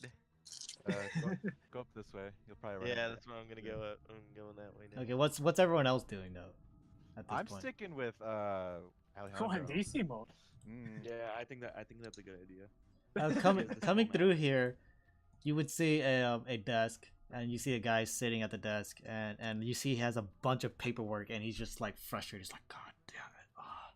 Go up this way. You'll probably run. Yeah, into that's where I'm gonna go up. I'm going that way now. Okay. What's everyone else doing though? At it. this I'm point. sticking with Alejandro. Grandissimo. Yeah, I think that's a good idea. Coming Because this coming whole through map- here, you would see a desk, and you see a guy sitting at the desk, and you see he has a bunch of paperwork, and he's just like frustrated. He's like, "God damn it!" Ah."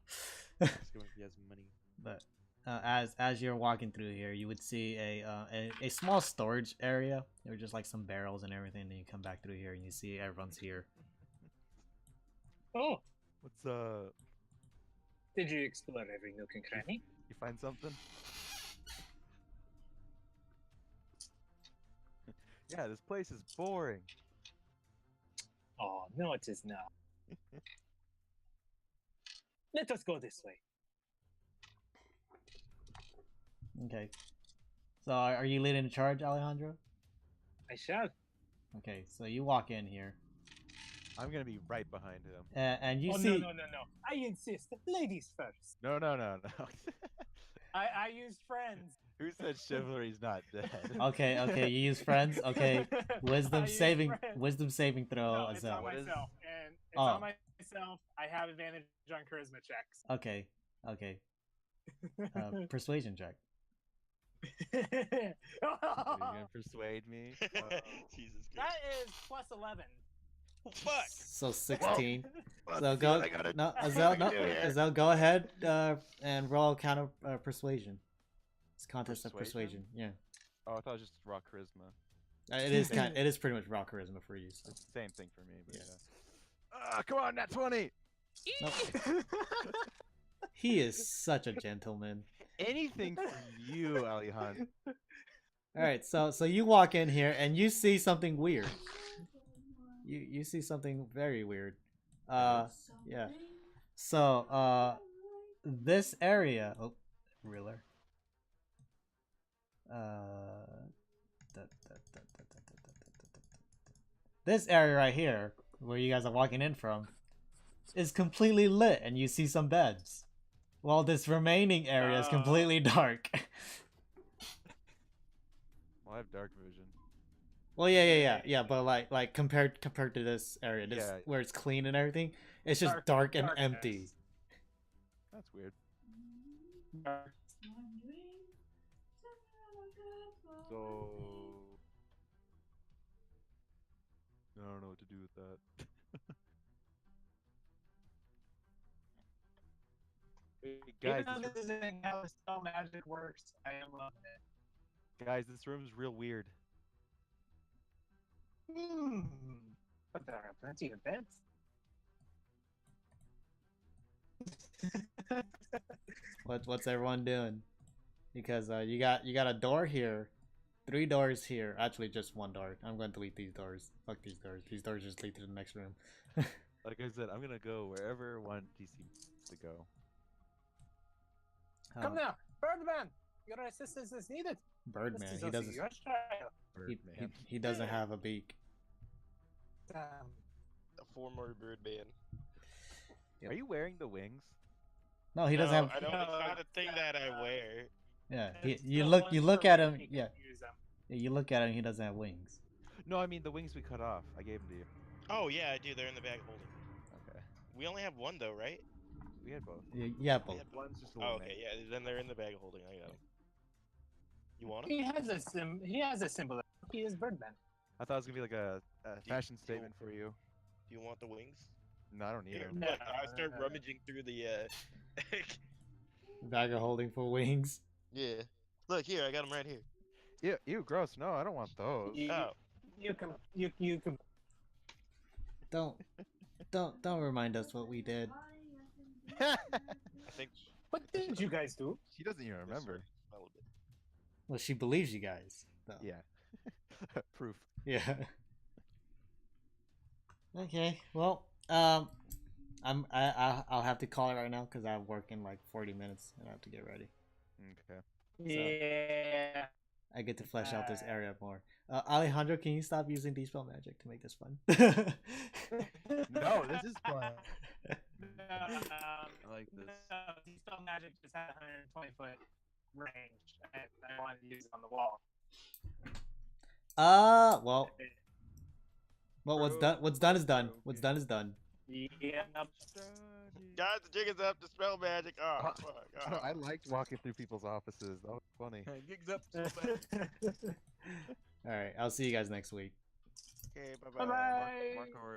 Ask him if he has money. But as you're walking through here, you would see a small storage area. There were just like some barrels and everything. Then you come back through here, and you see everyone's here. Oh, What's did you explore every nook and cranny? You find something? Yeah, this place is boring. Oh, no, it is not. Let us go this way. Okay. So are you leading the charge, Alejandro? I shall. Okay. So you walk in here, I'm gonna be right behind him. and you Oh, see. no. I insist. Ladies first. No. I use friends. Who said chivalry's not dead? Okay. You use friends. Okay. I use friends. Wisdom saving throw. No, it's Azell. on What is- myself, and it's Oh. on myself. I have advantage on charisma checks. Okay. Persuasion check. Are you gonna persuade me? Jesus Christ. That is plus 11. Fuck! So 16. Let's So see go. what I gotta- No, what Azell. I No, can do here. Azell. Go ahead and roll counter persuasion. It's contest of Persuasion? persuasion. Yeah. Oh, I thought it was just raw charisma. It is it is pretty much raw charisma for you. So. It's the same thing for me. But Yeah. yeah. Come on, nat 20. Nope. He is such a gentleman. Anything for you, Alejandro. All right, so you walk in here and you see something weird. You see something very weird. Yeah. So this area. Oh, reeler. This area right here, where you guys are walking in from, is completely lit, and you see some beds. While this remaining area is completely dark. Well, I have dark vision. Well, yeah, but like compared to this area, this Yeah. where it's clean and everything, it's just dark and darkness. empty. That's weird. So I don't know what to do with that. Guys, Even though this isn't how spell magic works, I am loving it. guys, this room's real weird. But there are plenty of beds. What's everyone doing? Because you got a door here, 3 doors here. Actually, just 1 door. I'm going to delete these doors. Fuck these doors. These doors just lead to the next room. Like I said, I'm gonna go wherever one DC to go. Come now, Birdman! Your assistance is needed. Birdman. This is He also doesn't. your child. He doesn't have a beak. Damn. A former Birdman. Are you wearing the wings? No, he doesn't No, have. I don't. No, It's not a thing that I wear. Yeah. It's You the look ones at for him. when he Yeah. can use them. You look at him. He doesn't have wings. No, I mean the wings we cut off. I gave them to you. Oh yeah, I do. They're in the bag of holding. Okay. We only have one though, right? We had both. Yeah, both. One's just a Oh, little okay, yeah. Then they're in the bag of holding. I got them. You want them? He has a He has a symbol. He is Birdman. I thought it was gonna be like a fashion statement for you. Do you want the wings? No, I don't need Here, them. No, look, I start no. rummaging through the. Bag of holding for wings. Yeah. Look here, I got them right here. Ew, gross. No, I don't want those. Oh. You can. Don't remind us what we did. I think. What did you guys do? She doesn't even remember. Smell a bit. Well, she believes you guys. Though. Yeah. Proof. Yeah. Okay. Well, I'll have to call it right now because I work in like 40 minutes and I have to get ready. Okay. Yeah. I get to flesh out this area more. Alejandro, can you stop using Dispel Magic to make this fun? No, this is fun. I like this. Dispel Magic just had 120 foot range, and I wanted to use it on the wall. Well, what's done is done. What's done is done. Yeah. Guys, the jig is up. The spell magic. Oh, fuck. I liked walking through people's offices. That was funny. Gigs up so bad. All right, I'll see you guys next week. Okay, bye-bye. Bye bye. Mark already